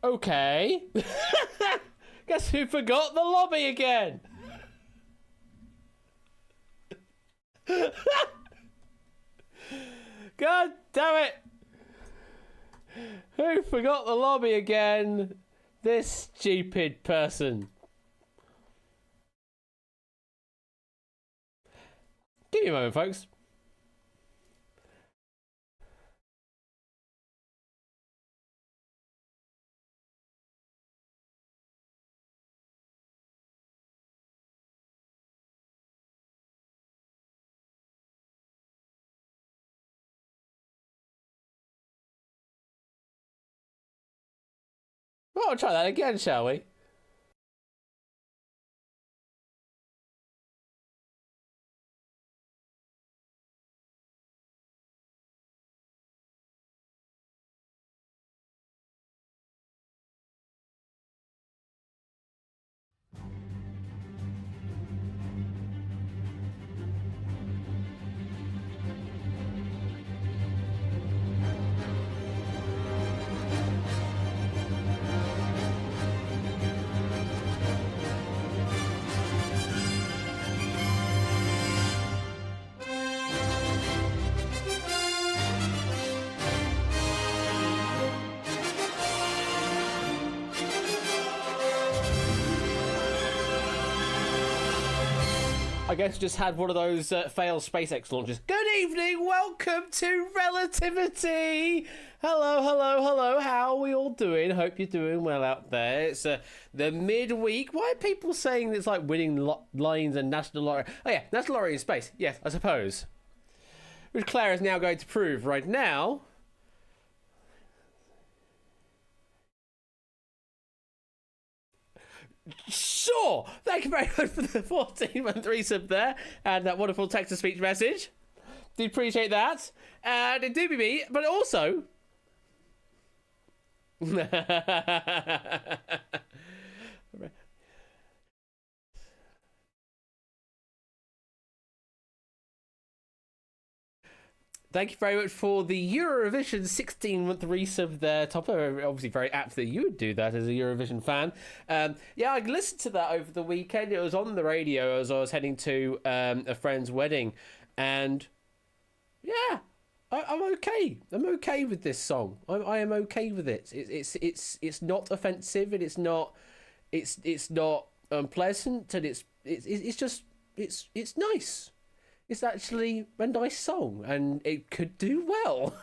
Okay. Guess who forgot the lobby again? God damn it. Who forgot the lobby again? This stupid person. Give me a moment, folks. Well, I'll try that again, shall we? I guess just had one of those failed SpaceX launches. Good evening, welcome to Relativity. Hello. How are we all doing? Hope you're doing well out there. It's the midweek. Why are people saying it's like winning lines and national lottery? Oh yeah, national lottery in space. Yes, I suppose. Which Claire is now going to prove right now. Sure. Thank you very much for the 14-month resub there and that wonderful text-to-speech message. Do appreciate that. And it do be me, but also... Thank you very much for the Eurovision 16-month resub there, Topper. Obviously very apt that you would do that as a Eurovision fan. Yeah, I listened to that over the weekend. It was on the radio as I was heading to a friend's wedding. And yeah, I'm okay. I'm okay with this song. I am okay with it. It's not offensive and it's not unpleasant, and it's just nice. It's actually a nice song, and it could do well.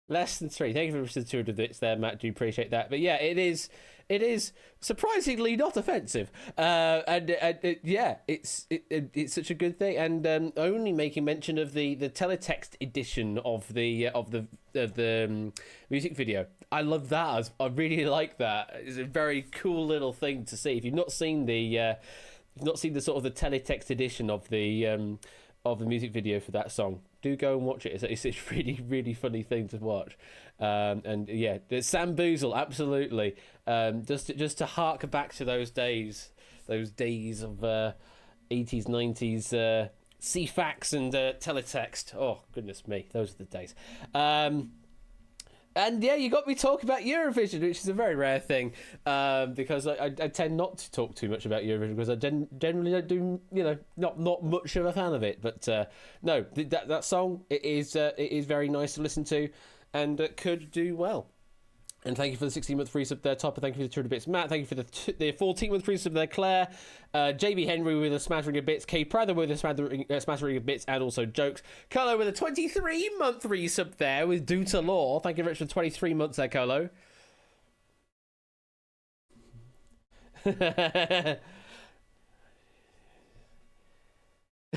Less than 3. Thank you for the 200 bits there, Matt. Do appreciate that. But yeah, it is surprisingly not offensive. Yeah, it's such a good thing. And only making mention of the teletext edition of the music video. I love that. I really like that. It's a very cool little thing to see. If you've not seen the sort of the teletext edition of the music video for that song, do go and watch it. It's a really, really funny thing to watch. And yeah, the Sam Boozle, absolutely. Just to hark back to those days of 80s, 90s CFAX and teletext. Oh, goodness me, those are the days. And yeah, you got me talking about Eurovision, which is a very rare thing, because I tend not to talk too much about Eurovision because I generally don't do, not much of a fan of it. But no, that song, it is very nice to listen to, and could do well. And thank you for the 16-month free sub there, Topper. Thank you for the 200 bits, Matt. Thank you for the 14-month free sub there, Claire. JB Henry with a smattering of bits. K Prather with a smattering of bits and also jokes. Colo with a 23-month resub there with Due to Law. Thank you very much for 23 months there, Colo.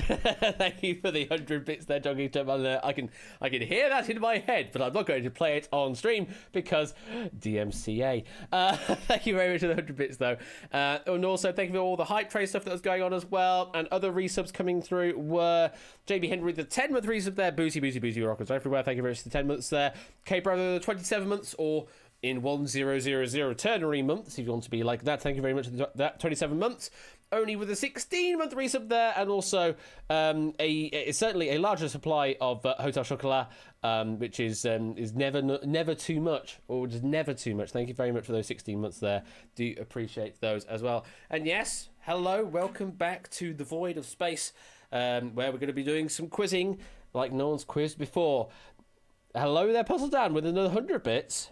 Thank you for the 100 bits there, Jogging Jump. I can hear that in my head, but I'm not going to play it on stream because DMCA. Thank you very much for the 100 bits though. And also thank you for all the hype train stuff that was going on as well. And other resubs coming through were JB Henry, the 10-month resub there. Boozy Rockers everywhere. Thank you very much for the 10 months there. K Brother, the 27 months, or in 1000 ternary months, if you want to be like that. Thank you very much for that 27 months. only with a 16-month resub there, and also certainly a larger supply of Hotel Chocolat, which is never too much, or just never too much. Thank you very much for those 16 months there. Do appreciate those as well. And yes, hello, welcome back to the Void of Space, where we're going to be doing some quizzing like no one's quizzed before. Hello there, Puzzle Dan, with another 100 bits.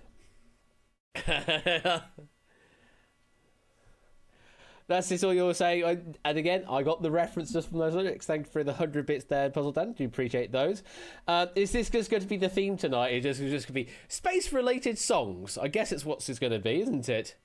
That's just all you're saying. And again, I got the reference just from those lyrics. Thank you for the 100 bits there, Puzzle Dan. Do appreciate those. Is this just going to be the theme tonight? It's just going to be space-related songs. I guess it's what it's going to be, isn't it?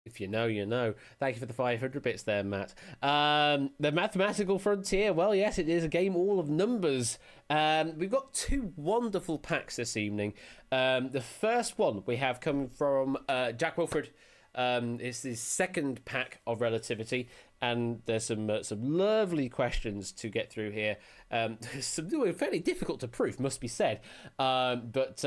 If you know, you know. Thank you for the 500 bits there, Matt. The Mathematical Frontier. Well, yes, it is a game all of numbers. We've got two wonderful packs this evening. The first one we have coming from Jack Wilfred. It's the second pack of Relativity, and there's some lovely questions to get through here. Some fairly difficult to proof, must be said, but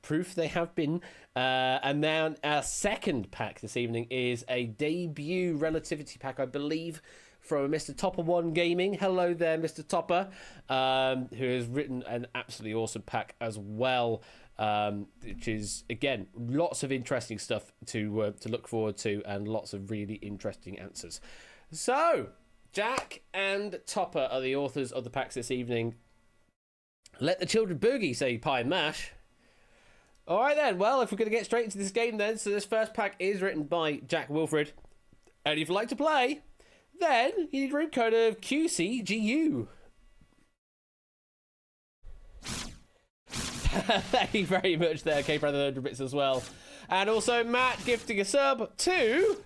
proof they have been. And then our second pack this evening is a debut Relativity pack, I believe, from Mr. Topper One Gaming. Hello there, Mr. Topper, who has written an absolutely awesome pack as well. Which is, again, lots of interesting stuff to look forward to, and lots of really interesting answers. So, Jack and Topper are the authors of the packs this evening. Let the children boogie, say Pie and Mash. All right then, well, if we're going to get straight into this game then, so this first pack is written by Jack Wilfred, and if you'd like to play, then you need room code of QCGU. Thank you very much there, K Brother 100 bits as well. And also Matt gifting a sub to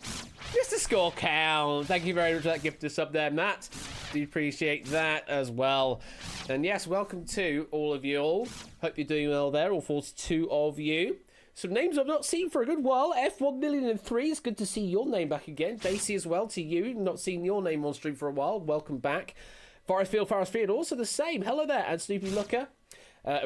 Mr. Score Count. Thank you very much for that gift of sub there, Matt. Do appreciate that as well. And yes, welcome to all of you all. Hope you're doing well there, all 42 of you. Some names I've not seen for a good while. F1003, it's good to see your name back again. Daisy as well, to you. Not seen your name on stream for a while. Welcome back. Forest Field, also the same. Hello there, and Snoopy Looker.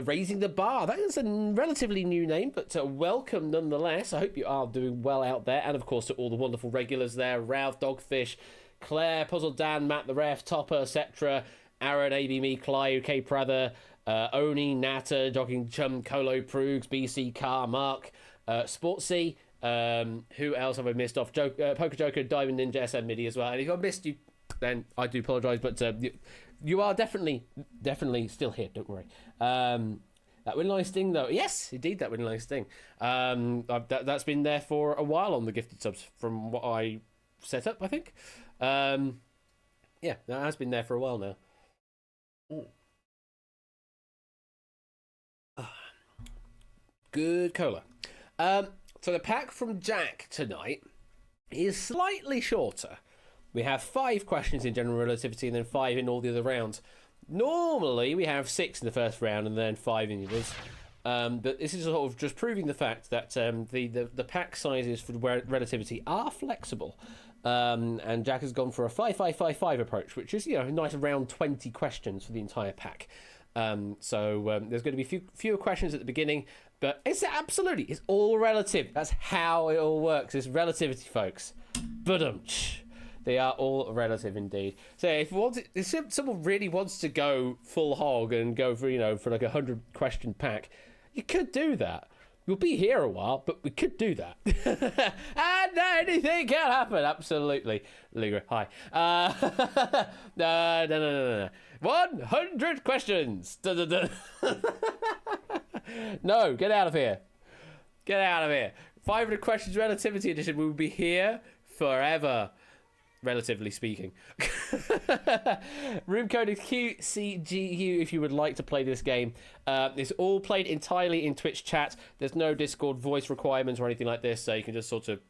Raising the Bar. That is a relatively new name, but welcome nonetheless. I hope you are doing well out there. And of course to all the wonderful regulars there. Ralph, Dogfish, Claire, Puzzle Dan, Matt the Ref, Topper, etc. Aaron, AB Me, Clive, K Prather, Oni, Natter, Jogging Chum, Colo, Proogs, BC, Car, Mark, Sportsy. Who else have I missed off? Poker Joker, Diamond Ninja, SM Midi as well. And if I missed you, then I do apologise, but you are definitely still here, don't worry. That Winline Sting, though. Yes, indeed, that Winline Sting. That's been there for a while on the gifted subs from what I set up, I think. Yeah, that has been there for a while now. Good cola. So the pack from Jack tonight is slightly shorter. We have 5 questions in General Relativity and then 5 in all the other rounds. Normally, we have 6 in the first round and then 5 in the others. But this is sort of just proving the fact that the pack sizes for Relativity are flexible. And Jack has gone for a 5-5-5-5 approach, which is, a nice around 20 questions for the entire pack. So there's going to be fewer questions at the beginning, but it's all relative. That's how it all works. It's relativity, folks. Badum-tsh. They are all relative indeed. So if someone really wants to go full hog and go for like a 100 question pack, you could do that. We'll be here a while, but we could do that. And anything can happen. Absolutely. Ligra, hi. No. 100 questions. No, get out of here. Get out of here. 500 questions Relativity Edition will be here forever. Relatively speaking. Room code is QCGU if you would like to play this game. It's all played entirely in Twitch chat. There's no Discord voice requirements or anything like this, so you can just sort of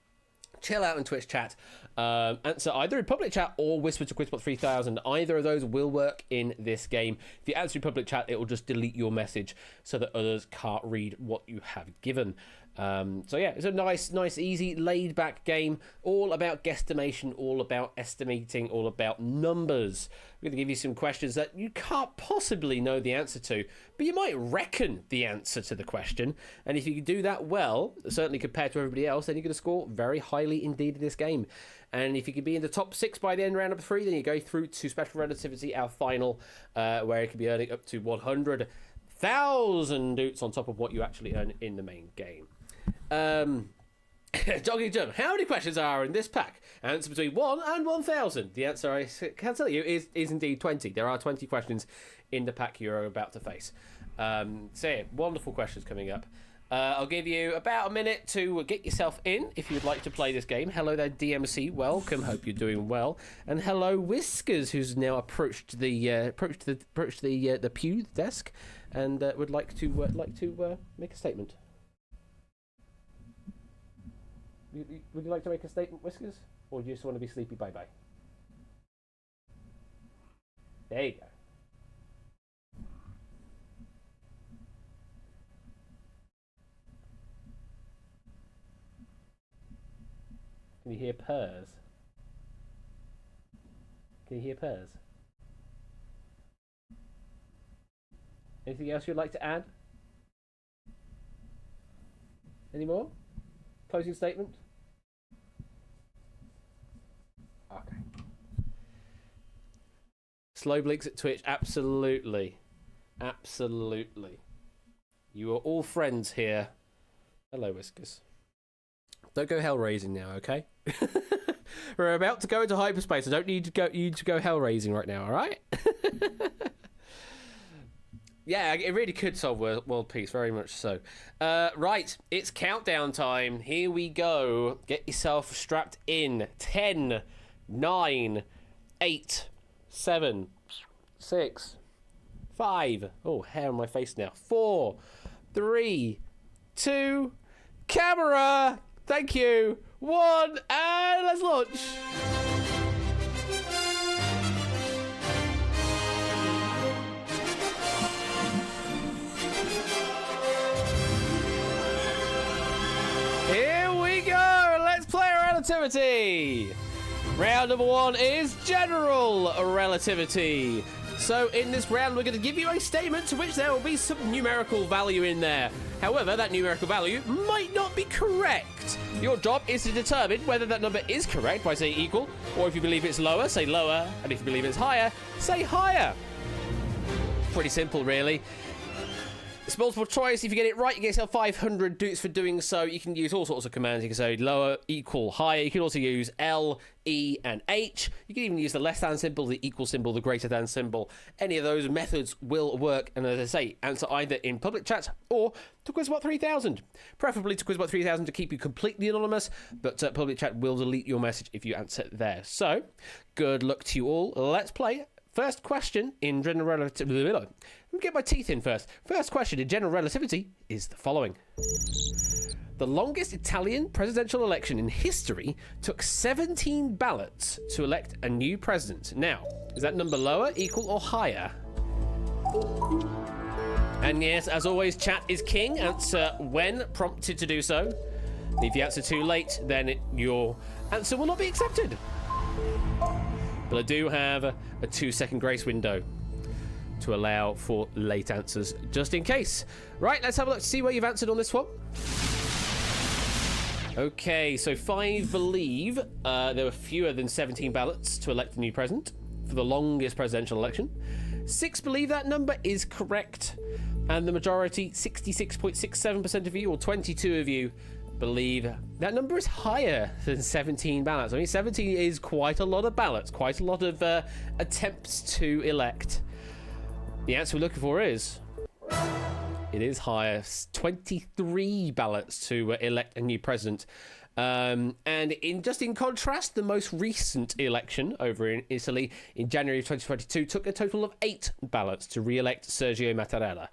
chill out in Twitch chat. Answer either in public chat or whisper to Quizbot 3000. Either of those will work in this game. If you answer in public chat, it will just delete your message so that others can't read what you have given. So yeah, it's a nice, easy, laid-back game, all about guesstimation, all about estimating, all about numbers. We're going to give you some questions that you can't possibly know the answer to, but you might reckon the answer to the question. And if you can do that well, certainly compared to everybody else, then you're going to score very highly indeed in this game. And if you can be in the top 6 by the end of round number 3, then you go through to Special Relativity, our final, where you can be earning up to 100,000 oots on top of what you actually earn in the main game. Doggy Jump, how many questions are in this pack? Answer between 1 and 1,000. The answer I can tell you is indeed 20. There are 20 questions in the pack you're about to face. So yeah, wonderful questions coming up. I'll give you about a minute to get yourself in if you'd like to play this game. Hello there, DMC. Welcome. Hope you're doing well. And hello, Whiskers, who's now approached the pew desk and would like to make a statement. Would you like to make a statement, Whiskers? Or do you just want to be sleepy bye-bye? There you go. Can you hear purrs? Can you hear purrs? Anything else you'd like to add? Any more? Closing statement? Okay. Slow blinks at Twitch. Absolutely. Absolutely. You are all friends here. Hello, Whiskers. Don't go hell raising now, okay? We're about to go into hyperspace. I don't need you to go hell raising right now, all right? Yeah, it really could solve world peace, very much so. Right, it's countdown time. Here we go. Get yourself strapped in. 10, 9, 8, 7, 6, 5. Oh, hair on my face now. 4, 3, 2, camera. Thank you. 1, and let's launch. Here we go. Let's play relativity. Round number 1 is general relativity. So in this round, we're going to give you a statement to which there will be some numerical value in there. However, that numerical value might not be correct. Your job is to determine whether that number is correct by saying equal, or if you believe it's lower, say lower, and if you believe it's higher, say higher. Pretty simple, really. It's multiple choice. If you get it right, you get yourself 500 doots for doing so. You can use all sorts of commands. You can say lower, equal, higher. You can also use L, E, and H. You can even use the less than symbol, the equal symbol, the greater than symbol. Any of those methods will work. And as I say, answer either in public chat or to Quizbot 3000. Preferably to Quizbot 3000 to keep you completely anonymous, but public chat will delete your message if you answer there. So, good luck to you all. Let's play. First question in general relativity. Let me get my teeth in first. First question in general relativity is the following. The longest Italian presidential election in history took 17 ballots to elect a new president. Now, is that number lower, equal, or higher? And yes, as always, chat is king. Answer when prompted to do so. If you answer too late, then your answer will not be accepted. But I do have a 2-second grace window to allow for late answers, just in case. Right, let's have a look to see where you've answered on this one. Okay, so 5 believe there were fewer than 17 ballots to elect a new president for the longest presidential election. 6 believe that number is correct. And the majority, 66.67% of you, or 22 of you, believe that number is higher than 17 ballots. I mean, 17 is quite a lot of ballots, quite a lot of attempts to elect. The answer we're looking for is... it is higher. 23 ballots to elect a new president. And in contrast, the most recent election over in Italy in January of 2022 took a total of 8 ballots to re-elect Sergio Mattarella.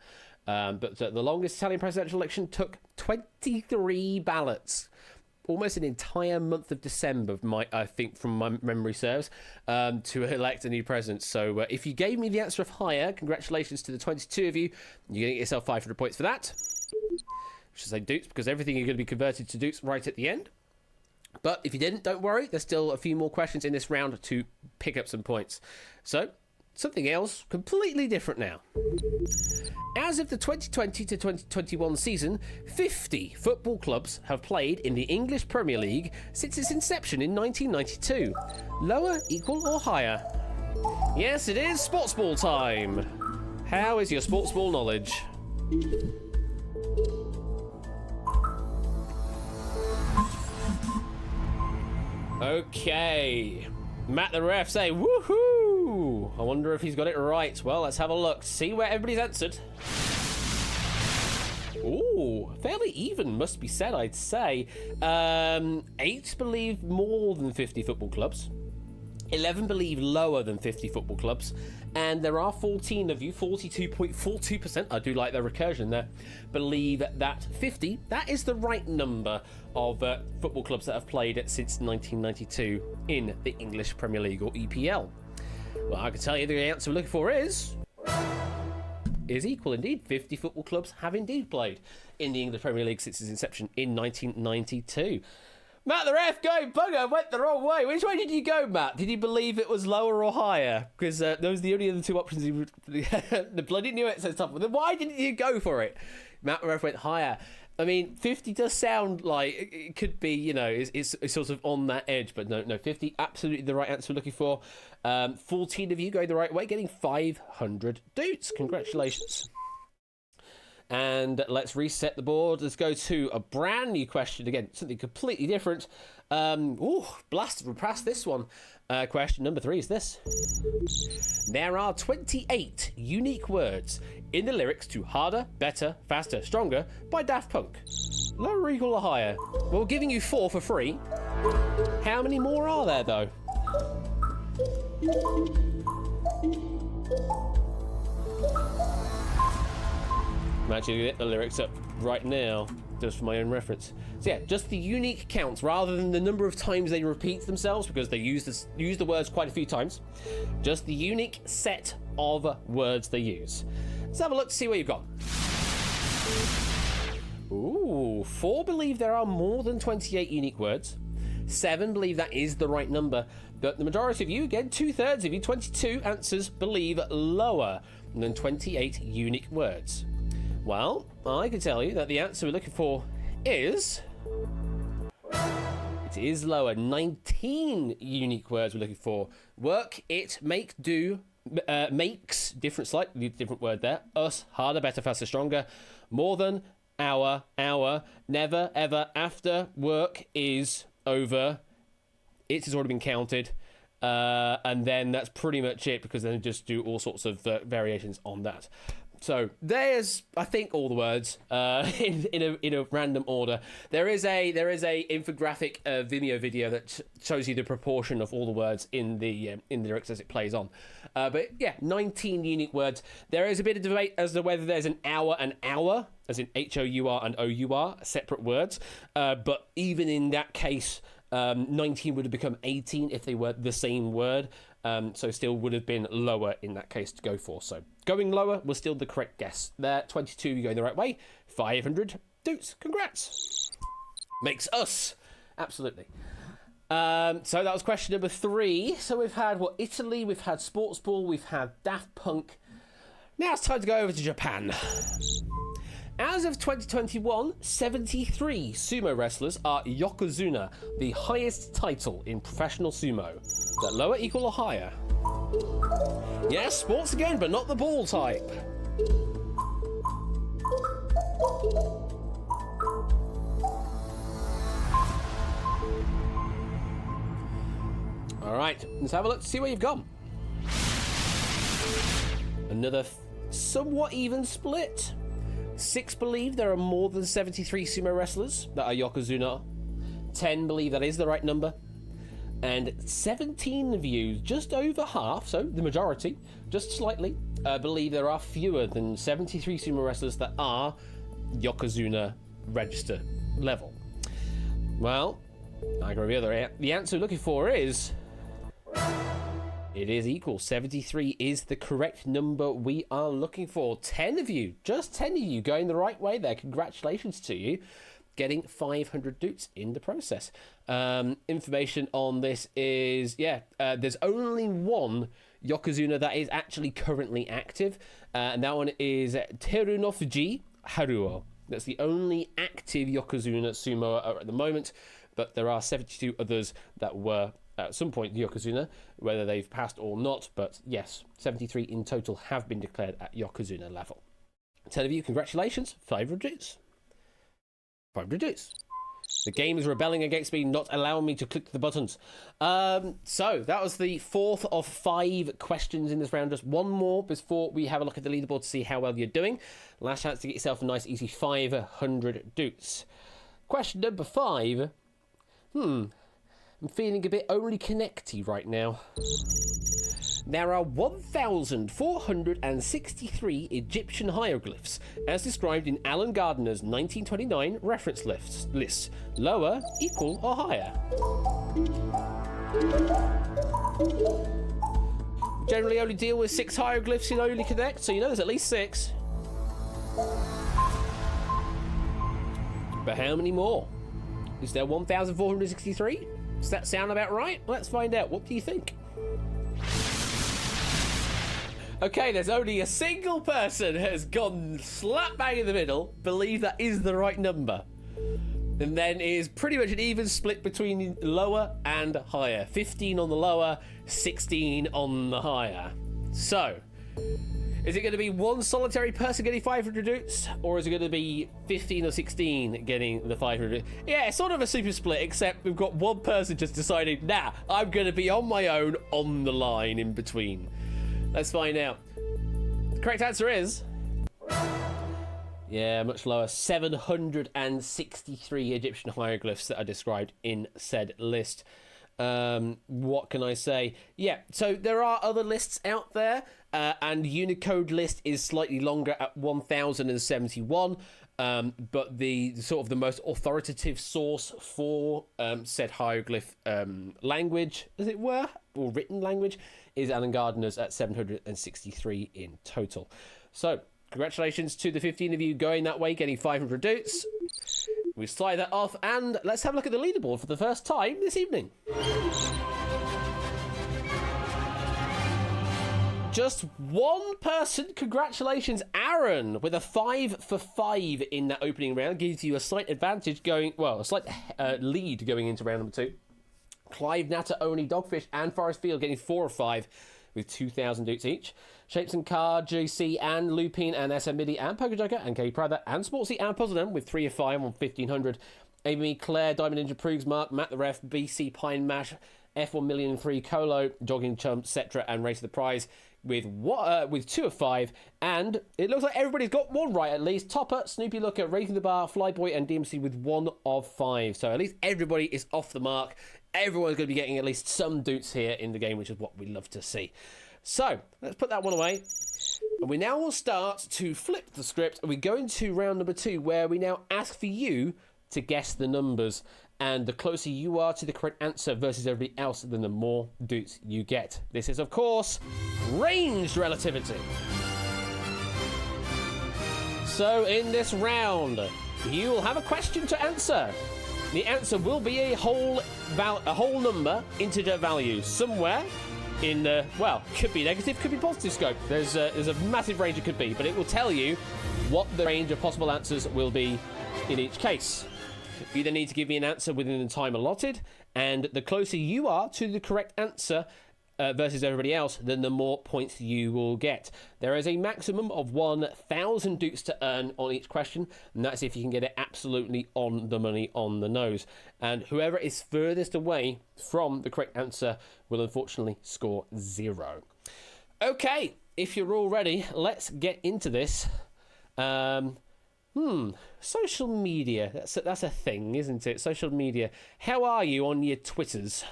But the longest Italian presidential election took 23 ballots. Almost an entire month of December, I think, from my memory serves, to elect a new president. So if you gave me the answer of higher, congratulations to the 22 of you. You're going to get yourself 500 points for that. should say dutes, because everything is going to be converted to dutes right at the end. But if you didn't, don't worry. There's still a few more questions in this round to pick up some points. So, something else completely different now. As of the 2020 to 2021 season, 50 football clubs have played in the English Premier League since its inception in 1992. Lower, equal, or higher? Yes, it is sports ball time. How is your sports ball knowledge? Okay. Matt the ref say, woohoo! I wonder if he's got it right. Well, let's have a look. See where everybody's answered. Ooh, fairly even, must be said, I'd say. 8 believe more than 50 football clubs. 11 believe lower than 50 football clubs. And there are 14 of you, 42.42%, I do like the recursion there, believe that 50, that is the right number of football clubs that have played since 1992 in the English Premier League, or EPL. Well, I can tell you the answer we're looking for is equal indeed. 50 football clubs have indeed played in the English Premier League since its inception in 1992. Matt the ref going bugger went the wrong way. Which way did you go, Matt? Did you believe it was lower or higher? Because those are the only other two options. The bloody knew it says top. Then why didn't you go for it? Matt the ref went higher. I mean, 50 does sound like it could be, you know, it's sort of on that edge, but no, 50, absolutely the right answer we're looking for. 14 of you going the right way, getting 500 dutes. Congratulations. And let's reset the board. Let's go to a brand new question. Again, something completely different. Blasted, we're past this one. Question number 3 is this. There are 28 unique words in the lyrics to Harder, Better, Faster, Stronger by Daft Punk. Lower, equal, or higher? Well, we're giving you 4 for free. How many more are there, though? I'm actually going to get the lyrics up right now, just for my own reference. So yeah, just the unique counts, rather than the number of times they repeat themselves, because they use the words quite a few times. Just the unique set of words they use. Let's have a look to see what you've got. Ooh, 4 believe there are more than 28 unique words. 7 believe that is the right number. But the majority of you, again, 2/3 of you, 22 answers, believe lower than 28 unique words. Well, I can tell you that the answer we're looking for is... It is lower. 19 unique words we're looking for. Work, it, make, do, makes, slightly different word there. Us, harder, better, faster, stronger. More than, hour, never, ever, after, work, is, over. It has already been counted. And then that's pretty much it, because then just do all sorts of variations on that. So there's, I think, all the words in a random order. There is a infographic Vimeo video that shows you the proportion of all the words in the lyrics as it plays on. But yeah, 19 unique words. There is a bit of debate as to whether there's an hour, as in H-O-U-R and O-U-R, separate words. But even in that case, 19 would have become 18 if they were the same word. So still would have been lower in that case to go for. So going lower was still the correct guess. There, 22, you're going the right way. 500 dutes. Congrats. Makes us. Absolutely. So that was question number 3. So we've had, Italy, we've had sports ball, we've had Daft Punk. Now it's time to go over to Japan. As of 2021, 73 sumo wrestlers are Yokozuna, the highest title in professional sumo. Is that lower, equal, or higher? Yes, sports again, but not the ball type. All right, let's have a look to see where you've gone. Another somewhat even split. 6 believe there are more than 73 sumo wrestlers that are Yokozuna. 10 believe that is the right number. And 17 of you, just over half, so the majority, just slightly, believe there are fewer than 73 sumo wrestlers that are Yokozuna register level. Well, I agree with the other. The answer we're looking for is... It is equal. 73 is the correct number we are looking for. 10 of you, just 10 of you going the right way there. Congratulations to you. Getting 500 doots in the process. Information on this is, there's only one Yokozuna that is actually currently active. And that one is Terunofuji Haruo. That's the only active Yokozuna sumo at the moment. But there are 72 others that were at some point Yokozuna, whether they've passed or not. But yes, 73 in total have been declared at Yokozuna level. 10 of you, congratulations, 500 doots. 500 doots. The game is rebelling against me, not allowing me to click the buttons. So that was the 4th of 5 questions in this round. Just one more before we have a look at the leaderboard to see how well you're doing. Last chance to get yourself a nice easy 500 doots. Question number 5. I'm feeling a bit only connecty right now. There are 1,463 Egyptian hieroglyphs, as described in Alan Gardner's 1929 reference list. Lower, equal, or higher? Generally only deal with 6 hieroglyphs in Only Connect, so you know there's at least 6. But how many more? Is there 1,463? Does that sound about right? Let's find out. What do you think? Okay, there's only a single person who has gone slap bang in the middle, believe that is the right number. And then it is pretty much an even split between lower and higher. 15 on the lower, 16 on the higher. So, is it going to be one solitary person getting 500 doots? Or is it going to be 15 or 16 getting the 500? Yeah, it's sort of a super split, except we've got one person just deciding, nah, I'm going to be on my own on the line in between. Let's find out. The correct answer is... yeah, much lower. 763 Egyptian hieroglyphs that are described in said list. What can I say? Yeah, so there are other lists out there, and Unicode list is slightly longer at 1071. But the sort of the most authoritative source for said hieroglyph language, as it were, or written language, is Alan Gardner's at 763 in total. So, congratulations to the 15 of you going that way, getting 500 doots. We slide that off, and let's have a look at the leaderboard for the first time this evening. Just one person. Congratulations, Aaron, with a 5 for 5 in that opening round. Gives you a slight advantage going, well, a slight lead going into round number 2. Clive, Natter, Oni, Dogfish, and Forest Field getting 4 of 5 with 2,000 doots each. Shapes and Card, JC, and Lupine, and SM Midi, and Pokejoker, and K Prather, and Sportsy, and Puzzledom with 3 of 5 on 1,500. Amy, Claire, Diamond Ninja, Prugs, Mark, Matt the Ref, BC, Pine Mash, F1,000,003, Colo, Jogging Chump, Cetra, and Race of the Prize with 2 of 5, and it looks like everybody's got one right at least. Topper, Snoopy Looker, Raising the Bar, Flyboy, and DMC with 1 of 5. So at least everybody is off the mark. Everyone's going to be getting at least some doots here in the game, which is what we love to see. So let's put that one away. And we now will start to flip the script, and we go into round number 2, where we now ask for you to guess the numbers. And the closer you are to the correct answer versus everybody else, then the more doots you get. This is, of course, ranged relativity. So in this round, you will have a question to answer. The answer will be a whole number, integer value, somewhere in the, well, could be negative, could be positive scope. There's a massive range it could be, but it will tell you what the range of possible answers will be in each case. You then need to give me an answer within the time allotted, and the closer you are to the correct answer versus everybody else, then the more points you will get. There is a maximum of 1,000 doots to earn on each question, and that's if you can get it absolutely on the money, on the nose. And whoever is furthest away from the correct answer will unfortunately score 0. Okay, if you're all ready, let's get into this. Social media. That's a thing, isn't it? Social media. How are you on your Twitters?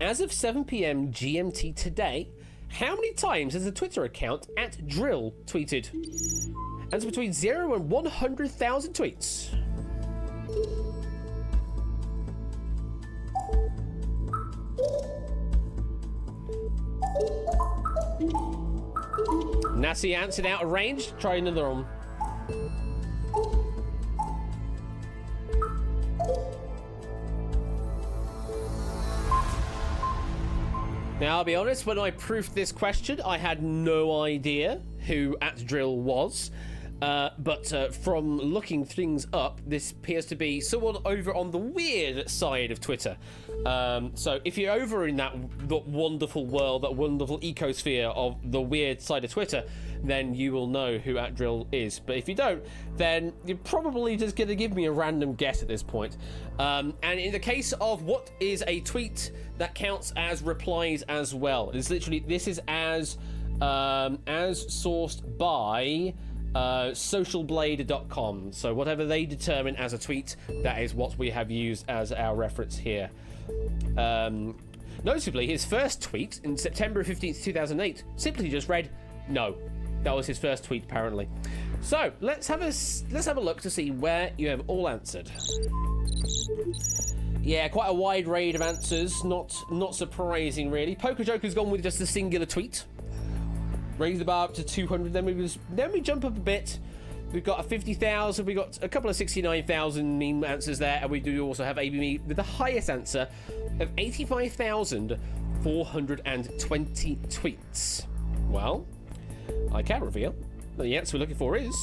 As of 7 p.m. GMT today, how many times has the Twitter account @Drill tweeted? Answer between 0 and 100,000 tweets. that's the answer out of range. Try another one. Now, I'll be honest, when I proofed this question, I had no idea who @Drill was. But from looking things up, this appears to be someone over on the weird side of Twitter. So if you're over in that wonderful world, that wonderful ecosphere of the weird side of Twitter, then you will know who @Drill is. But if you don't, then you're probably just going to give me a random guess at this point. And in the case of what is a tweet, that counts as replies as well. It's literally, this is as sourced by socialblade.com. So whatever they determine as a tweet, that is what we have used as our reference here. Notably, his first tweet in September 15th, 2008 simply just read no. That was his first tweet, apparently. So let's have a look to see where you have all answered. Yeah, quite a wide range of answers. Not surprising, really. Poker Joker's gone with just a singular tweet. Raise the bar up to 200. Then we jump up a bit. We've got a 50,000. We got a couple of 69,000 meme answers there, and we do also have ABME with the highest answer of 85,420 tweets. Well, I can reveal that the answer we're looking for is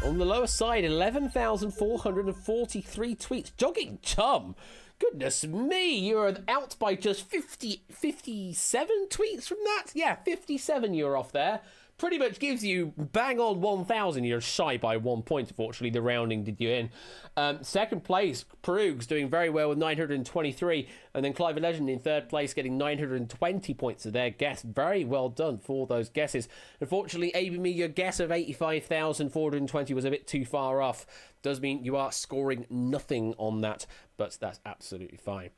on the lower side, 11,443 tweets. Jogging Tom, goodness me, you're out by just 57 tweets from that? Yeah, 57 you're off there. Pretty much gives you bang on 1,000. You're shy by 1 point, unfortunately. The rounding did you in. Second place, Perug's doing very well with 923. And then Clive Legend in third place getting 920 points of their guess. Very well done for those guesses. Unfortunately, ABME, your guess of 85,420 was a bit too far off. Does mean you are scoring nothing on that, but that's absolutely fine.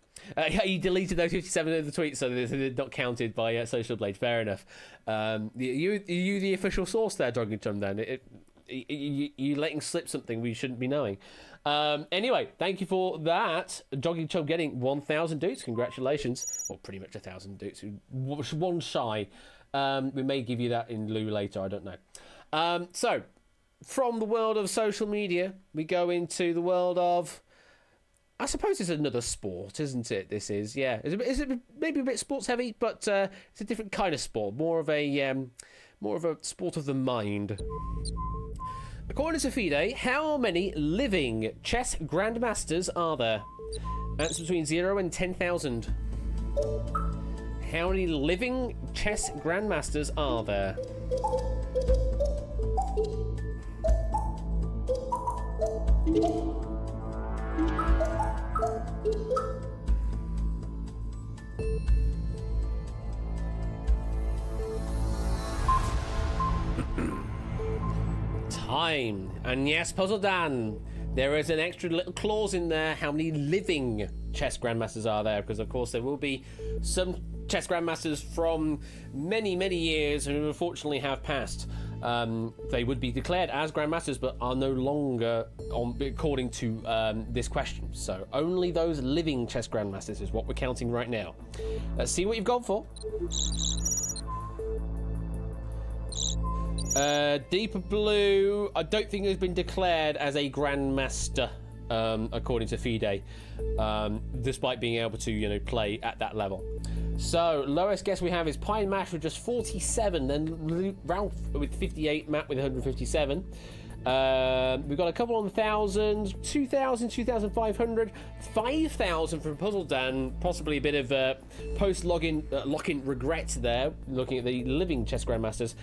You deleted those 57 of the tweets, so they're not counted by Social Blade. Fair enough. You the official source there, Jogging Chum, then? You letting slip something we shouldn't be knowing. Anyway, thank you for that. Jogging Chum getting 1,000 dudes. Congratulations. Well, pretty much 1,000 dudes. One shy. We may give you that in lieu later. I don't know. So, from the world of social media, we go into the world of... I suppose it's another sport, isn't it? This is, yeah. Is it maybe a bit sports heavy, but it's a different kind of sport, more of a sport of the mind. According to FIDE, how many living chess grandmasters are there? That's between 0 and 10,000. How many living chess grandmasters are there? Time. And yes, Puzzle Dan, there is an extra little clause in there. How many living chess grandmasters are there? Because of course there will be some chess grandmasters from many years who unfortunately have passed. They would be declared as grandmasters but are no longer according to this question. So only those living chess grandmasters is what we're counting right now. Let's see what you've gone for. Deeper Blue, I don't think has been declared as a grandmaster, according to FIDE, despite being able to, play at that level. So, lowest guess we have is Pine Mash with just 47, then Ralph with 58, Matt with 157. We've got a couple on 1,000, 2,000, 2,500, 5,000 from Puzzle Dan. Possibly a bit of post-lock-in regret there, looking at the living chess grandmasters.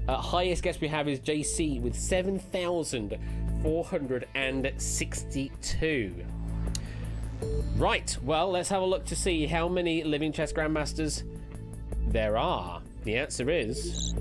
Highest guess we have is JC with 7,462. Right, well, let's have a look to see how many living chess grandmasters there are. The answer is...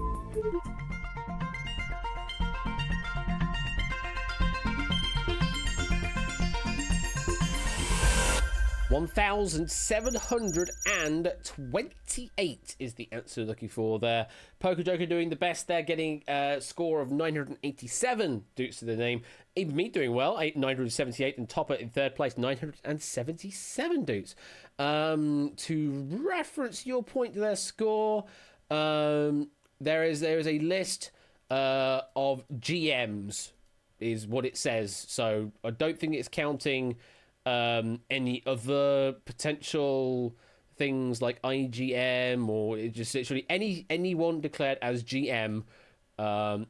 1,728 is the answer looking for there. Poker Joker doing the best there, getting a score of 987 dukes to the name. Even me doing well, 978, and Topper in third place, 977 dukes. To reference your point to their score, there is a list of GMs, is what it says. So I don't think it's counting any other potential things like IGM, or it just literally anyone declared as GM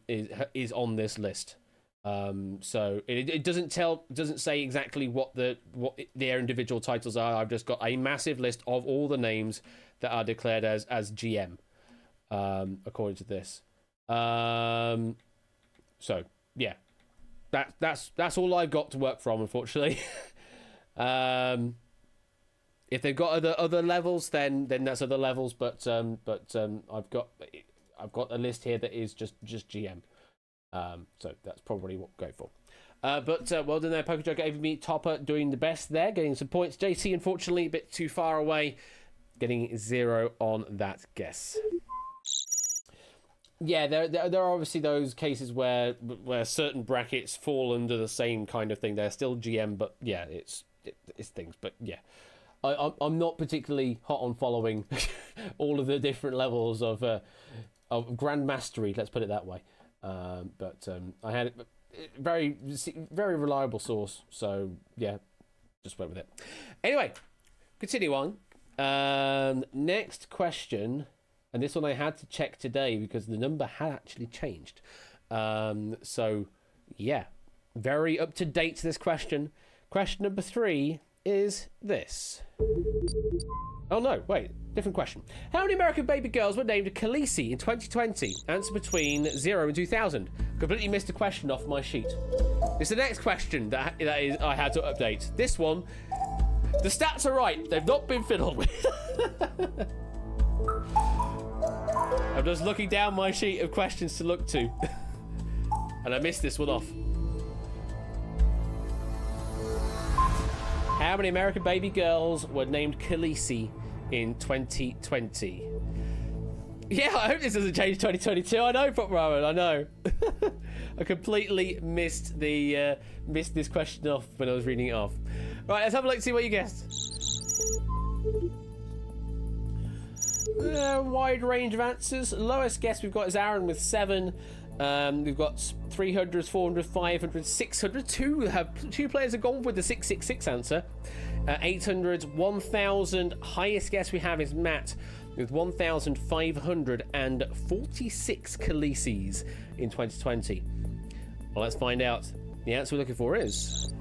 is on this list. So it doesn't say exactly what their individual titles are. I've just got a massive list of all the names that are declared as GM, according to this. So yeah, that's all I've got to work from, unfortunately. If they've got other levels, then that's other levels. But I've got a list here that is just GM. So that's probably what we'll go for. But well done there, Poker Joker. Amy Topper doing the best there, getting some points. JC, unfortunately, a bit too far away, getting 0 on that guess. Yeah, there are obviously those cases where certain brackets fall under the same kind of thing. They're still GM, but yeah, it's things. But yeah, I'm not particularly hot on following all of the different levels of Grand Mastery. Let's put it that way. But I had a very reliable source, so yeah, just went with it. Anyway, continue on. Next question. And this one I had to check today because the number had actually changed. So, yeah, very up to date to this question. Question number 3 is this. Oh, no, wait, different question. How many American baby girls were named Khaleesi in 2020? Answer between 0 and 2000. Completely missed a question off my sheet. It's the next question that is I had to update. This one, the stats are right. They've not been fiddled with. I'm just looking down my sheet of questions to look to. And I missed this one off. How many American baby girls were named Khaleesi in 2020? Yeah, I hope this doesn't change 2022. I know, Pop Rowan, I know. I completely missed this question off when I was reading it off. Right, let's have a look, see what you guessed. Wide range of answers. Lowest guess we've got is Aaron with 7. We've got 300s, 400, 500, 600. Two players have gone with the 666 answer. 800s, 1000. Highest guess we have is Matt with 1,546 Khaleesi's in 2020. Well, let's find out. The answer we're looking for is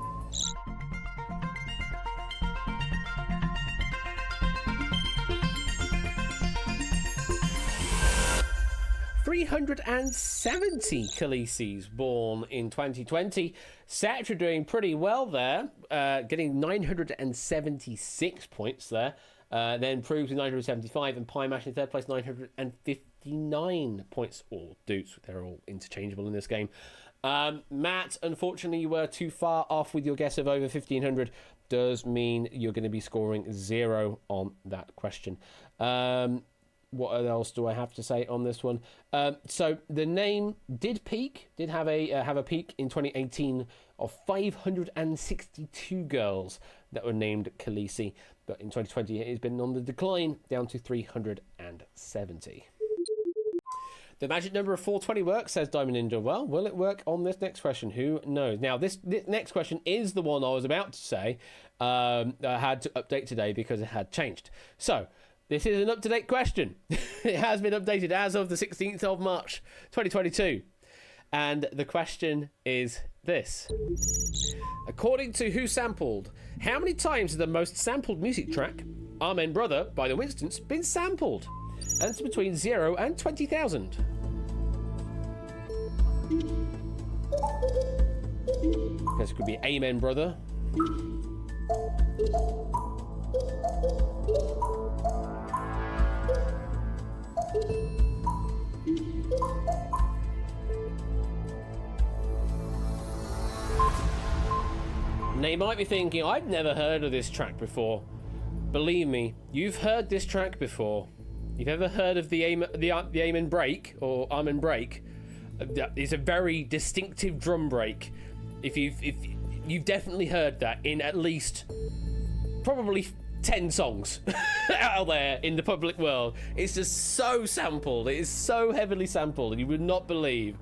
370 Khaleesi's born in 2020. Satra doing pretty well there, getting 976 points there. Then Proves with 975, and Pie Mash in third place, 959 points. All dudes, they're all interchangeable in this game. Matt, unfortunately, you were too far off with your guess of over 1,500. Does mean you're going to be scoring 0 on that question. What else do I have to say on this one? So the name did have a peak in 2018 of 562 girls that were named Khaleesi, but in 2020 it has been on the decline, down to 370. The magic number of 420 works, says Diamond Ninja. Well, will it work on this next question? Who knows? Now, this next question is the one I was about to say I had to update today because it had changed. So, this is an up-to-date question. It has been updated as of the 16th of March, 2022. And the question is this. According to Who Sampled, how many times has the most sampled music track, Amen Brother by The Winstons, been sampled? Answer between 0 and 20,000. This could be Amen Brother. Now you might be thinking, I've never heard of this track before. Believe me, you've heard this track before. You've ever heard of the aim and break, or arm and break? It's a very distinctive drum break. If you've definitely heard that in at least probably 10 songs out there in the public world. It's just so sampled. It is so heavily sampled, and you would not believe.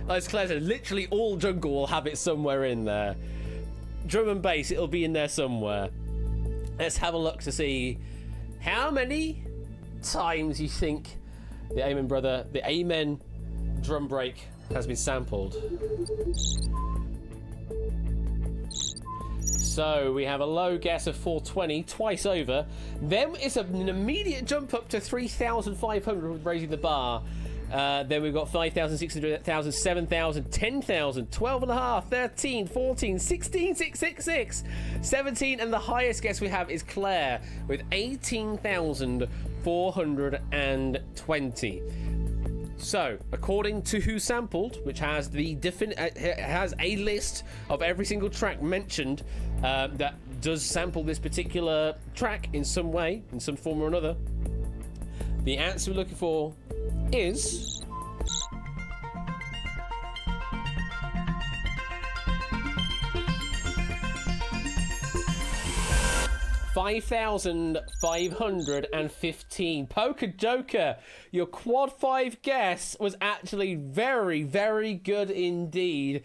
As Claire said, literally all jungle will have it somewhere in there. Drum and bass, it'll be in there somewhere. Let's have a look to see how many times you think the Amen drum break has been sampled. So we have a low guess of 420, twice over. Then it's an immediate jump up to 3,500 with raising the bar. Then we've got 5,600, 1,000, 7,000, 10,000, 12.5, 13, 14, 16, 666, 17, and the highest guess we have is Claire with 18,420. So, according to Who Sampled, which has has a list of every single track mentioned that does sample this particular track in some way, in some form or another, the answer we're looking for is $5,515. Poker Joker, your quad 5 guess was actually very, very good indeed.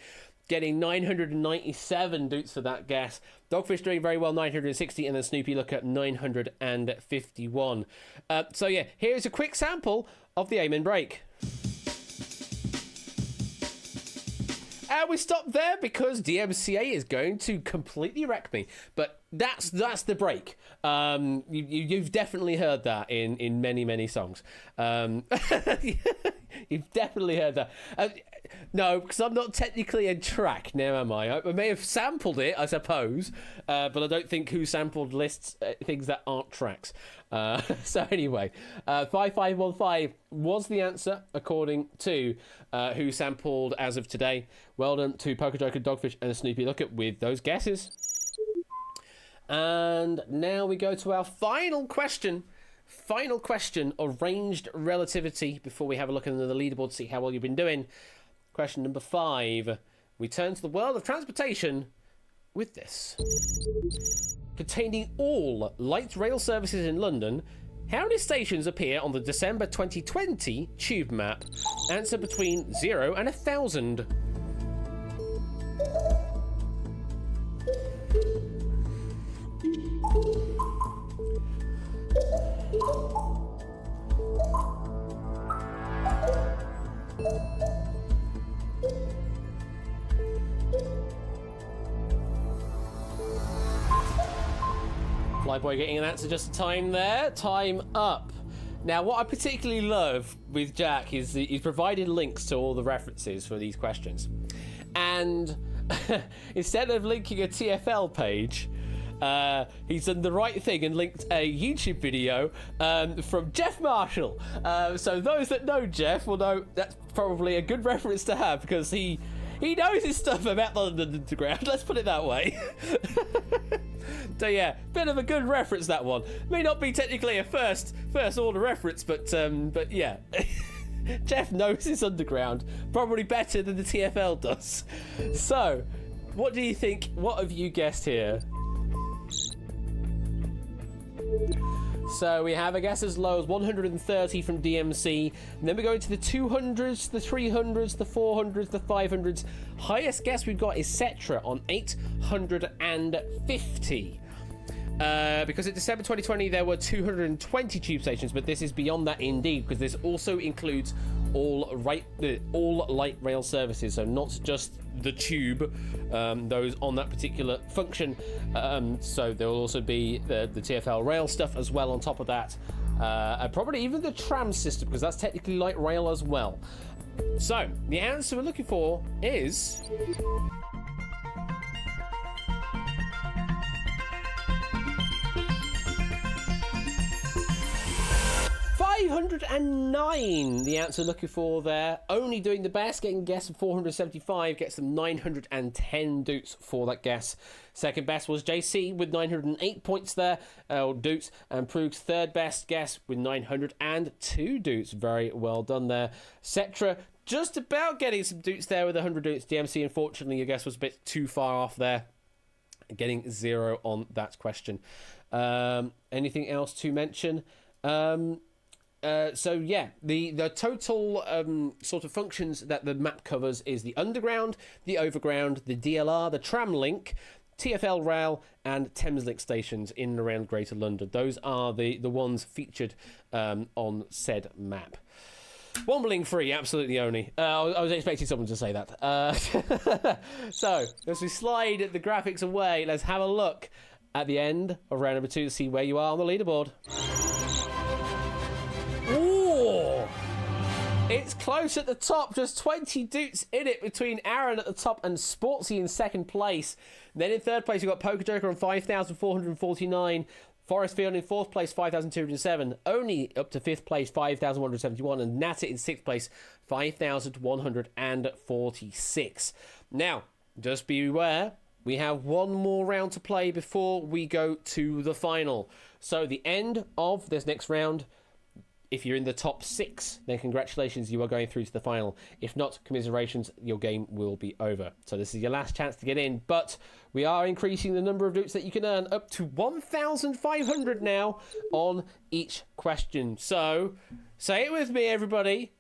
Getting 997 doots for that guess. Dogfish doing very well, 960, and then Snoopy look at 951. So yeah, here's a quick sample of the Amen break. And we stop there because DMCA is going to completely wreck me. But that's the break. You've definitely heard that in many, many songs. You've definitely heard that. No, because I'm not technically a track now, am I? I may have sampled it, I suppose, but I don't think Who Sampled lists things that aren't tracks. So anyway, 5515 was the answer according to Who Sampled as of today. Well done to Poker Joker, Dogfish, and Snoopy Lookup with those guesses. And now we go to our final question. Final question, arranged relativity, before we have a look at the leaderboard to see how well you've been doing. Question number 5. We turn to the world of transportation with this. Containing all light rail services in London, how many stations appear on the December 2020 tube map? Answer between 0 and 1,000. Flyboy getting an answer just in time there. Time up. Now, what I particularly love with Jack is he's provided links to all the references for these questions. And instead of linking a TFL page, he's done the right thing and linked a YouTube video from Jeff Marshall. So those that know Jeff will know that's probably a good reference to have, because he knows his stuff about the London Underground, let's put it that way. So yeah, bit of a good reference, that one. May not be technically a first order reference, but yeah. Jeff knows his Underground probably better than the TFL does. So, what do you think? What have you guessed here? So we have a guess as low as 130 from DMC, and then we go into the 200s, the 300s, the 400s, the 500s. Highest guess we've got is Cetra on 850. Because in December 2020 there were 220 tube stations, but this is beyond that indeed, because this also includes all light rail services, so not just the tube, those on that particular function. So there will also be the TfL rail stuff as well on top of that, and probably even the tram system, because that's technically light rail as well. So the answer we're looking for is 509, the answer looking for there. Only doing the best, getting a guess of 475, gets them 910 doots for that guess. Second best was JC with 908 points there, doots, and Prug's third best guess with 902 doots. Very well done there. Cetra just about getting some doots there with 100 doots. DMC, unfortunately, your guess was a bit too far off there, getting 0 on that question. Anything else to mention? So yeah, the total sort of functions that the map covers is the underground, the overground, the DLR, the tram link, TfL rail, and Thameslink stations in and around Greater London. Those are the ones featured on said map. Wombling free, absolutely only. I was expecting someone to say that. So, as we slide the graphics away, let's have a look at the end of round number 2 to see where you are on the leaderboard. Ooh! It's close at the top, just 20 doots in it between Aaron at the top and Sportsy in second place. Then in third place, you've got Poker Joker on 5,449. Forest Field in fourth place, 5,207. Only up to fifth place, 5,171. And Natter in sixth place, 5,146. Now, just be aware, we have one more round to play before we go to the final. So the end of this next round, if you're in the top 6, then congratulations, you are going through to the final. If not, commiserations, your game will be over. So this is your last chance to get in, but we are increasing the number of doots that you can earn up to 1,500 now on each question. So, say it with me, everybody.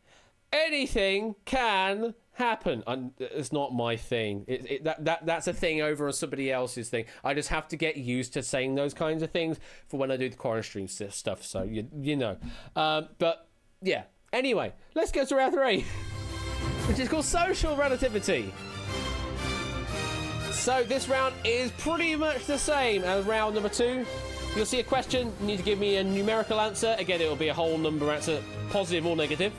Anything can happen. It's not my thing. That's a thing over on somebody else's thing. I just have to get used to saying those kinds of things for when I do the corner stream stuff. So you know. But yeah. Anyway, let's go to round 3, which is called Social Relativity. So this round is pretty much the same as round number 2. You'll see a question. You need to give me a numerical answer. Again, it will be a whole number answer, positive or negative.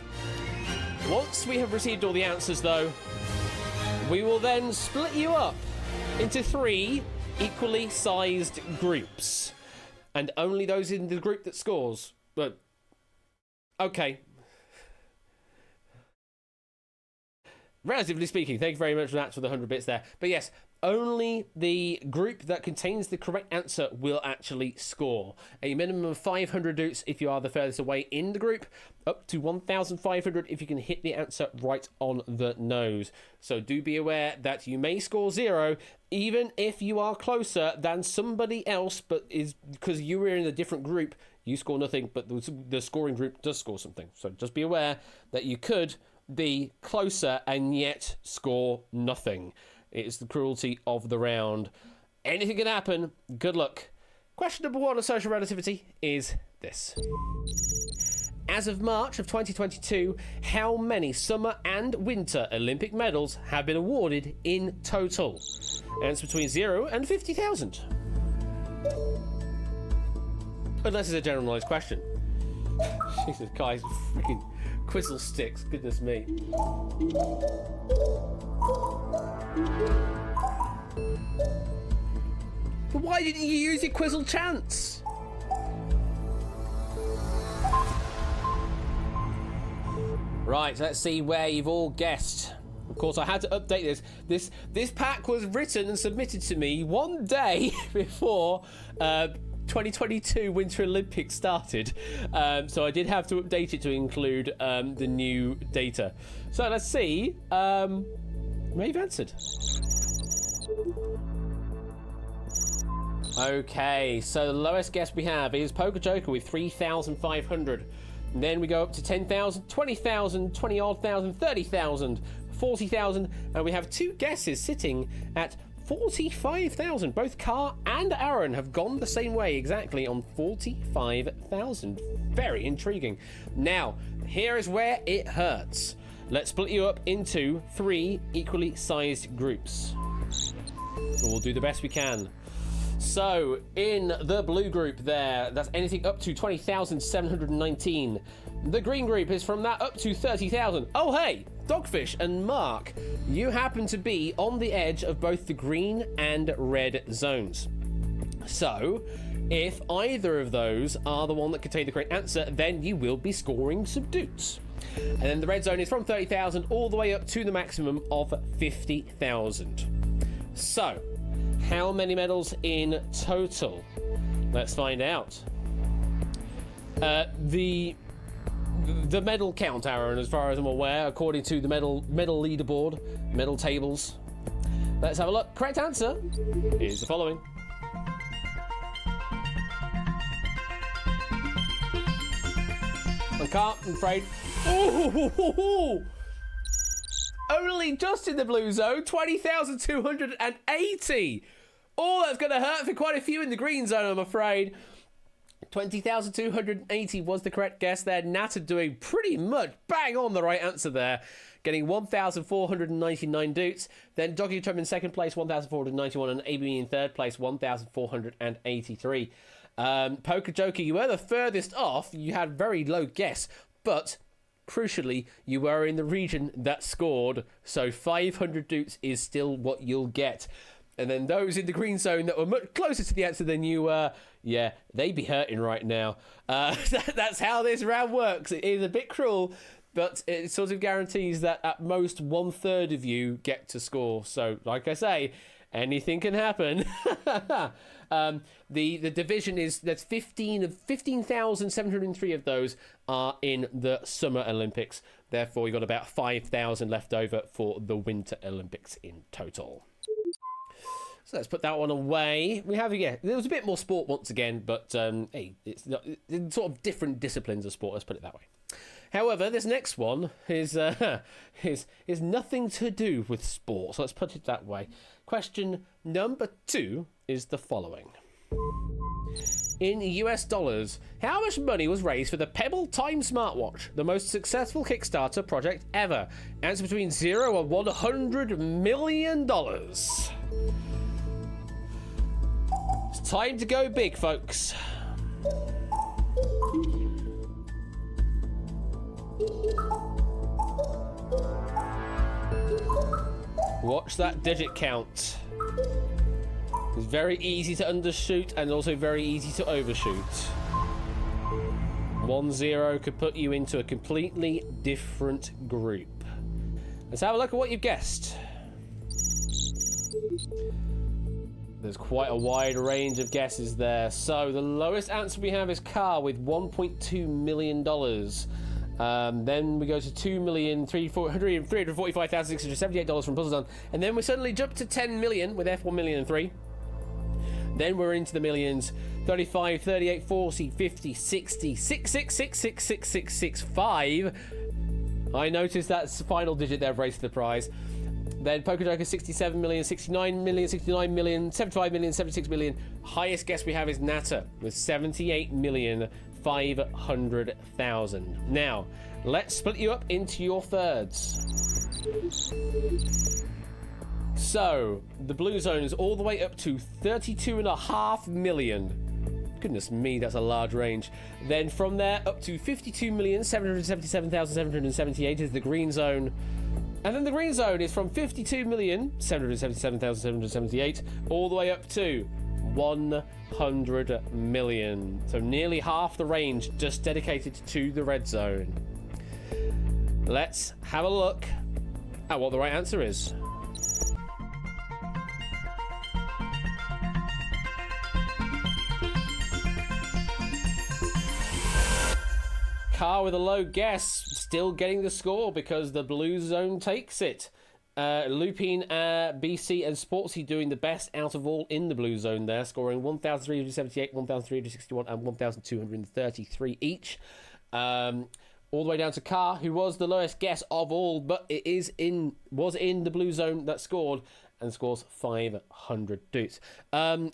Once we have received all the answers, though, we will then split you up into 3 equally sized groups. And only those in the group that scores. But, okay. Relatively speaking, thank you very much for that, for the 100 bits there. But yes, only the group that contains the correct answer will actually score. A minimum of 500 doots if you are the furthest away in the group, up to 1,500 if you can hit the answer right on the nose. So do be aware that you may score 0 even if you are closer than somebody else, but is because you were in a different group, you score nothing, but the scoring group does score something. So just be aware that you could be closer and yet score nothing. It's the cruelty of the round. Anything can happen. Good luck. Question number 1 of Social Relativity is this. As of March of 2022, how many summer and winter Olympic medals have been awarded in total? And it's between 0 and 50,000. Unless it's a general knowledge question. Jesus, guys, freaking quizzle sticks. Goodness me. But why didn't you use your quizzle chance? Right, let's see where you've all guessed. Of course, I had to update this. This pack was written and submitted to me one day before 2022 Winter Olympics started. So I did have to update it to include the new data. So let's see. Where you've answered. Okay, so the lowest guess we have is Poker Joker with 3,500. And then we go up to 10,000, 20,000, 20-odd thousand, 30,000, 40,000, and we have 2 guesses sitting at 45,000. Both Car and Aaron have gone the same way exactly on 45,000. Very intriguing. Now, here is where it hurts. Let's split you up into 3 equally sized groups. We'll do the best we can. So, in the blue group there, that's anything up to 20,719. The green group is from that up to 30,000. Oh, hey, Dogfish and Mark, you happen to be on the edge of both the green and red zones. So, if either of those are the one that contain the correct answer, then you will be scoring some doots. And then the red zone is from 30,000 all the way up to the maximum of 50,000. So, how many medals in total? Let's find out. The medal count, Aaron, as far as I'm aware, according to the medal leaderboard, medal tables. Let's have a look. Correct answer is the following. I can't, I'm afraid. Ooh, only just in the blue zone, 20,280. Oh, that's going to hurt for quite a few in the green zone, I'm afraid. 20,280 was the correct guess there. Nata doing pretty much bang on the right answer there, getting 1,499 doots. Then Doggy Trum in second place, 1,491, and AB in third place, 1,483. Poker Joker, you were the furthest off. You had very low guess, but crucially, you were in the region that scored, so 500 doots is still what you'll get. And then those in the green zone that were much closer to the answer than you were, yeah, they be hurting right now. That's how this round works. It is a bit cruel, but it sort of guarantees that at most 1/3 of you get to score. So, like I say, anything can happen. The division is, that's 15,703 of those are in the Summer Olympics. Therefore, you've got about 5,000 left over for the Winter Olympics in total. So let's put that one away. We have, yeah, there was a bit more sport once again, but hey, it's sort of different disciplines of sport. Let's put it that way. However, this next one is nothing to do with sport. So let's put it that way. Question number 2 is the following. In US dollars, how much money was raised for the Pebble Time smartwatch, the most successful Kickstarter project ever? Answer between 0 and $100 million. It's time to go big, folks. Watch that digit count. It's very easy to undershoot and also very easy to overshoot. 1-0 could put you into a completely different group. Let's have a look at what you've guessed. There's quite a wide range of guesses there. So the lowest answer we have is car with $1.2 million. Then we go to $2,345,678 from Puzzle Done. And then we suddenly jump to 10 million with F1,000,003. Then we're into the millions. 35, 38, 40, 50, 60, 666666665. I noticed that's the final digit there of Race to the Prize. Then Poker Joker 67 million, 69 million, 69 million, 75 million, 76 million. Highest guess we have is Natter with 78,500,000. Now, let's split you up into your thirds. So, the blue zone is all the way up to 32.5 million. Goodness me, that's a large range. Then from there up to 52,777,778 is the green zone. And then the green zone is from 52,777,778 all the way up to 100 million. So nearly half the range just dedicated to the red zone. Let's have a look at what the right answer is. Car with a low guess, still getting the score because the blue zone takes it. Lupine, BC, and Sportsy doing the best out of all in the blue zone there, scoring 1,378, 1,361, and 1,233 each. All the way down to Car, who was the lowest guess of all, but was in the blue zone that scored, and scores 500 doots.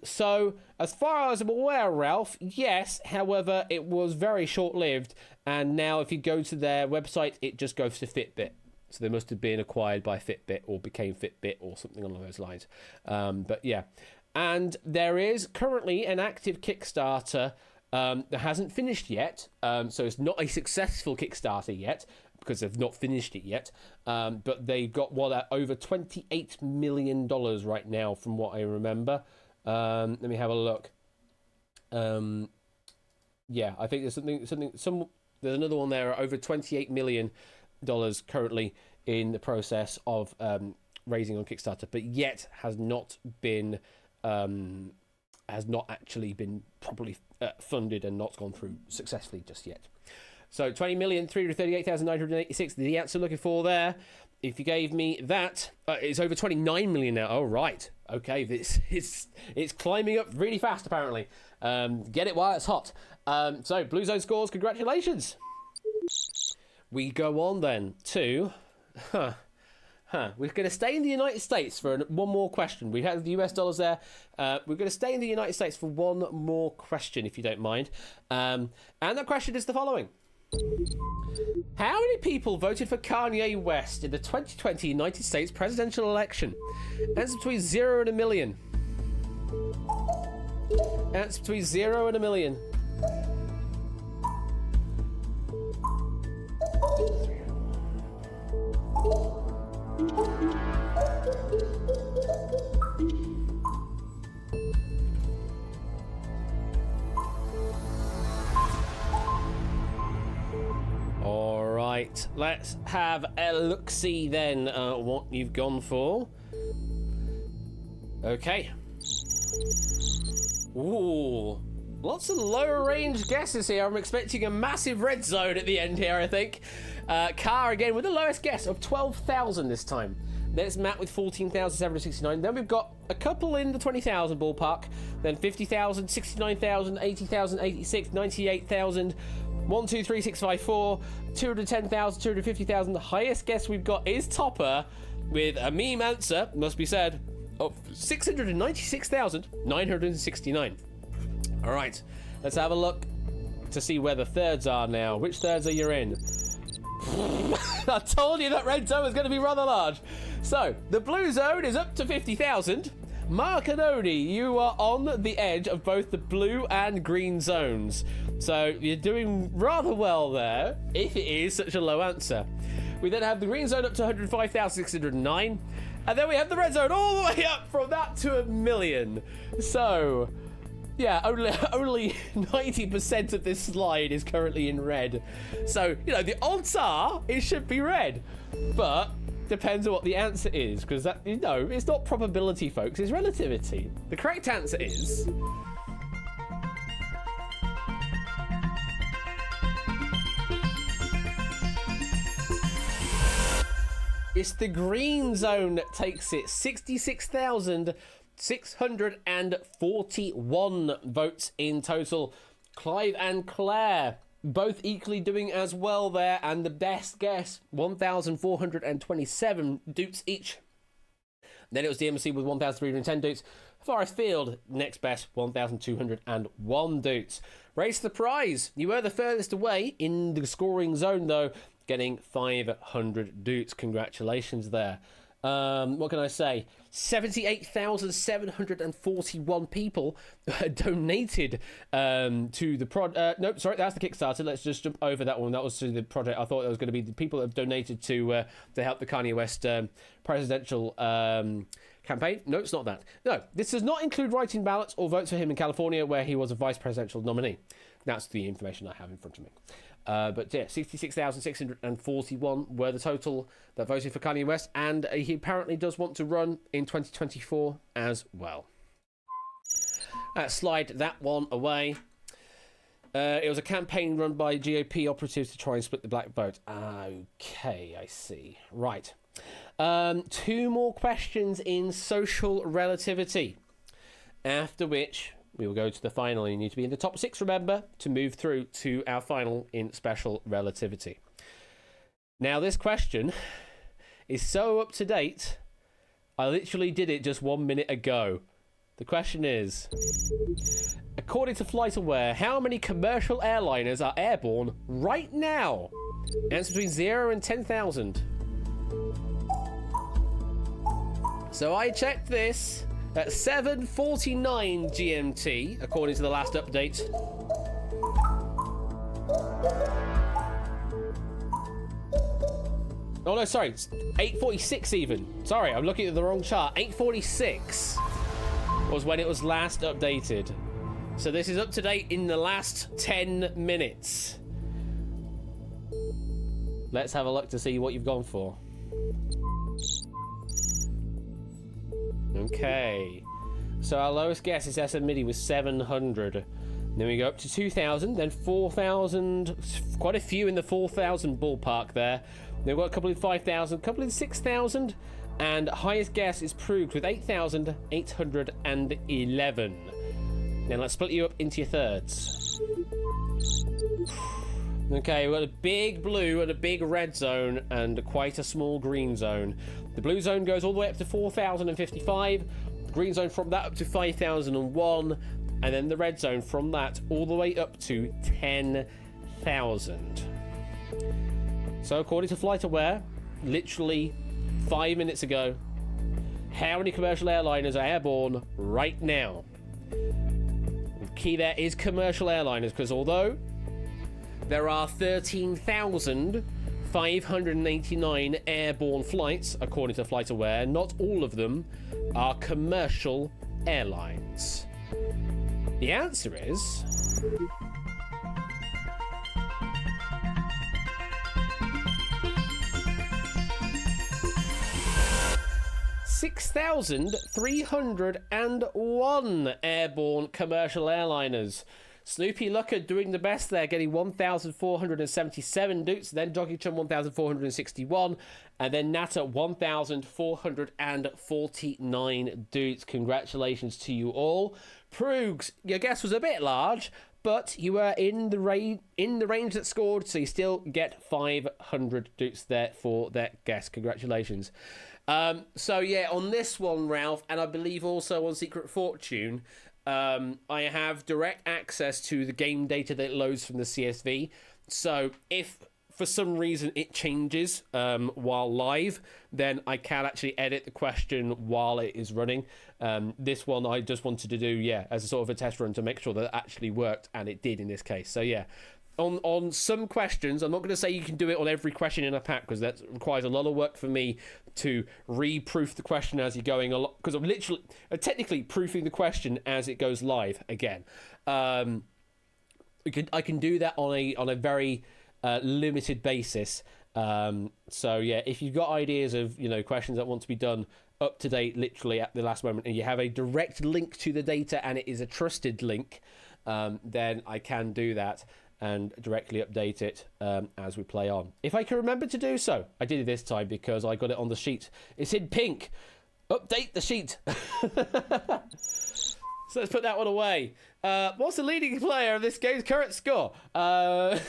So, as far as I'm aware, Ralph, yes, however, it was very short-lived, and now if you go to their website, it just goes to Fitbit. So they must have been acquired by Fitbit or became Fitbit or something along those lines. But yeah. And there is currently an active Kickstarter that hasn't finished yet. So it's not a successful Kickstarter yet, because they've not finished it yet. But they've got over $28 million right now, from what I remember. Let me have a look. Yeah, I think there's there's another one there, over $28 million currently in the process of raising on Kickstarter, but yet has not actually been properly funded and not gone through successfully just yet. So 20,338,986, the answer looking for there. If you gave me that, it's over 29 million now. Oh, right. Okay, it's climbing up really fast, apparently. Get it while it's hot. So, Blue Zone scores, congratulations. We go on then to... We're going to stay in the United States for one more question. We had the US dollars there. We're going to stay in the United States for one more question, if you don't mind. And that question is the following. How many people voted for Kanye West in the 2020 United States presidential election? Answer between 0 and a million. Answer between 0 and a million. All right, let's have a look-see then what you've gone for. Okay. Ooh, lots of lower range guesses here. I'm expecting a massive red zone at the end here, I think. Car again with the lowest guess of 12,000 this time. There's Matt with 14,769. Then we've got a couple in the 20,000 ballpark. Then 50,000, 69,000, 80,000, 86, 98,000. 1, 2, 3, 6, 5, 4, 210,000, 250,000. The highest guess we've got is Topper with a meme answer, must be said, of 696,969. All right, let's have a look to see where the thirds are now. Which thirds are you in? I told you that red zone was going to be rather large. So, the blue zone is up to 50,000. Mark and Odie, you are on the edge of both the blue and green zones. So you're doing rather well there, if it is such a low answer. We then have the green zone up to 105,609. And then we have the red zone all the way up from that to a million. So, yeah, only 90% of this slide is currently in red. So, you know, the odds are it should be red. But depends on what the answer is, because that, you know, it's not probability, folks, it's relativity. The correct answer is... it's the green zone that takes it. 66,641 votes in total. Clive and Claire both equally doing as well there, and the best guess, 1,427 doots each. Then it was DMC with 1,310 doots. Forest Field, next best, 1,201 doots. Race the prize. You were the furthest away in the scoring zone, though, getting 500 doots. Congratulations there. What can I say? 78,741 people donated to the nope, sorry, that's the Kickstarter. Let's just jump over that one. That was to the project. I thought it was going to be the people that have donated to help the Kanye West presidential campaign. No, it's not that. No, this does not include writing ballots or votes for him in California, where he was a vice presidential nominee. That's the information I have in front of me. But yeah, 66,641 were the total that voted for Kanye West, and he apparently does want to run in 2024 as well. Slide that one away. It was a campaign run by GOP operatives to try and split the black vote. Okay, I see. Right. 2 more questions in social relativity, after which we will go to the final. You need to be in the top 6, remember, to move through to our final in special relativity. Now, this question is so up to date, I literally did it just 1 minute ago. The question is, according to FlightAware, how many commercial airliners are airborne right now? Answer between 0 and 10,000. So I checked this at 7:49 GMT, according to the last update. Oh no, sorry, it's 8:46 even. Sorry, I'm looking at the wrong chart. 8:46 was when it was last updated. So this is up to date in the last 10 minutes. Let's have a look to see what you've gone for. Okay. So our lowest guess is S09E03 with 700. Then we go up to 2,000, then 4,000. Quite a few in the 4,000 ballpark there. Then we've got a couple in 5,000, a couple in 6,000. And highest guess is proved with 8,811. Then let's split you up into your thirds. Okay, we've got a big blue and a big red zone and quite a small green zone. The blue zone goes all the way up to 4,055. The green zone from that up to 5,001. And then the red zone from that all the way up to 10,000. So according to FlightAware, literally 5 minutes ago, how many commercial airliners are airborne right now? The key there is commercial airliners, because although there are 13,589 airborne flights, according to FlightAware, not all of them are commercial airlines. The answer is... 6,301 airborne commercial airliners. Snoopy Lucker doing the best there, getting 1,477 doots, then Doggy Chum 1,461, and then Natter 1,449 doots. Congratulations to you all. Proogs, your guess was a bit large, but you were in the range that scored, so you still get 500 doots there for that guess. Congratulations. So yeah, on this one, Ralph, and I believe also on Secret Fortune, I have direct access to the game data that loads from the CSV. So if for some reason it changes while live, then I can actually edit the question while it is running. This one I just wanted to do, yeah, as a sort of a test run to make sure that it actually worked, and it did in this case. So yeah. On some questions, I'm not going to say you can do it on every question in a pack, because that requires a lot of work for me to reproof the question as you're going along, because I'm literally technically proofing the question as it goes live again. I can do that on a very limited basis. So yeah, if you've got ideas of questions that want to be done up to date literally at the last moment, and you have a direct link to the data and it is a trusted link, then I can do that and directly update it as we play on. If I can remember to do so. I did it this time because I got it on the sheet. It's in pink. Update the sheet. So let's put that one away. What's the leading player of this game's current score? The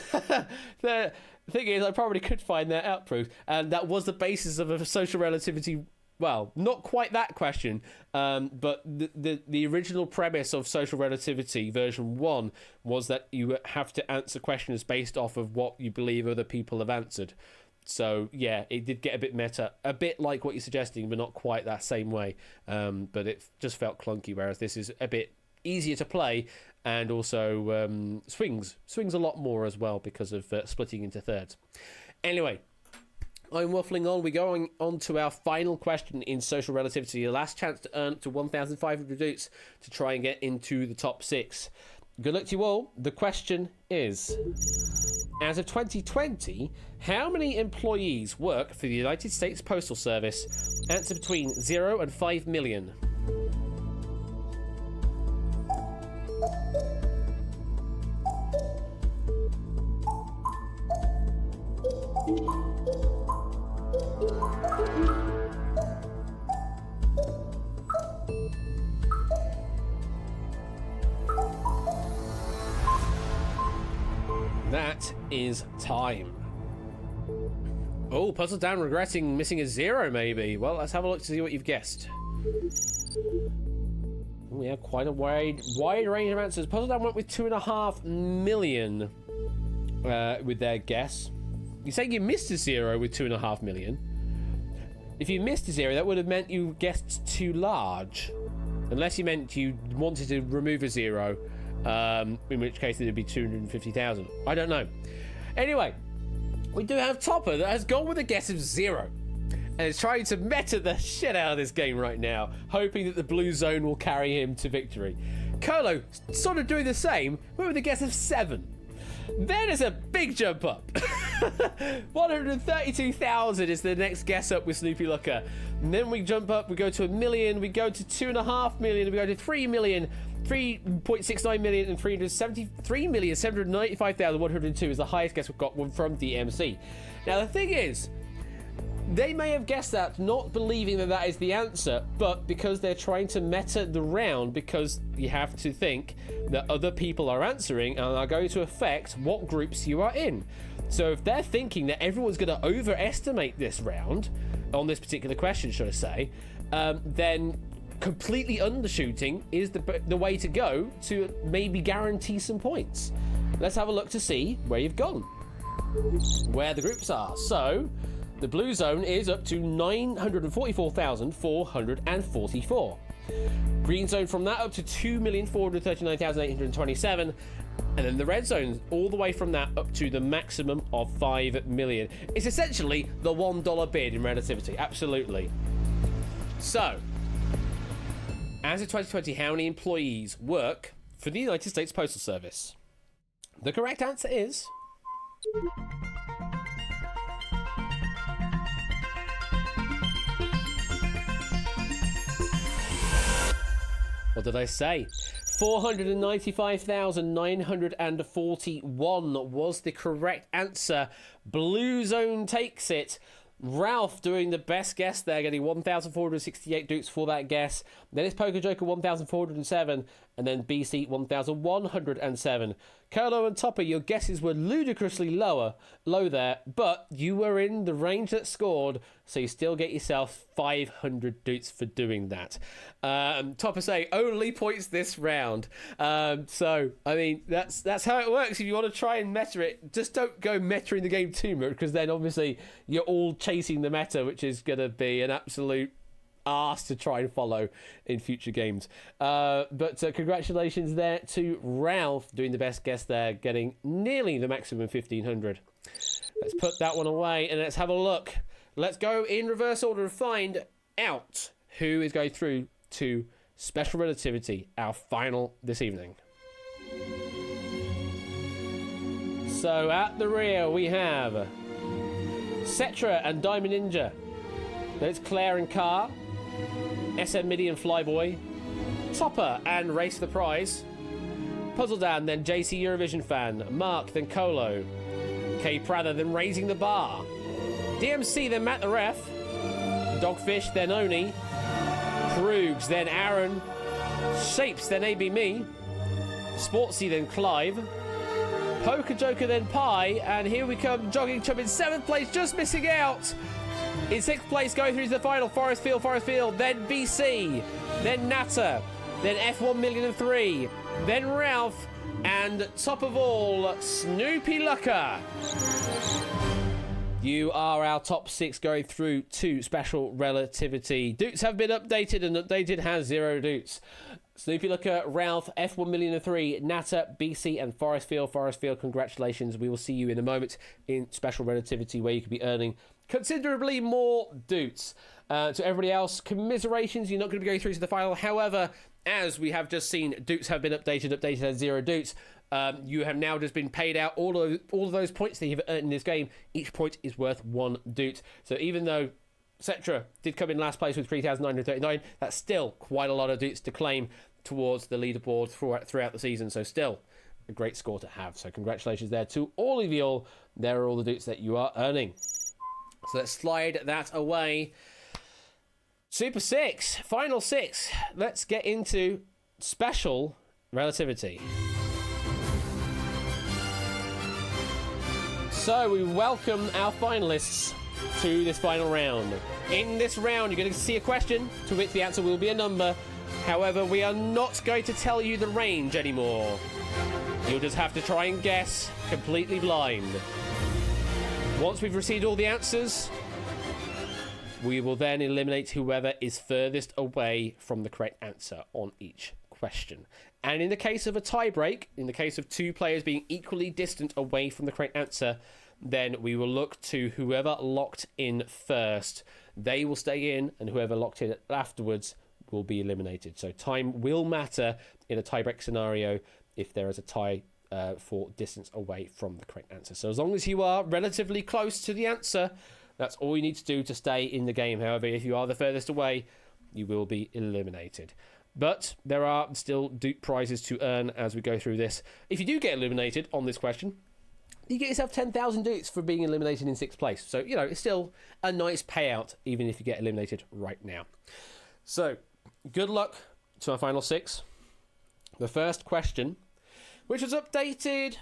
thing is, I probably could find that out, Proof. And that was the basis of a social relativity. Well, not quite that question, but the original premise of social relativity version 1 was that you have to answer questions based off of what you believe other people have answered. So yeah, it did get a bit meta, a bit like what you're suggesting, but not quite that same way. But it just felt clunky, whereas this is a bit easier to play, and also swings a lot more as well because of splitting into thirds. Anyway, I'm waffling on. We're going on to our final question in social relativity. The last chance to earn up to 1,500 doots to try and get into the top 6. Good luck to you all. The question is, as of 2020, how many employees work for the United States Postal Service? Answer between 0 and 5 million. That is time. Oh, Puzzle Down regretting missing a 0, maybe. Well, let's have a look to see what you've guessed. We have quite a wide range of answers. Puzzle Down went with 2.5 million with their guess. You're saying you missed a 0 with 2.5 million. If you missed a 0, that would have meant you guessed too large. Unless you meant you wanted to remove a 0. In which case it would be 250,000. I don't know. Anyway, we do have Topper that has gone with a guess of 0 and is trying to meta the shit out of this game right now, hoping that the blue zone will carry him to victory. Colo sort of doing the same, but with a guess of 7. Then it's a big jump up. 132,000 is the next guess up with Snoopy Looker. And then we jump up, we go to 1 million, we go to 2.5 million, we go to 3 million, 3.69 million, and 373,795,102 is the highest guess we've got from DMC. Now the thing is, they may have guessed that not believing that that is the answer, but because they're trying to meta the round, because you have to think that other people are answering and are going to affect what groups you are in. So if they're thinking that everyone's going to overestimate this round on this particular question, should I say, then completely undershooting is the way to go to maybe guarantee some points. Let's have a look to see where you've gone, where the groups are. So the blue zone is up to 944,444. Green zone from that up to 2,439,827. And then the red zone all the way from that up to the maximum of 5 million. It's essentially the $1 bid in relativity. Absolutely. So, as of 2020, how many employees work for the United States Postal Service? The correct answer is... What did I say? 495,941 was the correct answer. Blue zone takes it. Ralph doing the best guess there, getting 1,468 dukes for that guess. Then it's Poker Joker 1,407, and then BC 1,107. Curlo and Topper, your guesses were ludicrously low there, but you were in the range that scored, so you still get yourself 500 dukes for doing that. Topper say only points this round. So I mean that's how it works. If you want to try and meta it, just don't go meta-ing the game too much, because then obviously you're all chasing the meta, which is going to be an absolute arse to try and follow in future games. But congratulations there to Ralph doing the best guess there, getting nearly the maximum 1,500. Let's put that one away and let's have a look. Let's go in reverse order and find out who is going through to Special Relativity, our final this evening. So at the rear we have Cetra and Diamond Ninja. There's Claire and Carr, SM Midi and Flyboy, Topper and Race for the Prize, Puzzle Dan, then JC Eurovision Fan, Mark, then Colo, K Prather, then Raising the Bar, DMC, then Matt the Ref, Dogfish, then Oni, Krugs, then Aaron, Shapes, then AB Me, Sportsy, then Clive, Poker Joker, then Pie, and here we come, Jogging Chub in 7th place, just missing out. In 6th place, going through to the final, Forest Field, then BC, then Natter, then F1,000,003, then Ralph, and top of all, Snoopy Looker. You are our top 6 going through to Special Relativity. Dukes have been updated, and updated has 0 dukes. Snoopy Looker, Ralph, F1,000,003, Natter, BC, and Forest Field. Congratulations. We will see you in a moment in Special Relativity, where you could be earning considerably more dukes. To everybody else, commiserations, you're not going to be going through to the final. However, as we have just seen, dukes have been updated has 0 dukes. You have now just been paid out all of those points that you've earned in this game. Each point is worth 1 duke. So even though Cetra did come in last place with 3,939, that's still quite a lot of dukes to claim towards the leaderboard throughout the season. So still a great score to have. So congratulations there to all of you all. There are all the dukes that you are earning. So let's slide that away. Super 6, final 6. Let's get into Special Relativity. So we welcome our finalists to this final round. In this round, you're going to see a question to which the answer will be a number. However, we are not going to tell you the range anymore. You'll just have to try and guess completely blind. Once we've received all the answers, we will then eliminate whoever is furthest away from the correct answer on each question. And in the case of a tie-break, in the case of 2 players being equally distant away from the correct answer, then we will look to whoever locked in first. They will stay in, and whoever locked in afterwards will be eliminated. So time will matter in a tiebreak scenario if there is a tie for distance away from the correct answer. So as long as you are relatively close to the answer, that's all you need to do to stay in the game. However, if you are the furthest away, you will be eliminated. But there are still Dupe prizes to earn as we go through this. If you do get eliminated on this question, you get yourself 10,000 Dupes for being eliminated in 6th place. So, you know, it's still a nice payout, even if you get eliminated right now. So, good luck to our final 6. The first question, which was updated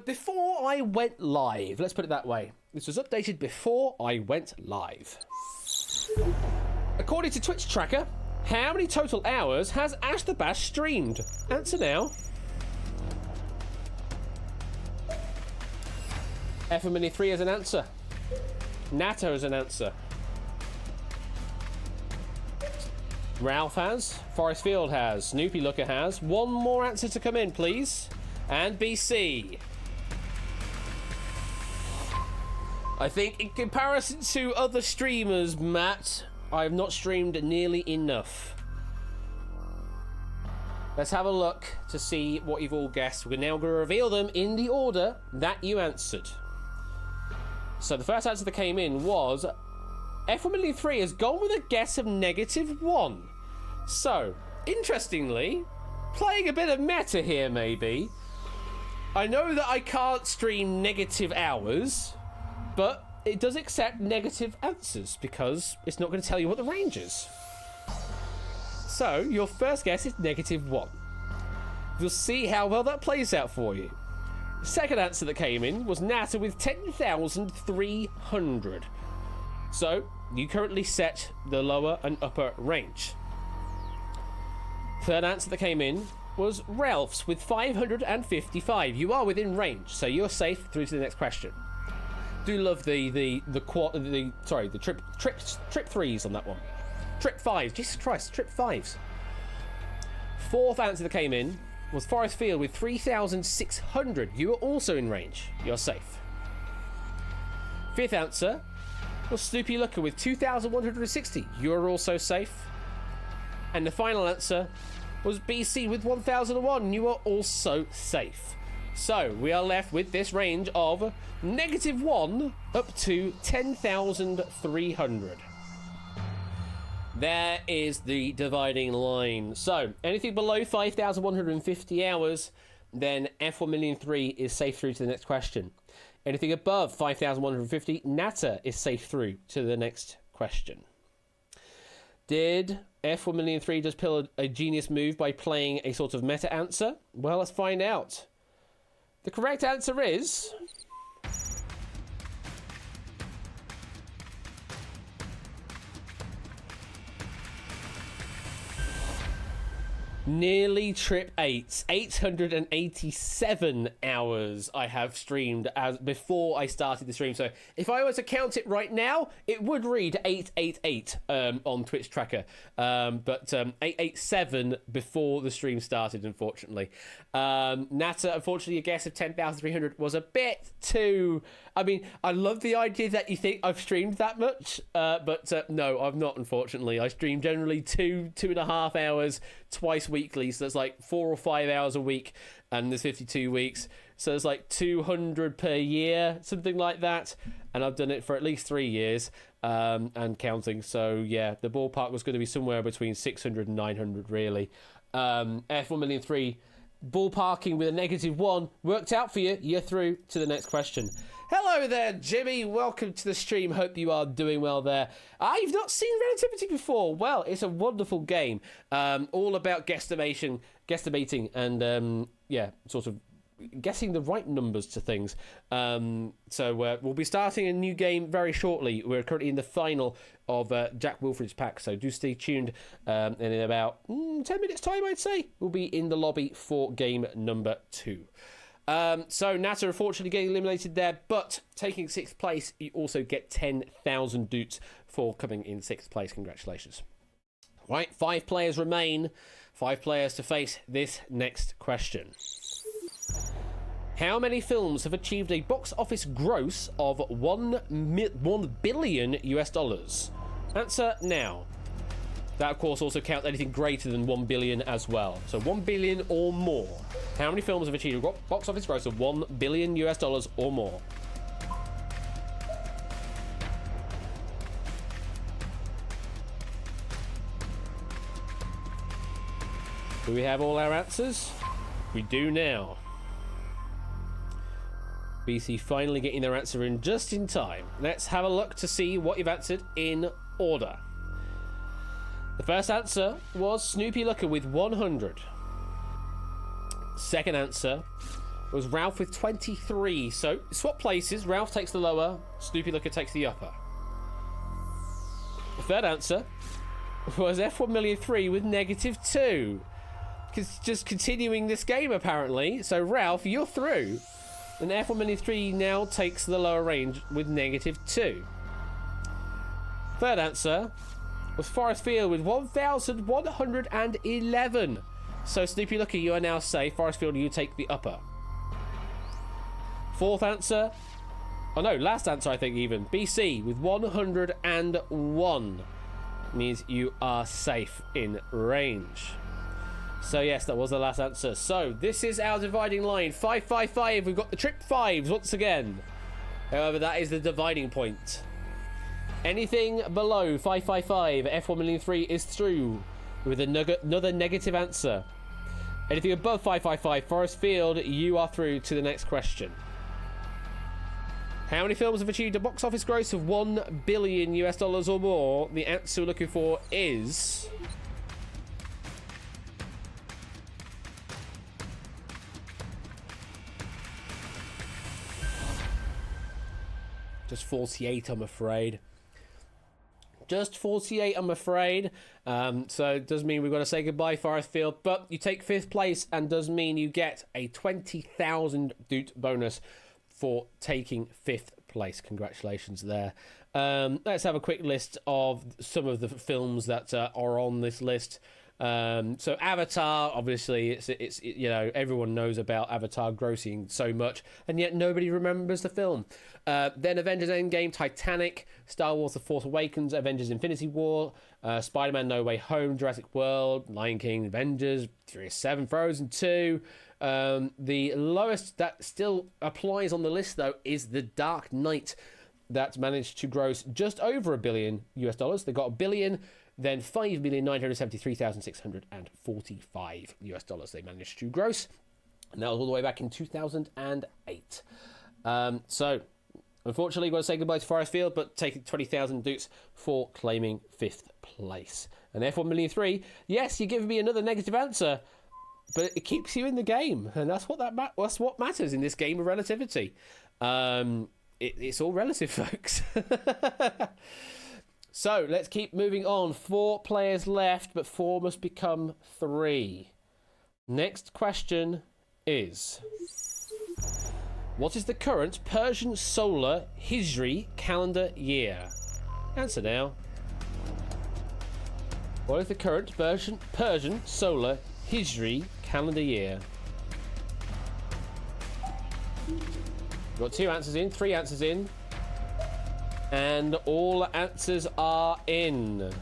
before I went live. Let's put it that way. This was updated before I went live. According to Twitch Tracker, how many total hours has Ash the Bash streamed? Answer now. F09E03 has an answer. Nato has an answer. Ralph has. Forest Field has. Snoopy Looker has. One more answer to come in, please. And BC. I think in comparison to other streamers, Matt, I have not streamed nearly enough. Let's have a look to see what you've all guessed. We're now going to reveal them in the order that you answered. So the first answer that came in was F09E03 has gone with a guess of -1. So, interestingly, playing a bit of meta here maybe. I know that I can't stream negative hours, but it does accept negative answers because it's not going to tell you what the range is. So, your first guess is -1. You'll see how well that plays out for you. The second answer that came in was Nata with 10,300. So, you currently set the lower and upper range. Third answer that came in was Ralph's with 555. You are within range, so you're safe through to the next question. Do love the trip threes on that one. Trip fives, Jesus Christ, trip fives. Fourth answer that came in was Forest Field with 3,600. You are also in range. You're safe. Fifth answer was Snoopy Looker with 2,160. You're also safe. And the final answer was BC with 1,001. You are also safe. So we are left with this range of -1 up to 10,300. There is the dividing line. So anything below 5,150 hours, then F09E03 is safe through to the next question. Anything above 5,150, Nata is safe through to the next question. Did F09E03 just pull a genius move by playing a sort of meta answer? Well, let's find out. The correct answer is... nearly trip 8. 887 hours I have streamed as before I started the stream. So if I were to count it right now, it would read 888 on Twitch Tracker. But 887 before the stream started, unfortunately. Nata, unfortunately, a guess of 10,300 was a bit too... I mean, I love the idea that you think I've streamed that much, but no, I've not, unfortunately. I stream generally 2.5 hours twice weekly, so that's like 4 or 5 hours a week, and there's 52 weeks, so it's like 200 per year, something like that, and I've done it for at least 3 years, and counting, so yeah, the ballpark was going to be somewhere between 600 and 900, really. F09E03 ballparking with a -1 worked out for you. You're through to the next question. Hello there, Jimmy. Welcome to the stream. Hope you are doing well there. I've not seen Relativity before. Well, it's a wonderful game. All about guesstimating and, yeah, sort of guessing the right numbers to things. So we'll be starting a new game very shortly. We're currently in the final of Jack Wilfred's pack, so do stay tuned. And in about 10 minutes time, I'd say, we'll be in the lobby for game number 2. So Nata unfortunately getting eliminated there, but taking 6th place, you also get 10,000 dutes for coming in 6th place. Congratulations. Right, 5 players remain. 5 players to face this next question. How many films have achieved a box office gross of $1 billion US? Answer now. That, of course, also counts anything greater than 1 billion as well. So 1 billion or more. How many films have achieved a box office gross of $1 billion or more? Do we have all our answers? We do now. BC finally getting their answer in just in time. Let's have a look to see what you've answered in order. The first answer was Snoopy Looker with 100. Second answer was Ralph with 23. So swap places. Ralph takes the lower, Snoopy Looker takes the upper. The third answer was F103 with -2. Just continuing this game apparently. So Ralph, you're through. And F103 now takes the lower range with -2. Third answer was Forest Field with 1,111. So Snoopy Looker, you are now safe. Forest Field, you take the upper. Fourth answer, oh no, last answer I think even. BC with 101 means you are safe in range. So yes, that was the last answer. So this is our dividing line. 555. We've got the trip fives once again. However, that is the dividing point. Anything below 555, F103 is through with another negative answer. Anything above 555, Forest Field, you are through to the next question. How many films have achieved a box office gross of $1 billion or more? The answer we're looking for is... just 48, I'm afraid. Just 48, I'm afraid. So it does mean we've got to say goodbye, Forest Field. But you take 5th place and does mean you get a 20,000 doot bonus for taking 5th place. Congratulations there. Let's have a quick list of some of the films that are on this list. So Avatar, obviously, it's you know, everyone knows about Avatar grossing so much, and yet nobody remembers the film. Then Avengers Endgame, Titanic, Star Wars The Force Awakens, Avengers Infinity War, Spider-Man No Way Home, Jurassic World, Lion King, Avengers, Furious 7, Frozen 2. The lowest that still applies on the list, though, is The Dark Knight, that managed to gross just over $1 billion. They got $1 billion. Then $5,973,645 they managed to gross. And that was all the way back in 2008. So, unfortunately, got to say goodbye to Forest Field, but taking 20,000 dukes for claiming 5th place. And F103, yes, you're giving me another negative answer, but it keeps you in the game. And that's what that's what matters in this game of relativity. It's all relative, folks. So, let's keep moving on. 4 players left, but 4 must become 3. Next question is... what is the current Persian solar Hijri calendar year? Answer now. What is the current Persian solar Hijri calendar year? Got 2 answers in, 3 answers in. And all answers are in.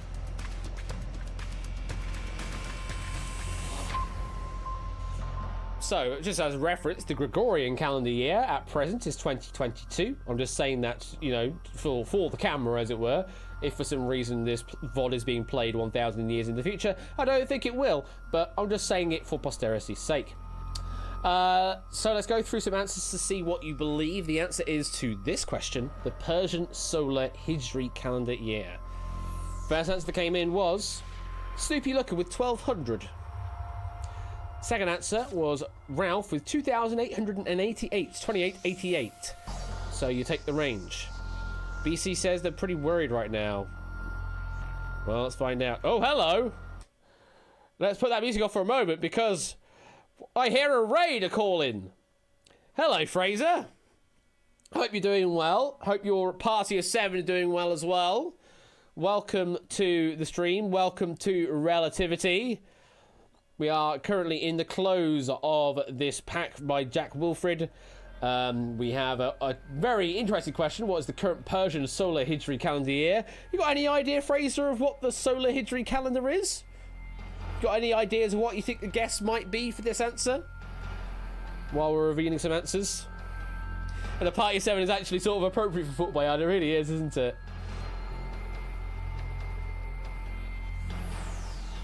So, just as a reference, the Gregorian calendar year at present is 2022. I'm just saying that, you know, for the camera, as it were. If for some reason this VOD is being played 1,000 years in the future, I don't think it will, but I'm just saying it for posterity's sake. So let's go through some answers to see what you believe the answer is to this question, the Persian solar Hijri calendar year. First answer that came in was Snoopy Looker with 1,200. Second answer was Ralph with 2,888, 2888. So you take the range. BC says they're pretty worried right now. Well, let's find out. Oh, hello! Let's put that music off for a moment because I hear a raider calling. Hello, Fraser. Hope you're doing well. Hope your party of 7 are doing well as well. Welcome to the stream. Welcome to Relativity. We are currently in the close of this pack by Jack Wilfred. We have a very interesting question. What is the current Persian solar Hijri calendar year? You got any idea, Fraser, of what the solar Hijri calendar is? Got any ideas of what you think the guess might be for this answer? While we're revealing some answers. And the Party 7 is actually sort of appropriate for football. It really is, isn't it?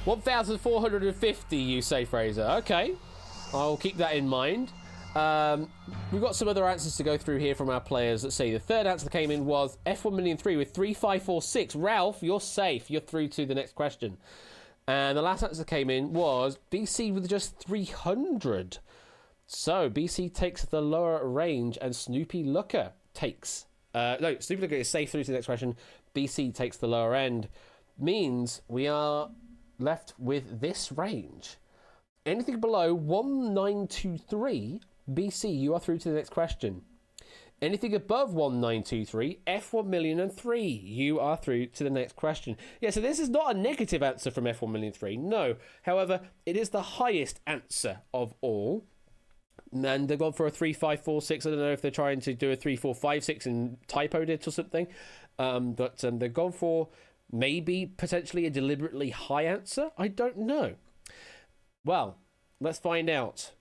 1,450, you say, Fraser. Okay. I'll keep that in mind. We've got some other answers to go through here from our players. Let's see. The third answer that came in was F1,000,003 with 3546. Ralph, you're safe. You're through to the next question. And the last answer that came in was BC with just 300. So BC takes the lower range and Snoopy Looker takes... no, Snoopy Looker is safe through to the next question. BC takes the lower end. Means we are left with this range. Anything below 1923, BC, you are through to the next question. Anything above 1923, F1,000,003, you are through to the next question. Yeah, so this is not a negative answer from F1,000,003, no. However, it is the highest answer of all. And they've gone for a 3546. I don't know if they're trying to do a 3456 and typoed it or something. But they've gone for maybe potentially a deliberately high answer. I don't know. Well, let's find out.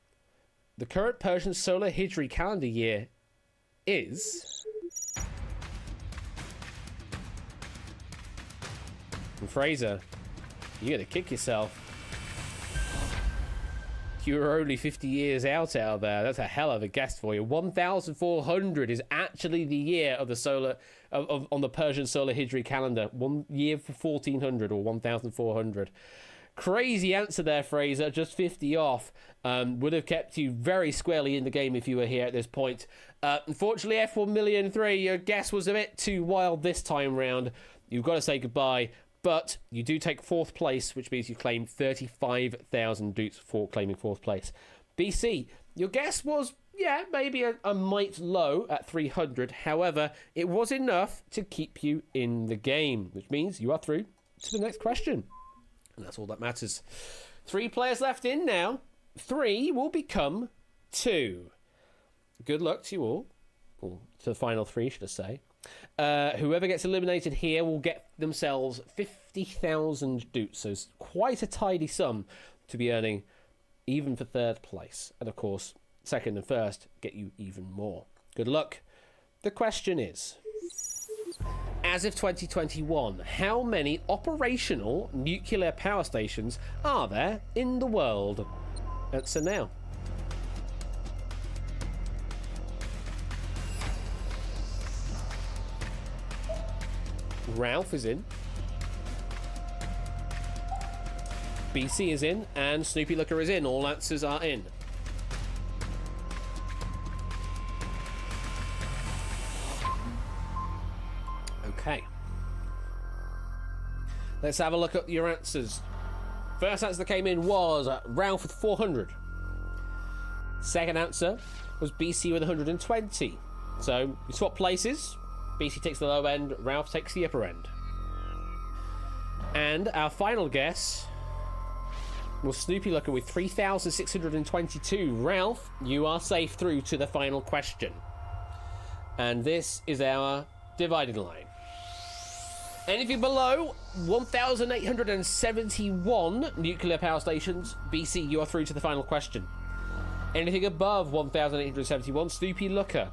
The current Persian solar Hijri calendar year is... And Fraser, you're going to kick yourself. You were only 50 years out there. That's a hell of a guess for you. 1,400 is actually the year of the solar on the Persian solar Hijri calendar. 1 year for 1,400 or 1,400. Crazy answer there, Fraser. Just 50 off. Would have kept you very squarely in the game if you were here at this point. Unfortunately, F1,000,003, your guess was a bit too wild this time round. You've got to say goodbye. But you do take fourth place, which means you claim 35,000 doots for claiming fourth place. BC, your guess was, yeah, maybe a mite low at 300. However, it was enough to keep you in the game, which means you are through to the next question. And that's all that matters. 3 players left in now. 3 will become 2. Good luck to you all. Or to the final 3, should I say. Whoever gets eliminated here will get themselves 50,000 doots. So it's quite a tidy sum to be earning, even for third place. And of course, second and first get you even more. Good luck. The question is, as of 2021, how many operational nuclear power stations are there in the world? Answer now. Ralph is in. BC is in. And Snoopy Looker is in. All answers are in. Okay. Let's have a look at your answers. First answer that came in was Ralph with 400. Second answer was BC with 120. So we swap places. BC takes the low end, Ralph takes the upper end. And our final guess was Snoopy Looker with 3,622. Ralph, you are safe through to the final question. And this is our dividing line. Anything below 1,871 nuclear power stations, BC, you are through to the final question. Anything above 1,871, Snoopy Looker,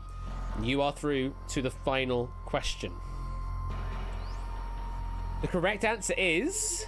you are through to the final question. The correct answer is...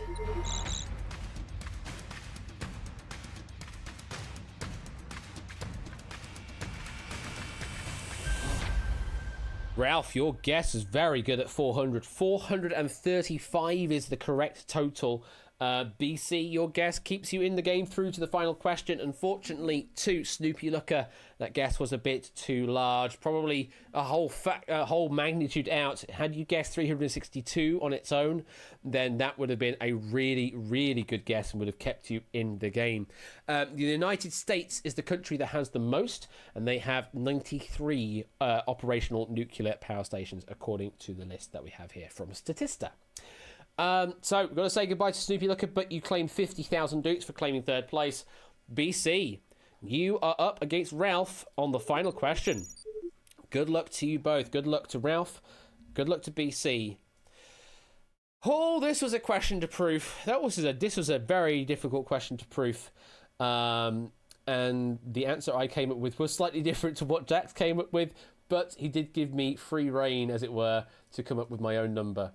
Ralph, your guess is very good at 400. 435 is the correct total. BC, your guess keeps you in the game through to the final question. Unfortunately, to Snoopy Looker, that guess was a bit too large. Probably a whole magnitude out. Had you guessed 362 on its own, then that would have been a really, really good guess and would have kept you in the game. The United States is the country that has the most, and they have 93 operational nuclear power stations, according to the list that we have here from Statista. So we've got to say goodbye to Snoopy Looker, but you claim 50,000 doots for claiming third place. BC, You are up against Ralph on the final question. Good luck to you both. Good luck to Ralph. Good luck to BC. Oh, this was a question to proof. This was a very difficult question to proof. And the answer I came up with was slightly different to what Jax came up with, but he did give me free reign, as it were, to come up with my own number.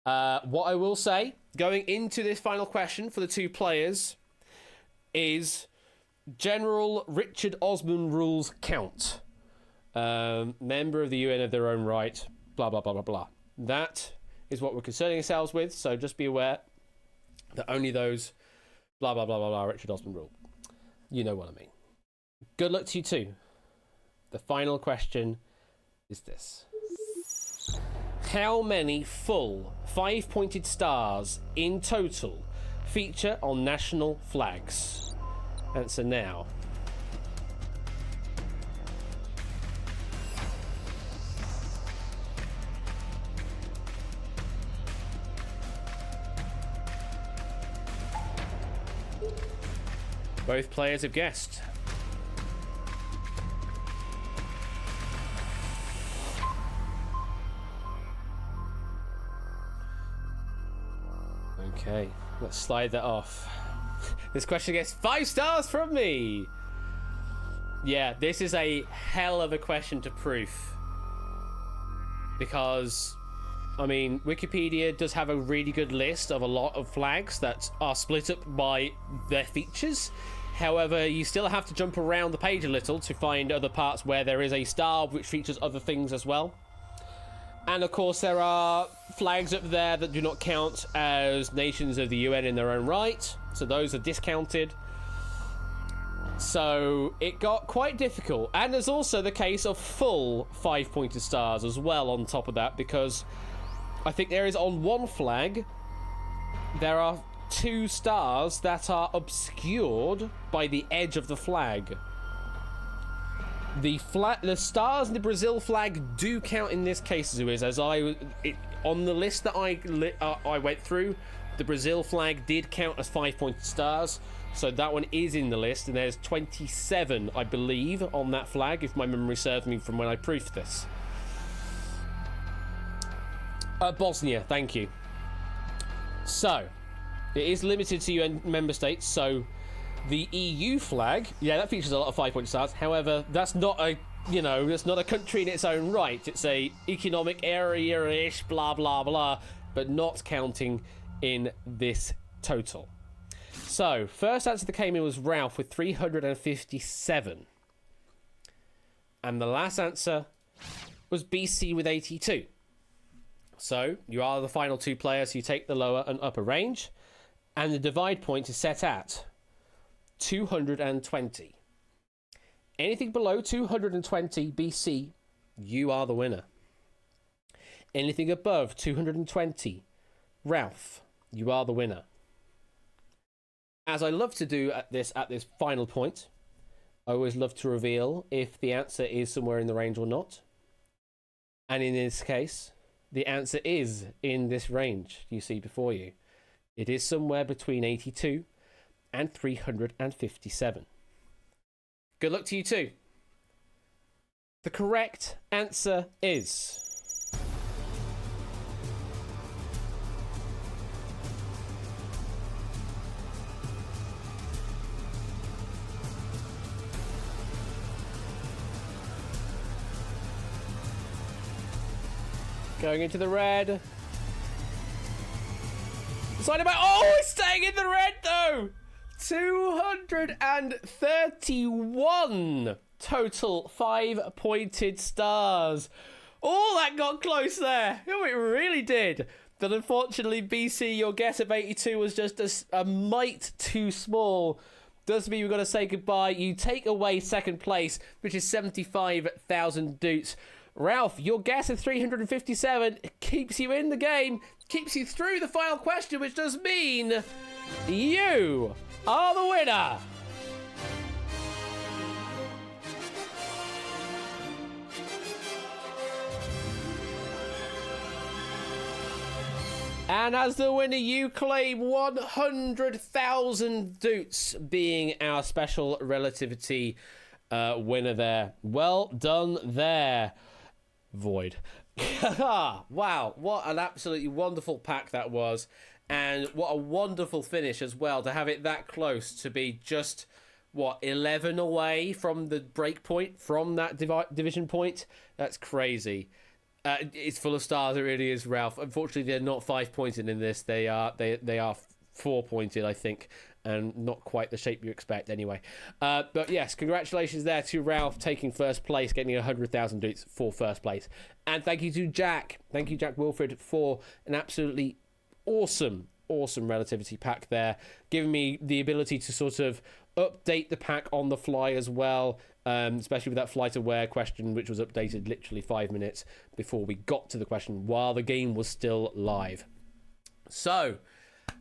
What I will say, going into this final question for the two players, is General Richard Osman rules count. Member of the UN of their own right, blah, blah, blah, blah, blah. That is what we're concerning ourselves with, so just be aware that only those blah, blah, blah, blah, blah, Richard Osman rule. You know what I mean. Good luck to you too. The final question is this. How many full 5-pointed stars in total feature on national flags? Answer now. Both players have guessed. Okay, let's slide that off. This question gets 5 stars from me. Yeah, this is a hell of a question to proof. Because, I mean, Wikipedia does have a really good list of a lot of flags that are split up by their features. However, you still have to jump around the page a little to find other parts where there is a star which features other things as well. And of course, there are flags up there that do not count as nations of the UN in their own right. So those are discounted. So it got quite difficult. And there's also the case of full 5-pointed stars as well on top of that, because I think there is on one flag, there are 2 stars that are obscured by the edge of the flag. The stars in the Brazil flag do count in this case, Zuiz, as on the list that I went through, the Brazil flag did count as 5-pointed stars, so that one is in the list, and there's 27, I believe, on that flag, if my memory serves me from when I proofed this. Bosnia, thank you. So, it is limited to UN member states, so the EU flag, yeah, that features a lot of 5-point stars. However, that's not a, that's not a country in its own right. It's a economic area-ish, blah, blah, blah, but not counting in this total. So, first answer that came in was Ralph with 357. And the last answer was BC with 82. So, you are the final 2 players. You take the lower and upper range. And the divide point is set at 220. Anything below 220 BC, you are the winner. Anything above 220, Ralph, you are the winner. As I love to do at this final point, I always love to reveal if the answer is somewhere in the range or not. And in this case, the answer is in this range you see before you. It is somewhere between 82 and 357. Good luck to you too. The correct answer is... going into the red. It's staying in the red though! 231 total 5-pointed stars. Oh, that got close there. Oh, it really did. But unfortunately, BC, your guess of 82 was just a mite too small. Does mean we've got to say goodbye. You take away second place, which is 75,000 doots. Ralph, your guess of 357 keeps you in the game, keeps you through the final question, which does mean you are the winner. And as the winner, you claim 100,000 doots, being our special relativity winner there. Well done there, Void. Wow, what an absolutely wonderful pack that was. And what a wonderful finish as well, to have it that close, to be just, 11 away from the break point, from that division point. That's crazy. It's full of stars, it really is, Ralph. Unfortunately, they're not 5-pointed in this. They are 4-pointed, I think, and not quite the shape you expect anyway. But yes, congratulations there to Ralph, taking first place, getting 100,000 doots for first place. And thank you to Jack. Thank you, Jack Wilfred, for an absolutely awesome relativity pack there, giving me the ability to sort of update the pack on the fly as well, especially with that flight aware question, which was updated literally 5 minutes before we got to the question while the game was still live. So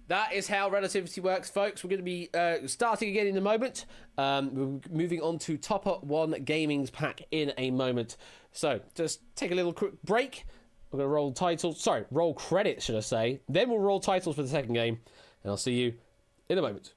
that is how relativity works, folks. We're going to be starting again in a moment. We're moving on to Top Up 1 Gaming's pack in a moment. So just take a little quick break. We're going to roll credits, should I say. Then we'll roll titles for the second game. And I'll see you in a moment.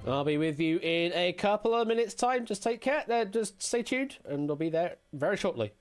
I'll be with you in a couple of minutes' time. Just take care. Just stay tuned, and I'll be there very shortly.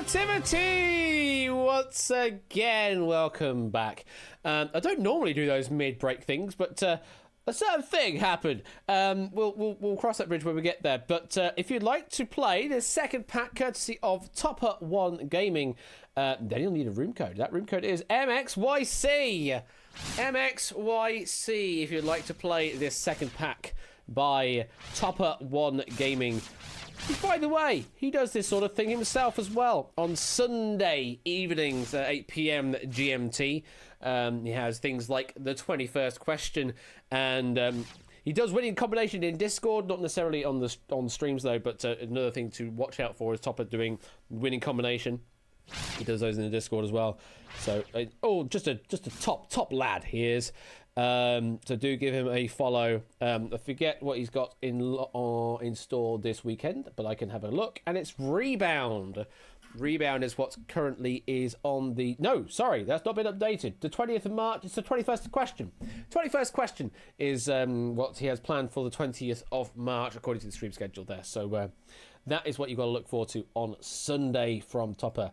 Relativity! Once again, welcome back. I don't normally do those mid-break things, but a certain thing happened. We'll cross that bridge when we get there. But if you'd like to play the second pack, courtesy of Topper One Gaming, then you'll need a room code. That room code is MXYC. MXYC. If you'd like to play this second pack by Topper One Gaming. By the way, he does this sort of thing himself as well on Sunday evenings at 8 p.m. GMT. He has things like the 21st question, and he does winning combination in Discord, not necessarily on streams though, but another thing to watch out for is Topper doing winning combination. He does those in the Discord as well. So, just a top lad he is. So do give him a follow. I forget what he's got in store this weekend, but I can have a look. And it's Rebound. Rebound is what currently is on the... No, sorry, that's not been updated. The 20th of March, it's the 21st question. 21st question is what he has planned for the 20th of March, according to the stream schedule there. So that is what you've got to look forward to on Sunday from Topper.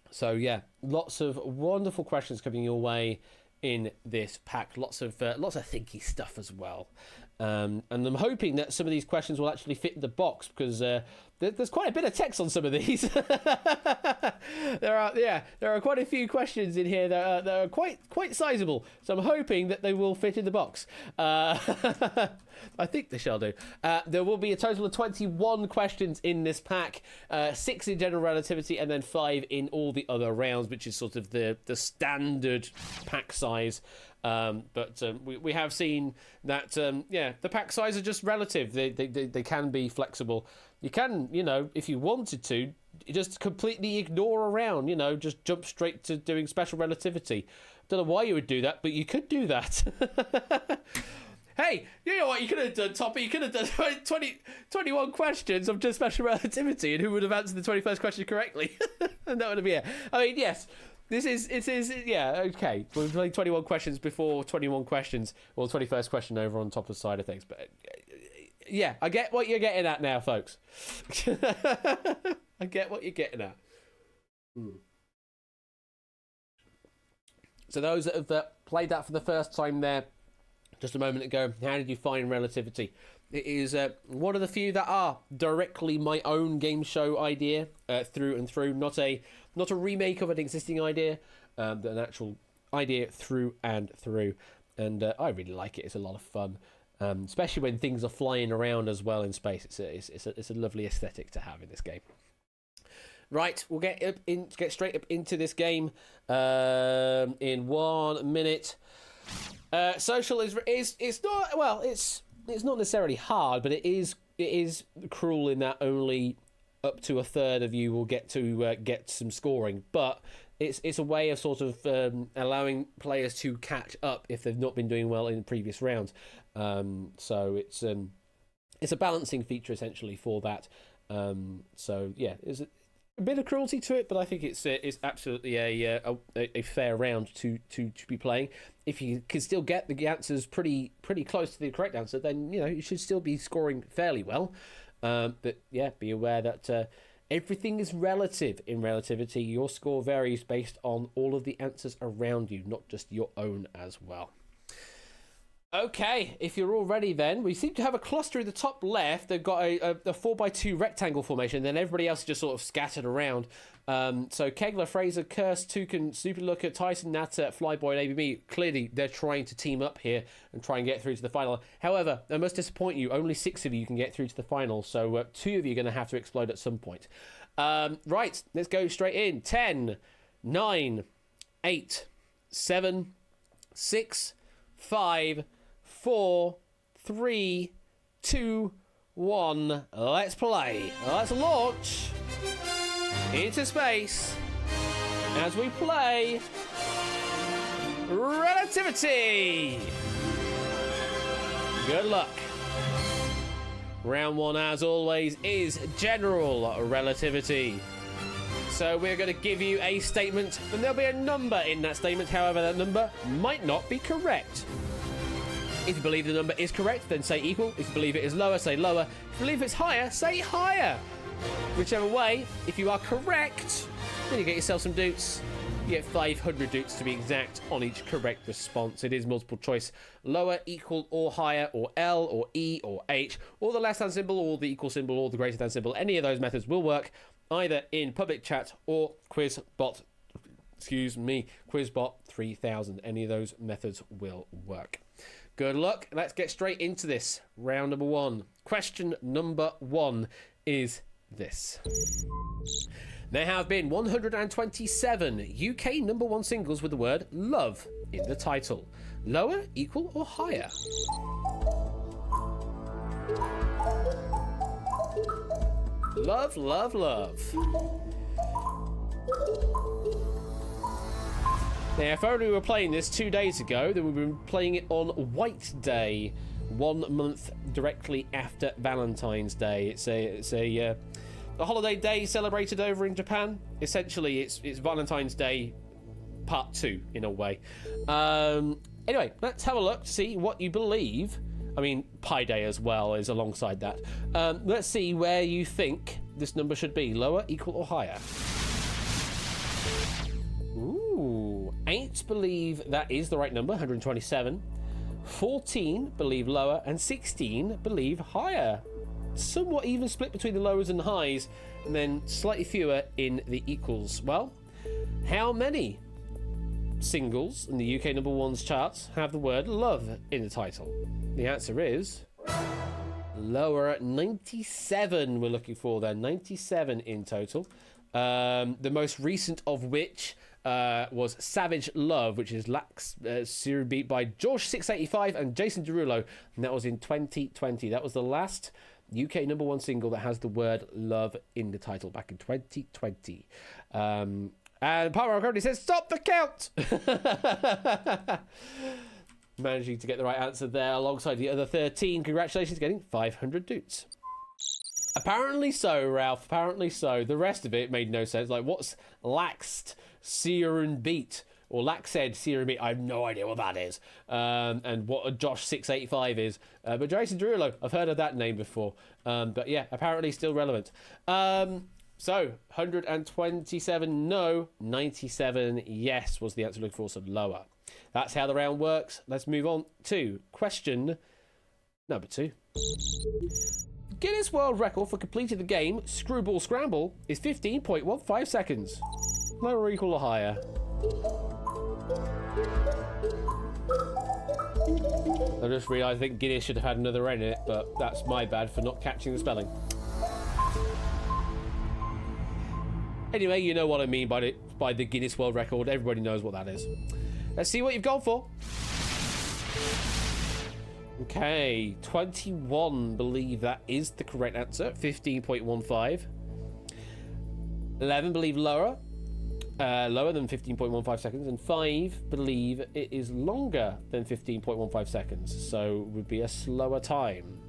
So yeah, lots of wonderful questions coming your way in this pack. Lots of thinky stuff as well. And I'm hoping that some of these questions will actually fit in the box, because there's quite a bit of text on some of these. There are quite a few questions in here that are quite sizable. So I'm hoping that they will fit in the box. I think they shall do. There will be a total of 21 questions in this pack, 6 in general relativity, and then 5 in all the other rounds, which is sort of the standard pack size. But we have seen that the pack size are just relative. They can be flexible. You can, if you wanted to, just completely ignore a round, just jump straight to doing special relativity. Don't know why you would do that, but you could do that. Hey, you know what you could have done, Toppy? You could have done 21 questions of just special relativity, and who would have answered the 21st question correctly? And that would have been it. I mean, yes. It is, yeah, okay. We're playing 21 questions before 21 questions, or 21st question over on top of the side of things. But, yeah, I get what you're getting at now, folks. I get what you're getting at. So those that have played that for the first time there, just a moment ago, how did you find relativity? It is one of the few that are directly my own game show idea, through and through. Not a remake of an existing idea, but an actual idea through and through. And I really like it. It's a lot of fun, especially when things are flying around as well in space. It's a lovely aesthetic to have in this game. Right, we'll get straight up into this game in 1 minute. Social is not, well, it's not necessarily hard, but it is cruel in that only up to a third of you will get to get some scoring. But it's a way of sort of allowing players to catch up if they've not been doing well in previous rounds. So it's a balancing feature essentially for that. So yeah, there's a bit of cruelty to it, but I think it's absolutely a fair round to be playing. If you can still get the answers pretty close to the correct answer, then you should still be scoring fairly well. But yeah, be aware that everything is relative in relativity. Your score varies based on all of the answers around you, not just your own as well. Okay, if you're all ready then, we seem to have a cluster in the top left. They've got a 4x2 rectangle formation, then everybody else is just sort of scattered around. So Kegler, Fraser, Curse, Toucan, Superlooker, Tyson, Natter, Flyboy, and ABB, clearly they're trying to team up here and try and get through to the final. However, I must disappoint you, only 6 of you can get through to the final, so 2 of you are going to have to explode at some point. Right, let's go straight in. 10, 9, 8, 7, 6, 5, 4, 3, 2, 1. Let's play. Let's launch into space as we play Relativity. Good luck. Round 1, as always, is General Relativity. So we're going to give you a statement, and there'll be a number in that statement. However, that number might not be correct. If you believe the number is correct, then say equal. If you believe it is lower, say lower. If you believe it's higher, say higher. Whichever way, if you are correct, then you get yourself some doots. You get 500 doots to be exact on each correct response. It is multiple choice. Lower, equal, or higher, or L, or E, or H, or the less than symbol, or the equal symbol, or the greater than symbol. Any of those methods will work either in public chat or Quizbot. Quizbot 3000. Any of those methods will work. Good luck. Let's get straight into this. Round number 1. Question number 1 is this. There have been 127 UK number 1 singles with the word love in the title. Lower, equal, or higher? Love, love, love. Now, if only we were playing this 2 days ago, then we've been playing it on White Day, 1 month directly after Valentine's Day. It's a holiday day celebrated over in Japan. Essentially, it's Valentine's Day part 2 in a way. Anyway, let's have a look to see what you believe. I mean, Pi Day as well is alongside that. Let's see where you think this number should be. Lower, equal, or higher? Ooh, 8 believe that is the right number, 127. 14 believe lower, and 16 believe higher. Somewhat even split between the lowers and highs, and then slightly fewer in the equals. Well, how many singles in the UK number 1's charts have the word love in the title? The answer is lower at 97. We're looking for there, 97 in total. The most recent of which was Savage Love, which is Lax Serum Beat by George 685 and Jason Derulo, and that was in 2020. That was the last UK number 1 single that has the word love in the title back in 2020. And Power currently says, stop the count! Managing to get the right answer there alongside the other 13. Congratulations, getting 500 doots. Apparently so, Ralph. Apparently so. The rest of it made no sense. Like, what's laxed serum beat? Or Laxed Serum Beat, I have no idea what that is. And what a Josh 685 is. But Jason Derulo, I've heard of that name before. But yeah, apparently still relevant. So, 127 no, 97 yes was the answer looking for, so lower. That's how the round works. Let's move on to question number 2. Guinness World Record for completing the game Screwball Scramble is 15.15 seconds. Lower or equal or higher? I just realised I think Guinness should have had another N in it, but that's my bad for not catching the spelling. Anyway, you know what I mean by the Guinness World Record. Everybody knows what that is. Let's see what you've gone for. Okay, 21 believe that is the correct answer, 15.15. 11 believe lower than 15.15 seconds, and 5 believe it is longer than 15.15 seconds, so would be a slower time.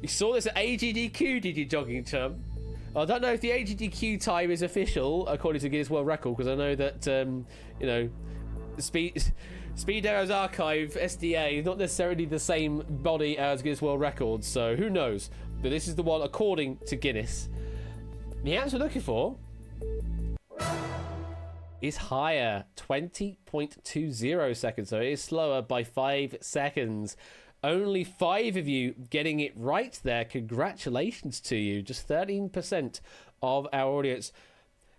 You saw this at AGDQ, did you, jogging chum? I don't know if the AGDQ time is official according to Guinness World Record, because I know that you know, Speed Arrows Archive SDA is not necessarily the same body as Guinness World Records, so who knows? But this is the one according to Guinness. The answer we're looking for is higher, 20.20 seconds, so it is slower by 5 seconds. Only 5 of you getting it right there. Congratulations to you. Just 13% of our audience.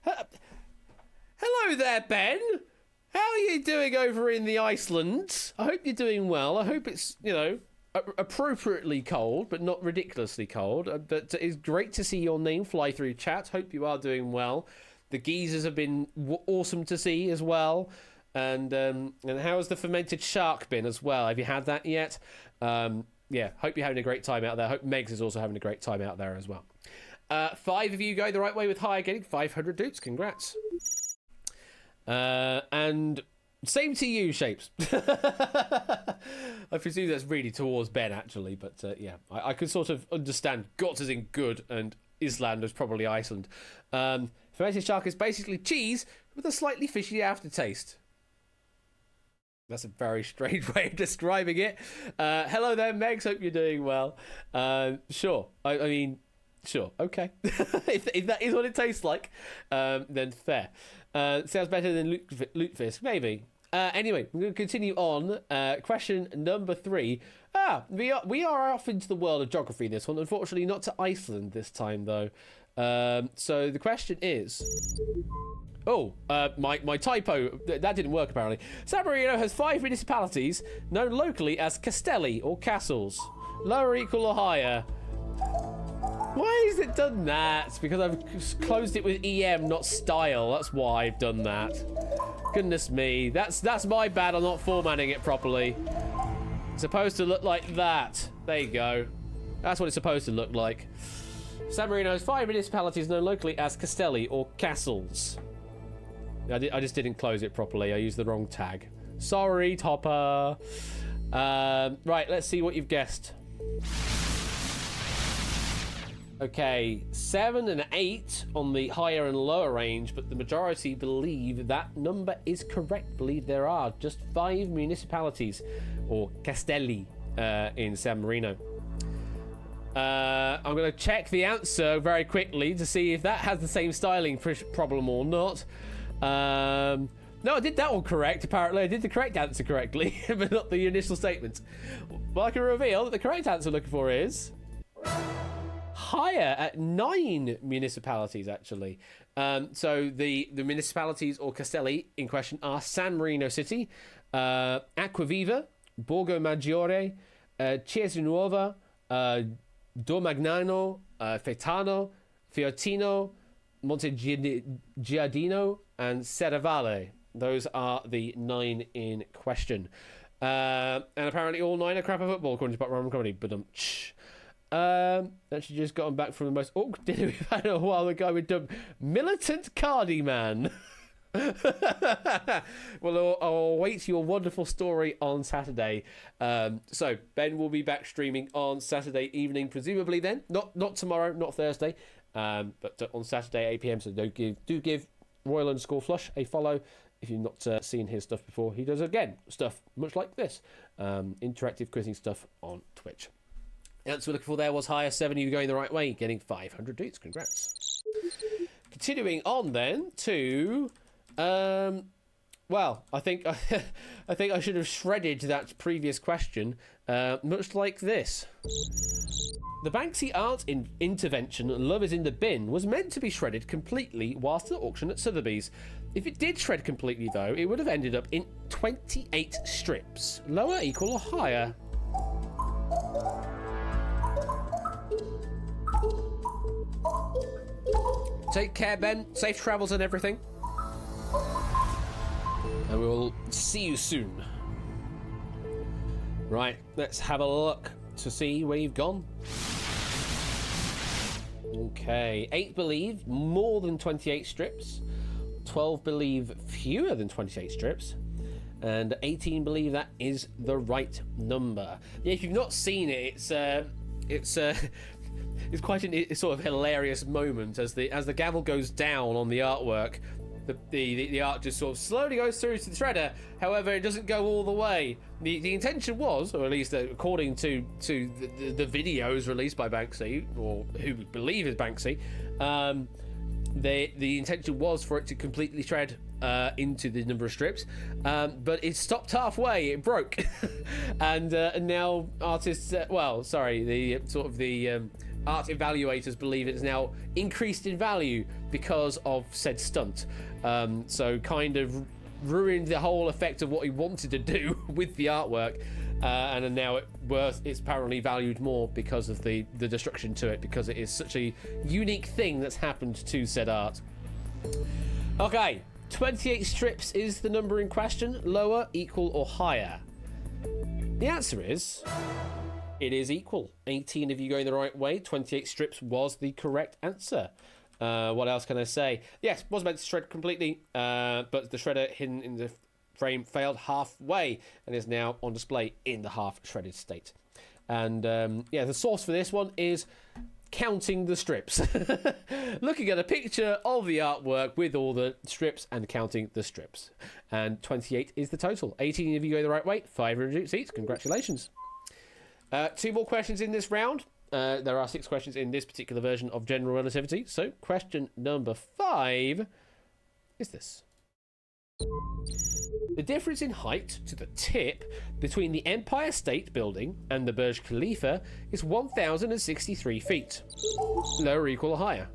Hello there, Ben. How are you doing over in the Iceland? I hope you're doing well. I hope it's, you know, appropriately cold, but not ridiculously cold. But it's great to see your name fly through chat. Hope you are doing well. The geezers have been awesome to see as well. And how has the fermented shark been as well? Have you had that yet? Yeah, hope you're having a great time out there. Hope Megs is also having a great time out there as well. 5 of you go the right way with higher, getting 500 dupes. Congrats. And same to you, Shapes. I presume that's really towards Ben, actually. But yeah, I could sort of understand Gots as in good and Island as probably Iceland. Fermented shark is basically cheese with a slightly fishy aftertaste. That's a very strange way of describing it. Hello there, Megs. Hope you're doing well. Sure. I mean, sure. Okay. if that is what it tastes like, then fair. Sounds better than Lutefisk, maybe. Anyway, we're going to continue on. Question number 3. We are off into the world of geography this one. Unfortunately, not to Iceland this time, though. So the question is... Oh, my typo. That didn't work, apparently. San Marino has 5 municipalities known locally as castelli, or castles. Lower, equal, or higher. Why has it done that? Because I've closed it with EM, not style. That's why I've done that. Goodness me. That's my bad. I'm not formatting it properly. It's supposed to look like that. There you go. That's what it's supposed to look like. San Marino has 5 municipalities known locally as castelli, or castles. I just didn't close it properly. I used the wrong tag. Sorry, Topper. Right, let's see what you've guessed. Okay, 7 and 8 on the higher and lower range, but the majority believe that number is correct. Believe there are just 5 municipalities, or castelli, in San Marino. I'm going to check the answer very quickly to see if that has the same styling problem or not. No, I did that one correct, apparently. I did the correct answer correctly, but not the initial statement. Well, I can reveal that the correct answer I'm looking for is... higher, at 9 municipalities, actually. So the municipalities, or castelli, in question are San Marino City, Acquaviva, Borgo Maggiore, Chiesa Nuova, Domagnano, Fetano, Fiortino, Montegiardino, and Serravalle. Those are the 9 in question. And apparently all 9 are crap at football, according to Pop Roman Comedy. But actually just gotten back from the most awkward dinner we've had in a while. The guy with the militant Cardi man. Well, I'll await your wonderful story on Saturday. So Ben will be back streaming on Saturday evening, presumably then. Not tomorrow, not Thursday. But on Saturday 8 PM. So do give Royal _ Flush a follow if you've not seen his stuff before. He does again stuff much like this, interactive quizzing stuff on Twitch. The answer we're looking for there was higher. 7 of you going the right way, getting 500 dudes. Congrats. Continuing on then to, well, I think I should have shredded that previous question, much like this. The Banksy art intervention, Love is in the Bin, was meant to be shredded completely whilst at auction at Sotheby's. If it did shred completely, though, it would have ended up in 28 strips. Lower, equal, or higher? Take care, Ben. Safe travels and everything. And we'll see you soon. Right, let's have a look to see where you've gone. Okay, 8 believe more than 28 strips. 12 believe fewer than 28 strips. And 18 believe that is the right number. Yeah, if you've not seen it, it's quite a sort of hilarious moment as the gavel goes down on the artwork. The art just sort of slowly goes through to the shredder. However, it doesn't go all the way. The intention was, or at least according to the videos released by Banksy, or who we believe is Banksy, the intention was for it to completely shred into the number of strips, but it stopped halfway. It broke, and now artists, the art evaluators believe it's now increased in value because of said stunt. So kind of ruined the whole effect of what he wanted to do with the artwork, and now it's apparently valued more because of the destruction to it, because it is such a unique thing that's happened to said art. Okay, 28 strips is the number in question. Lower, equal, or higher? The answer is... it is equal. 18 of you going the right way. 28 strips was the correct answer. What else can I say? Yes, was meant to shred completely, but the shredder hidden in the frame failed halfway and is now on display in the half shredded state. And yeah, the source for this one is counting the strips. Looking at a picture of the artwork with all the strips and counting the strips. And 28 is the total. 18 of you go the right way. 500 seats. Congratulations. 2 more questions in this round. There are 6 questions in this particular version of General Relativity. So question number 5 is this. The difference in height to the tip between the Empire State Building and the Burj Khalifa is 1,063 feet. Lower, equal, or higher?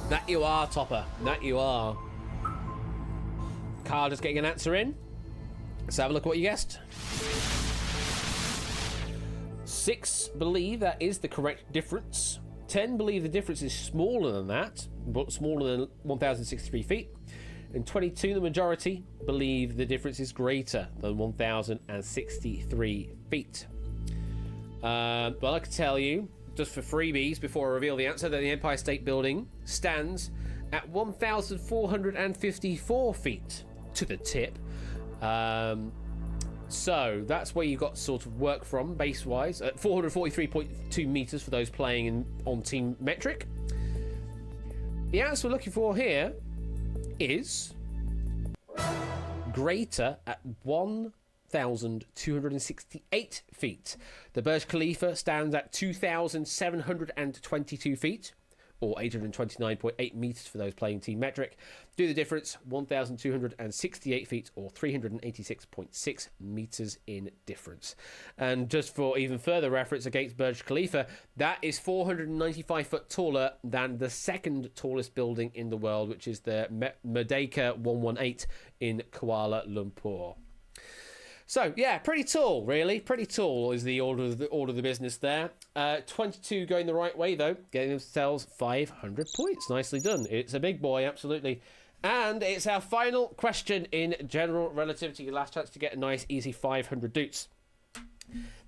That you are, Topper. That you are. Carl just getting an answer in. Let's have a look at what you guessed. 6 believe that is the correct difference. 10 believe the difference is smaller than that, but smaller than 1,063 feet. And 22, the majority, believe the difference is greater than 1,063 feet. But I can tell you, just for freebies, before I reveal the answer, that the Empire State Building stands at 1,454 feet to the tip. So that's where you got sort of work from base-wise, at 443.2 meters for those playing on Team Metric. The answer we're looking for here is greater at 1,268 feet. The Burj Khalifa stands at 2,722 feet, or 829.8 meters for those playing Team Metric. Do the difference, 1,268 feet, or 386.6 meters in difference. And just for even further reference against Burj Khalifa, that is 495 foot taller than the second tallest building in the world, which is the Merdeka 118 in Kuala Lumpur. So, yeah, pretty tall, really. Pretty tall is the order of the business there. 22 going the right way, though, getting themselves 500 points. Nicely done. It's a big boy, absolutely. And it's our final question in General Relativity. Your last chance to get a nice, easy 500 doots.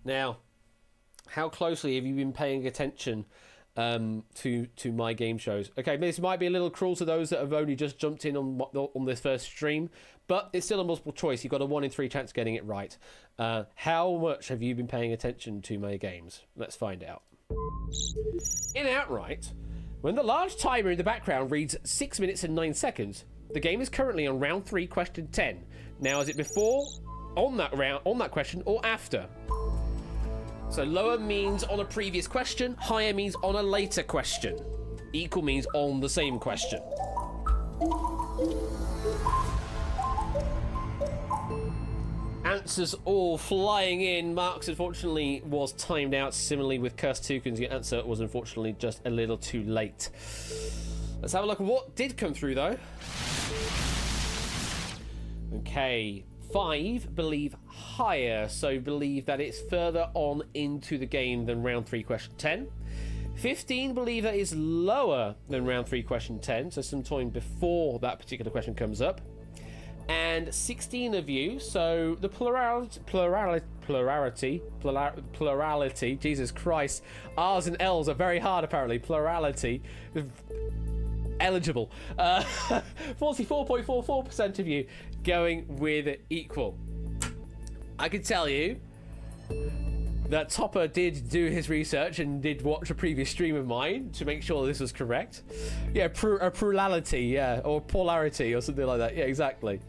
Now, how closely have you been paying attention to my game shows? Okay, this might be a little cruel to those that have only just jumped in on this first stream, but it's still a multiple choice. You've got a 1 in 3 chance of getting it right. How much have you been paying attention to my games? Let's find out. In Outright, when the large timer in the background reads 6 minutes and 9 seconds, the game is currently on round 3, question 10. Now, is it before, on that question, or after? So lower means on a previous question, higher means on a later question. Equal means on the same question. Answers all flying in. Marks, unfortunately, was timed out. Similarly with Cursed Toucans, the answer was unfortunately just a little too late. Let's have a look at what did come through, though. Okay. 5 believe higher, so believe that it's further on into the game than round 3, question 10. 15 believe that it's lower than round 3, question 10, so sometime before that particular question comes up. And 16 of you, so the plurality, Jesus Christ, R's and L's are very hard apparently, plurality, eligible. 44.44% of you going with equal. I can tell you that Topper did do his research and did watch a previous stream of mine to make sure this was correct. Yeah, plurality, yeah, or polarity or something like that. Yeah, exactly.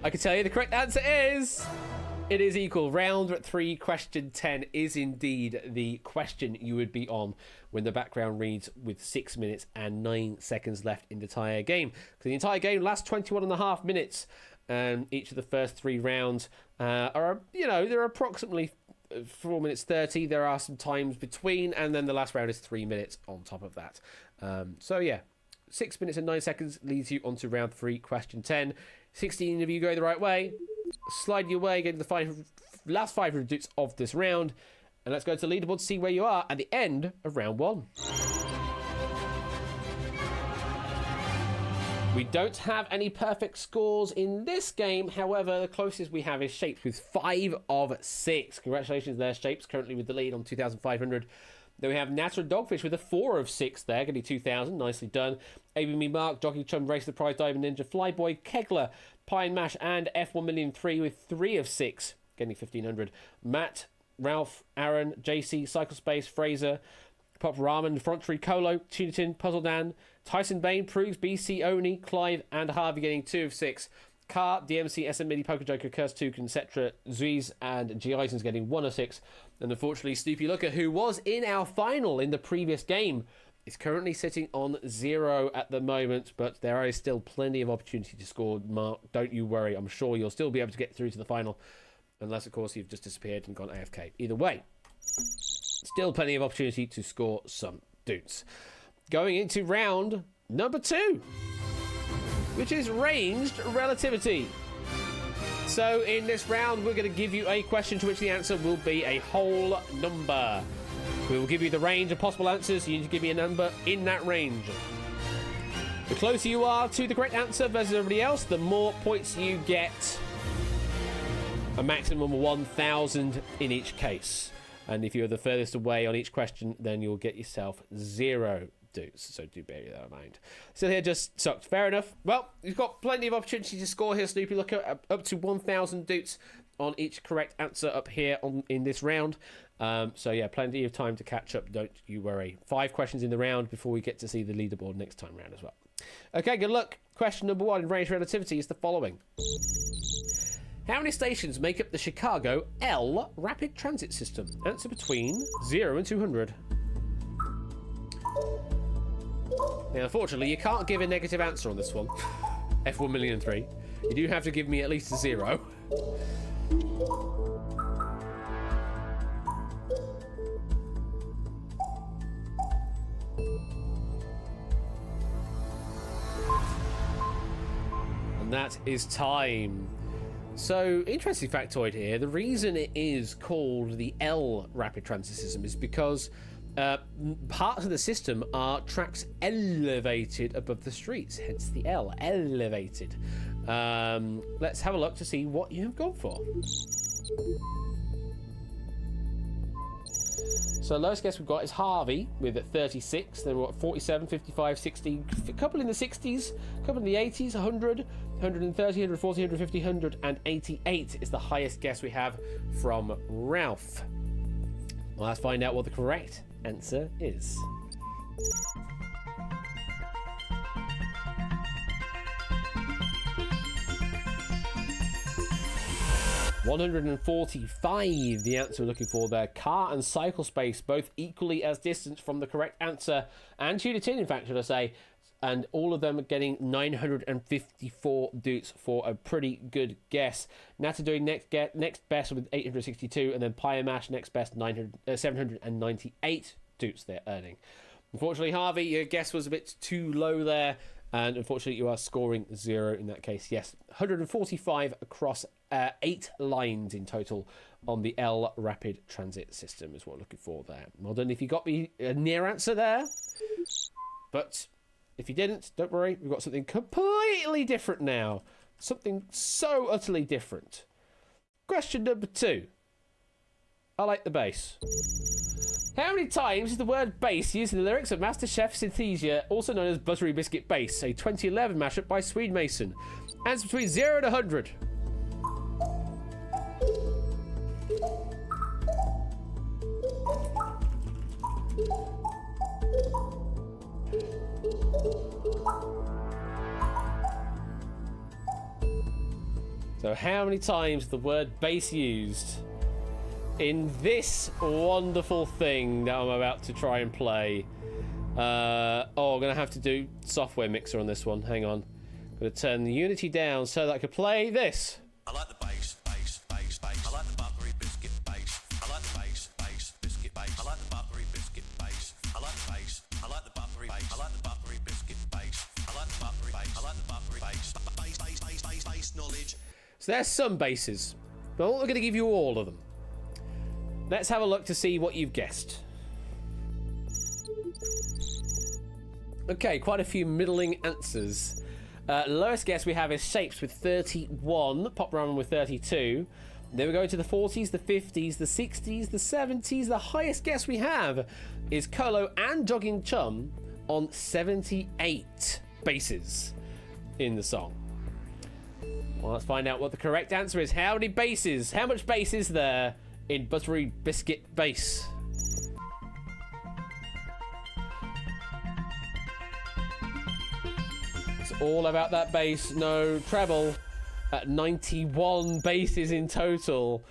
I can tell you the correct answer is... it is equal. Round 3, question 10 is indeed the question you would be on when the background reads with 6 minutes and 9 seconds left in the entire game. Because the entire game lasts 21.5 minutes, and each of the first 3 rounds are, they're approximately 4 minutes 30. There are some times between, and then the last round is 3 minutes on top of that. So yeah, 6 minutes and 9 seconds leads you onto round 3, question 10. 16 of you go the right way. Slide your way, get to the last 500 doots of this round, and let's go to the leaderboard to see where you are at the end of round 1. We don't have any perfect scores in this game. However, the closest we have is Shapes with 5 of 6. Congratulations there, Shapes, currently with the lead on 2,500. Then we have Natter and Dogfish with a 4 of 6 there, getting 2,000. Nicely done. ABM Mark, Jockey Chum, Race the Prize, Diamond Ninja, Flyboy, Kegler, Pine Mash, and F1,000,003 with 3 of 6, getting 1,500. Matt, Ralph, Aaron, JC, Cycle Space, Fraser, Pop Ramen, Front Tree, Colo, Tunitin, Puzzle Dan, Tyson Bain, Prugs, BC, Oni, Clive, and Harvey getting 2 of 6. Car, DMC, SM Mini, Poker Joker, Curse Toucan, etc. Zuiz and G. Isons getting 1 of 6. And unfortunately, Snoopy Looker, who was in our final in the previous game, is currently sitting on 0 at the moment. But there is still plenty of opportunity to score, Mark. Don't you worry. I'm sure you'll still be able to get through to the final. Unless, of course, you've just disappeared and gone AFK. Either way, still plenty of opportunity to score some dudes. Going into round number 2, which is ranged relativity. So in this round, we're going to give you a question to which the answer will be a whole number. We will give you the range of possible answers. You need to give me a number in that range. The closer you are to the correct answer versus everybody else, the more points you get. A maximum of 1,000 in each case. And if you're the furthest away on each question, then you'll get yourself 0 dudes. So do bear that in mind. Still here just sucked. Fair enough. Well, you've got plenty of opportunity to score here, Snoopy Looker. Up to 1,000 dudes on each correct answer up here in this round. So yeah, plenty of time to catch up. Don't you worry. 5 questions in the round before we get to see the leaderboard next time round as well. Okay, good luck. Question number 1 in range relativity is the following. How many stations make up the Chicago L rapid transit system? Answer between 0 and 200. Now, unfortunately, you can't give a negative answer on this one. F1,000,003. You do have to give me at least a 0. And that is time. So, interesting factoid here. The reason it is called the L rapid transit system is because parts of the system are tracks elevated above the streets, hence the L, elevated. Let's have a look to see what you have gone for. So lowest guess we've got is Harvey with 36. Then we've got 47, 55, 60, a couple in the 60s, a couple in the 80s, 100, 130, 140, 150, 188 is the highest guess we have from Ralph. Well, let's find out what the correct answer is. $145, the answer we're looking for there. Car and Cycle Space, both equally as distant from the correct answer. And Tuned In, in fact, should I say. And all of them getting 954 doots for a pretty good guess. Natter doing next best with 862, and then Pyre Mash next best 798 doots they're earning. Unfortunately, Harvey, your guess was a bit too low there, and unfortunately you are scoring 0 in that case. Yes, 145 across 8 lines in total on the L Rapid Transit System is what we're looking for there. Well done if you got me a near answer there, but if you didn't, don't worry, we've got something completely different now. Something so utterly different. Question number 2. I like the bass. How many times is the word bass used in the lyrics of MasterChef Synthesia, also known as Buttery Biscuit Bass, a 2011 mashup by Swede Mason? Answer between 0 and 100. So how many times is the word bass used in this wonderful thing that I'm about to try and play? I'm going to have to do software mixer on this one. Hang on. I'm going to turn the Unity down so that I can play this. I like the bass, bass, bass, bass. I like the buttery biscuit bass. I like the bass, bass, biscuit bass. I like the buttery biscuit bass. I like the bass. I like the buttery bass. I like the buttery biscuit bass. I like the buttery bass. I like the buttery bass. Bass, bass, bass, bass, bass knowledge. So there's some bases, but I'm not going to give you all of them. Let's have a look to see what you've guessed. Okay, quite a few middling answers. Lowest guess we have is Shapes with 31, Pop Ramen with 32, Then we go to the 40s, the 50s, the 60s, the 70s. The highest guess we have is Colo and Jogging Chum on 78 basses in the song. Well, let's find out what the correct answer is. How many basses? How much bass is there in Buttery Biscuit Bass? It's all about that bass, no treble. At 91 basses in total.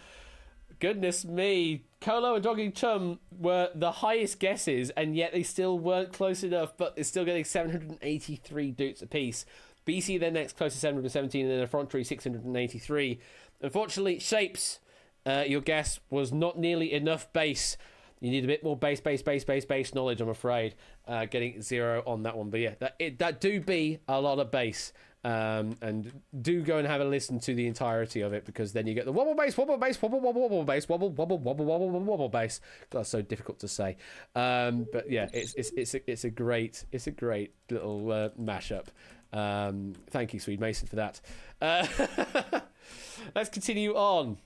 Goodness me. Colo and Jogging Chum were the highest guesses, and yet they still weren't close enough, but they're still getting 783 doots apiece. BC then next close to 717, and then Effrontery 683. Unfortunately, Shapes, your guess was not nearly enough bass. You need a bit more bass knowledge, I'm afraid. Getting 0 on that one. But yeah, that do be a lot of bass. And do go and have a listen to the entirety of it, because then you get the wobble bass, wobble bass, wobble wobble wobble bass, wobble wobble wobble wobble wobble bass. That's so difficult to say. But yeah, it's a great little mashup. Thank you, Swede Mason, for that. Let's continue on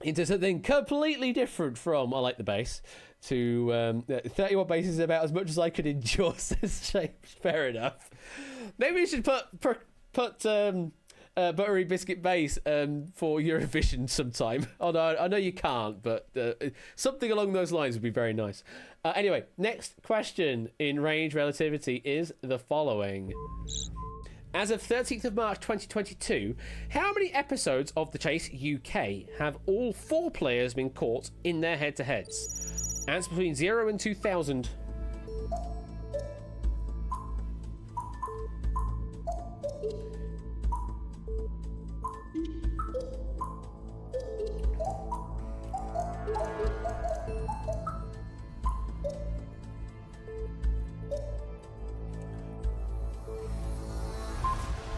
into something completely different from I Like the Bass to 31 bass is about as much as I could endure, says James. Fair enough. Maybe we should put Buttery Biscuit Bass for Eurovision sometime. Oh no, I know you can't, but something along those lines would be very nice. Anyway, next question in range relativity is the following. As of 13th of March 2022, how many episodes of The Chase UK have all 4 players been caught in their head-to-heads? Answer between 0 and 2000.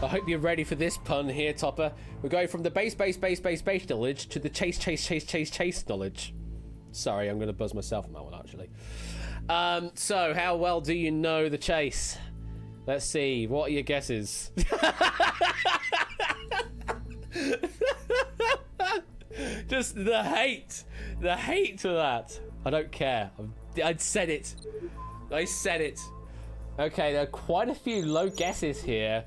I hope you're ready for this pun here, Topper. We're going from the bass knowledge to the chase knowledge. Sorry, I'm going to buzz myself on that one, actually. So, how well do you know the Chase? Let's see. What are your guesses? Just the hate. The hate to that. I don't care. I'd said it. I said it. Okay, there are quite a few low guesses here.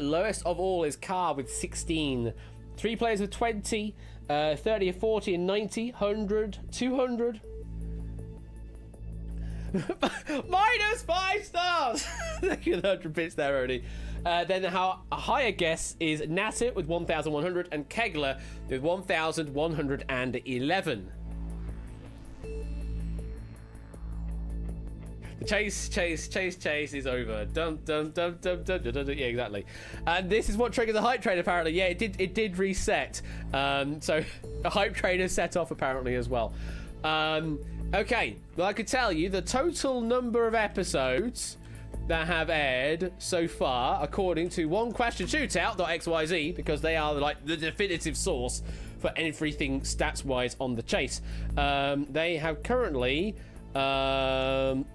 Lowest of all is Car with 16. 3 players with 20, 30, 40, and 90, 100, 200. Minus 5 stars! Thank you for the 100 bits there, Rody. Then a higher guess is Natter with 1,100 and Kegler with 1,111. The chase is over. Dum dum dum dum dum dum dum. Yeah, exactly. And this is what triggered the hype train. Apparently, yeah, it did reset. So the hype train is set off apparently as well. Okay, well I could tell you the total number of episodes that have aired so far, according to OneQuestionShootout.xyz, because they are like the definitive source for everything stats-wise on the Chase. They have currently done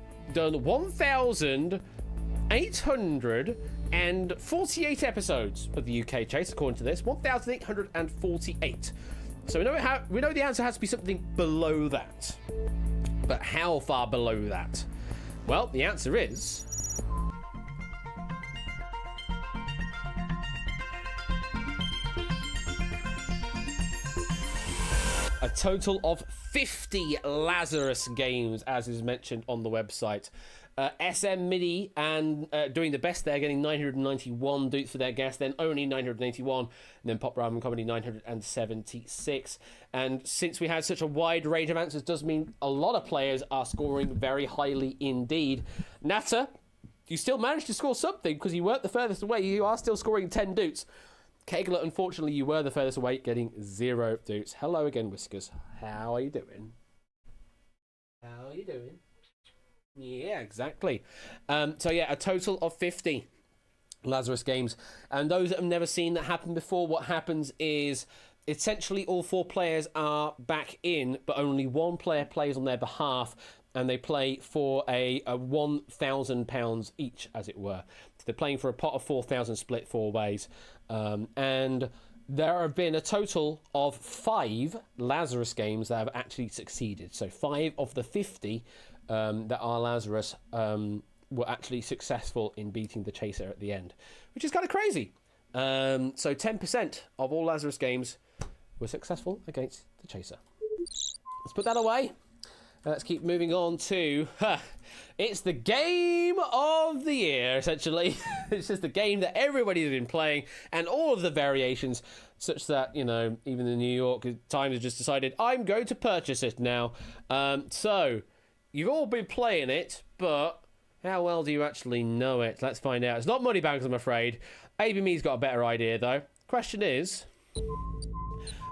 1,848 episodes of the UK Chase, according to this. 1,848. So we know the answer has to be something below that. But how far below that? Well, the answer is a total of 50 Lazarus games, as is mentioned on the website. SM MIDI and doing the best there, getting 991 doots for their guest, then only 981, and then Pop Rhyme and Comedy 976. And since we had such a wide range of answers, does mean a lot of players are scoring very highly indeed. Natter, you still managed to score something because you weren't the furthest away. You are still scoring 10 doots. Kegler, unfortunately, you were the furthest away, getting 0 doots. Hello again, Whiskers. How are you doing? How are you doing? Yeah, exactly. So yeah, a total of 50 Lazarus games. And those that have never seen that happen before, what happens is essentially all 4 players are back in, but only one player plays on their behalf, and they play for a £1,000 each, as it were. So they're playing for a pot of 4,000 split 4 ways. And there have been a total of 5 Lazarus games that have actually succeeded. So 5 of the 50 that are Lazarus were actually successful in beating the Chaser at the end, which is kind of crazy. So 10% of all Lazarus games were successful against the Chaser. Let's put that away. Let's keep moving on to... it's the game of the year, essentially. It's just the game that everybody's been playing, and all of the variations, such that, you know, even the New York Times has just decided, I'm going to purchase it now. So, you've all been playing it, but how well do you actually know it? Let's find out. It's not Moneybags, I'm afraid. ABMe's got a better idea, though. Question is...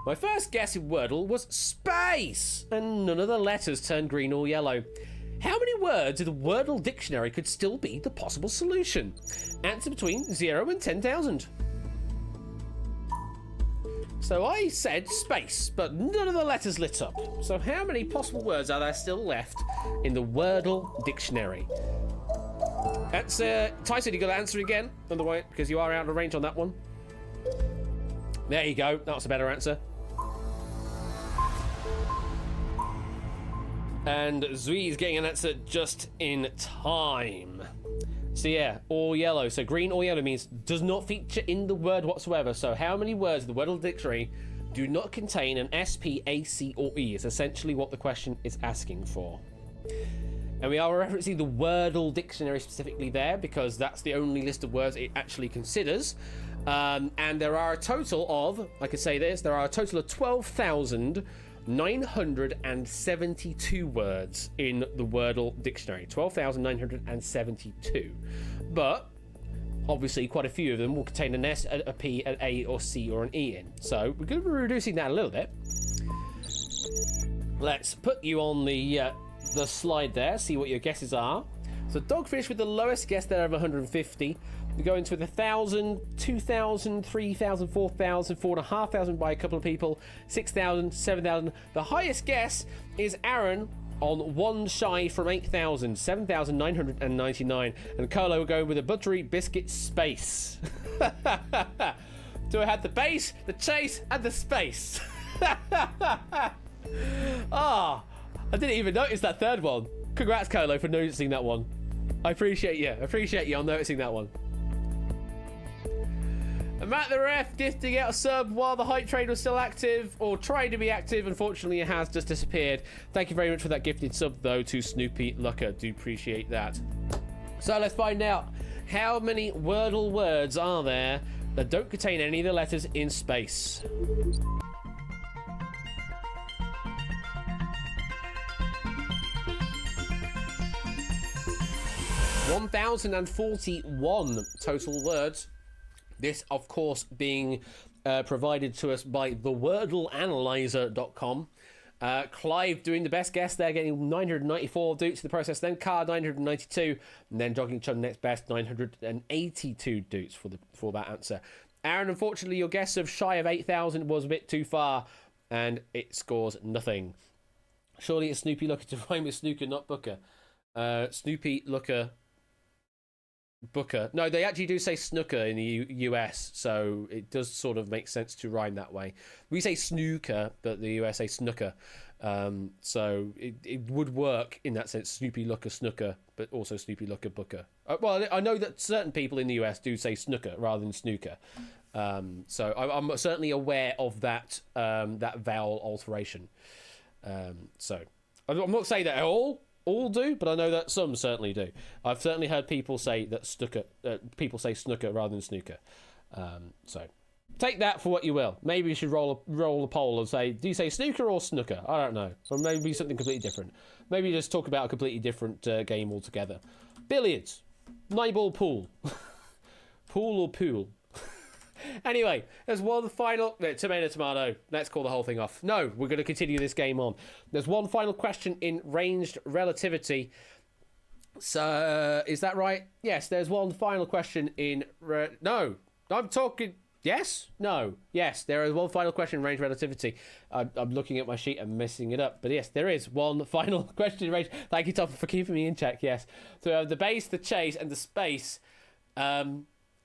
my first guess in Wordle was space, and none of the letters turned green or yellow. How many words in the Wordle dictionary could still be the possible solution? Answer between 0 and 10,000. So I said space, but none of the letters lit up. So how many possible words are there still left in the Wordle dictionary? That's Tyson, you got to answer again, by the way, because you are out of range on that one. There you go. That's a better answer. And Zui's getting an answer just in time. So yeah, all yellow. So green or yellow means does not feature in the word whatsoever. So how many words in the Wordle dictionary do not contain an S, P, A, C, or E is essentially what the question is asking for. And we are referencing the Wordle dictionary specifically there because that's the only list of words it actually considers. And there are a total of, I could say this, there are a total of 12,972 words in the Wordle dictionary. 12,972. But, obviously, quite a few of them will contain an S, a P, an A, or C, or an E in. So, we're going to be reducing that a little bit. Let's put you on the slide there, see what your guesses are. So Dogfish with the lowest guess there of 150. We go into 1,000, 2,000, 3,000, 4,000, 4,500 by a couple of people, 6,000, 7,000. The highest guess is Aaron on one shy from 8,000, 7,999. And Carlo will go with a buttery biscuit space. So I had the base, the chase, and the space. Ah. I didn't even notice that third one. Congrats, Colo, for noticing that one. I appreciate you. I appreciate you on noticing that one. And Matt the Ref gifting out a sub while the hype train was still active, or trying to be active. Unfortunately, it has just disappeared. Thank you very much for that gifted sub, though, to Snoopy Lucker. Do appreciate that. So let's find out how many Wordle words are there that don't contain any of the letters in space. 1,041 total words. This, of course, being provided to us by thewordleanalyzer.com. Clive doing the best guess there, getting 994 dukes in the process. Then Car 992, and then Jogging Chum next best 982 dukes for that answer. Aaron, unfortunately, your guess of shy of 8,000 was a bit too far, and it scores nothing. Surely it's Snoopy Looker to rhyme with snooker, not Booker. Snoopy Looker. Booker. No, they actually do say snooker in the US, so it does sort of make sense to rhyme that way. We say snooker, but the US say snooker. So it would work in that sense, Snoopy Looker snooker, but also Snoopy Looker Booker. Well, I know that certain people in the US do say snooker rather than snooker. So I'm certainly aware of that that vowel alteration. So I'm not saying that at all do, but I know that some certainly do. I've certainly heard people say that people say snooker rather than snooker. So take that for what you will. Maybe you should roll a poll and say, do you say snooker or snooker? I don't know. Or maybe something completely different. Maybe just talk about a completely different game altogether. Billiards. 9-ball pool. Pool or pool? Anyway, there's one final... Tomato. Let's call the whole thing off. No, we're going to continue this game on. There's one final question in ranged relativity. So, is that right? Yes, there's one final question in... No, I'm talking... Yes? No. Yes, there is one final question in ranged relativity. I'm looking at my sheet and messing it up. But yes, there is one final question in range... Thank you, Tom, for keeping me in check, yes. So, the base, the chase, and the space...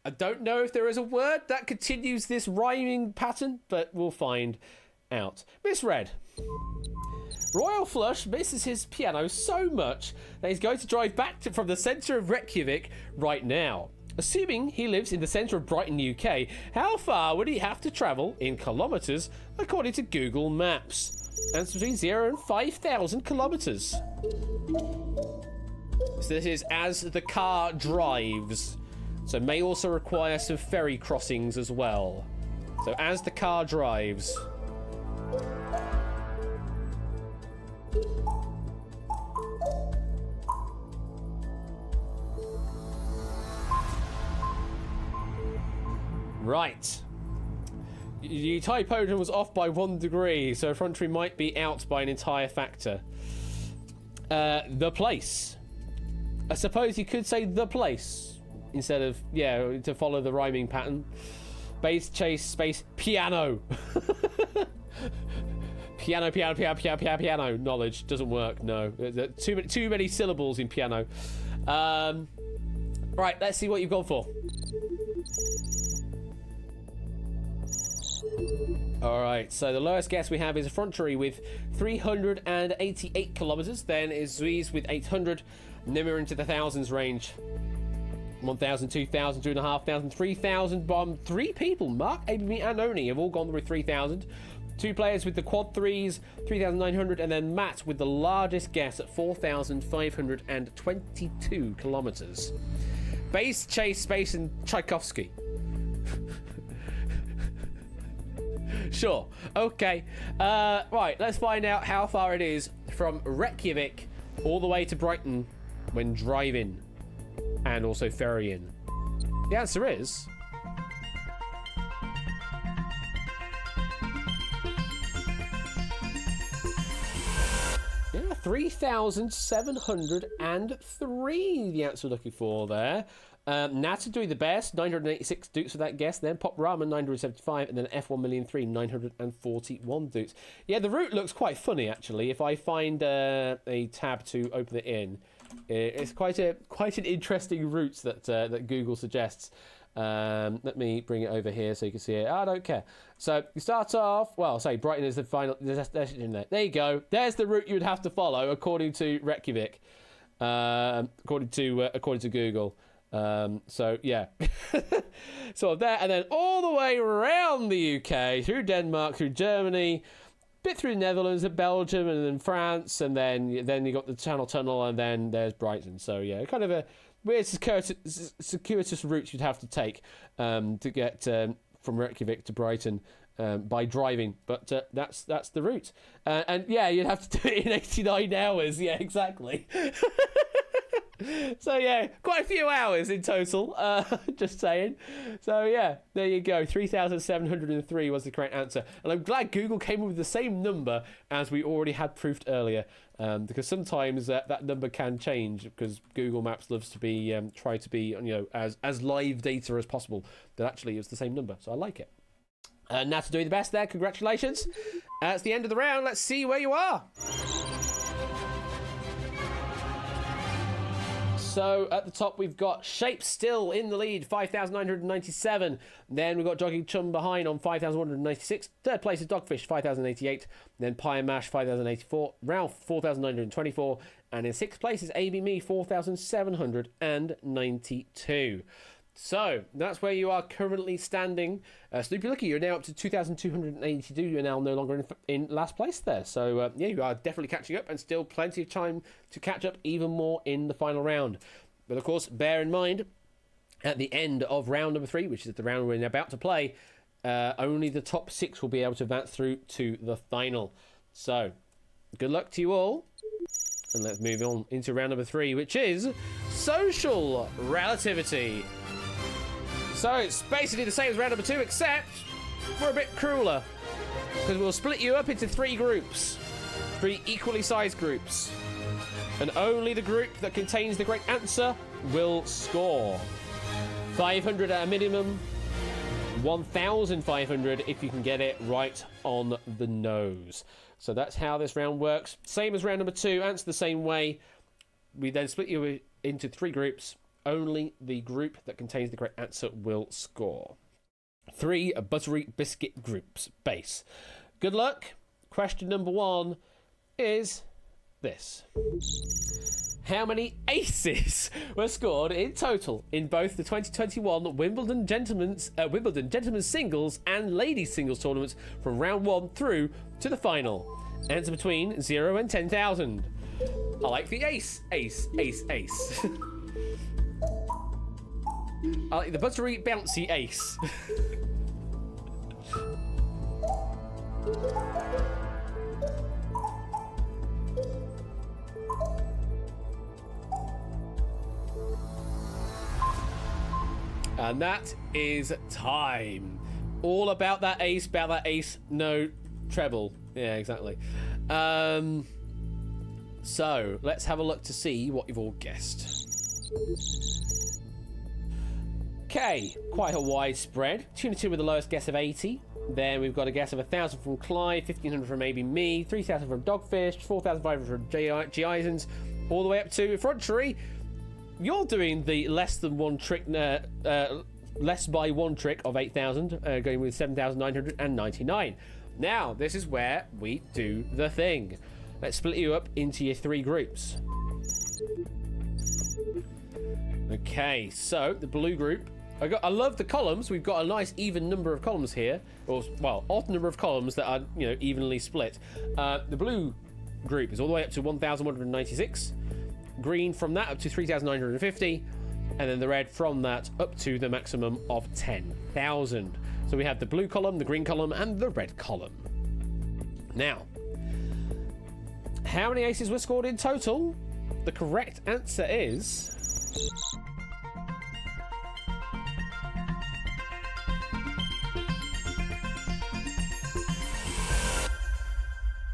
I don't know if there is a word that continues this rhyming pattern, but we'll find out. Misread. Royal Flush misses his piano so much that he's going to drive back from the centre of Reykjavik right now. Assuming he lives in the centre of Brighton, UK, how far would he have to travel in kilometres according to Google Maps? Answer between 0 and 5,000 kilometres. So this is as the car drives. So may also require some ferry crossings as well. So as the car drives. Right. The typo was off by 1 degree, so effrontery might be out by an entire factor. The place. I suppose you could say the place instead of, yeah, to follow the rhyming pattern. Base, chase, space, piano. Piano. Knowledge doesn't work, no. Too many syllables in piano. Right, let's see what you've gone for. Alright, so the lowest guess we have is effrontery with 388 kilometers, then is Zuiz with 800, and then we're into the thousands range. 1,000, 2,000, 2,500, 3,000 bomb. 3 people, Mark, ABB and Oni, have all gone with 3,000. 2 players with the quad threes, 3,900, and then Matt with the largest guess at 4,522 kilometers. Base, chase, space, and Tchaikovsky. Sure. Okay. Right, let's find out how far it is from Reykjavik all the way to Brighton when driving and also ferrying. The answer is... yeah, 3,703, the answer we're looking for there. Nata doing the best, 986 dukes for that guess. Then Pop Ramen, 975, and then F1,000,003, 941 dukes. Yeah, the route looks quite funny actually. If I find a tab to open it in, it's quite an interesting route that Google suggests. Let me bring it over here so you can see it. I don't care. So you start off, well, say Brighton is the final destination there. There you go. There's the route you would have to follow according to Reykjavik, according to Google. So yeah, so there, and then all the way around the UK, through Denmark, through Germany, bit through the Netherlands and Belgium, and then France, and then you got the Channel Tunnel, and then there's Brighton. So yeah, kind of a weird circuitous route you'd have to take to get from Reykjavik to Brighton by driving, but that's the route. And yeah, you'd have to do it in 89 hours. Yeah, exactly. So yeah, quite a few hours in total, just saying. So yeah, there you go, 3,703 was the correct answer, and I'm glad Google came up with the same number as we already had proofed earlier, because sometimes that number can change, because Google Maps loves to be try to be, you know, as live data as possible, but actually it's the same number, so I like it. Now to do the best there, congratulations. It's the end of the round, let's see where you are. So at the top we've got Shape still in the lead, 5,997. Then we've got Jogging Chum behind on 5,196. Third place is Dogfish, 5,088. Then Pie and Mash, 5,084. Ralph, 4,924. And in sixth place is AB Me, 4,792. So that's where you are currently standing. Snoopy Lucky, you're now up to 2,282. You're now no longer in last place there. So yeah, you are definitely catching up, and still plenty of time to catch up even more in the final round. But of course, bear in mind, at the end of round number 3, which is the round we're about to play, only the top 6 will be able to advance through to the final. So good luck to you all. And let's move on into round number 3, which is Social Relativity. So it's basically the same as round number 2, except we're a bit crueler, because we'll split you up into 3 groups, 3 equally sized groups, and only the group that contains the correct answer will score. 500 at a minimum, 1,500 if you can get it right on the nose. So that's how this round works. Same as round number 2, answer the same way. We then split you into 3 groups. only the group that contains the correct answer will score. 3 buttery biscuit groups base. Good luck. Question number 1 is this. How many aces were scored in total in both the 2021 Wimbledon Gentlemen's Singles and Ladies Singles tournaments from round 1 through to the final? Answer between 0 and 10,000. I like the ace. I like the buttery bouncy ace. And that is time. All about that ace, no treble. Yeah, exactly. So, let's have a look to see what you've all guessed. Okay, quite a wide spread. 2 to 2 with the lowest guess of 80. Then we've got a guess of 1,000 from Clyde, 1,500 from Maybe Me, 3,000 from Dogfish, 4,500 from G. Isons, all the way up to Effrontery. You're doing the less by one trick of 8,000, going with 7,999. Now, this is where we do the thing. Let's split you up into your 3 groups. Okay, so the blue group. I love the columns. We've got a nice even number of columns here, or well, odd number of columns that are evenly split. The blue group is all the way up to 1,196. Green from that up to 3,950, and then the red from that up to the maximum of 10,000. So we have the blue column, the green column, and the red column. Now, how many aces were scored in total? The correct answer is...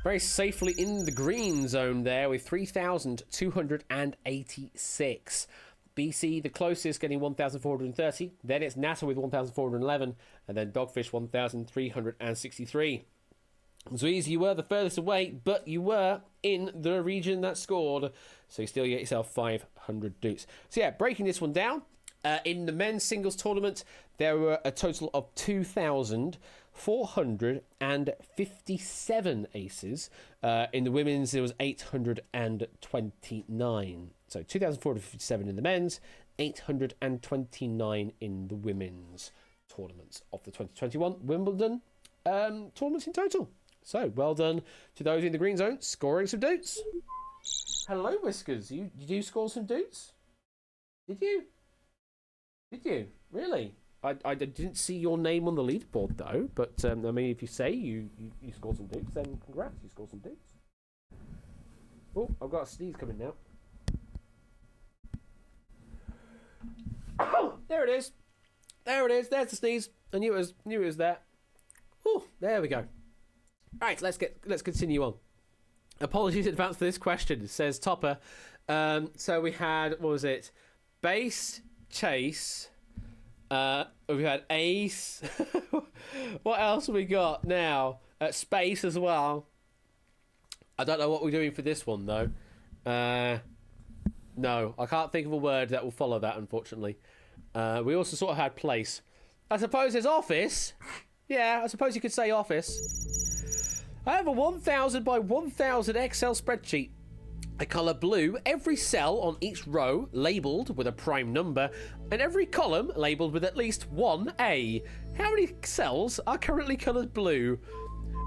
very safely in the green zone there with 3,286. BC, the closest, getting 1,430. Then it's NASA with 1,411. And then Dogfish, 1,363. So easy, you were the furthest away, but you were in the region that scored. So you still get yourself 500 dukes. So yeah, breaking this one down. In the men's singles tournament, there were a total of 2,457 aces. In the women's, there was 829. So 2,457 in the men's, 829 in the women's tournaments of the 2021 Wimbledon tournaments in total. So well done to those in the green zone, scoring some dukes. Hello, Whiskers. You do score some dukes? Did you? Did you? Really? I didn't see your name on the leaderboard, though. But, I mean, if you say you scored some dukes, then congrats, you scored some dukes. Oh, I've got a sneeze coming now. Oh, there it is. There it is. There's the sneeze. I knew it was there. Oh, there we go. Right, let's continue on. Apologies in advance for this question, says Topper. So we had, what was it? Base... Chase, we had Ace. What else have we got now? Space as well. I don't know what we're doing for this one though. No, I can't think of a word that will follow that, unfortunately. We also sort of had place. I suppose there's office. Yeah, I suppose you could say office. I have a 1,000 by 1,000 Excel spreadsheet. I colour blue every cell on each row labelled with a prime number and every column labelled with at least one A. How many cells are currently coloured blue?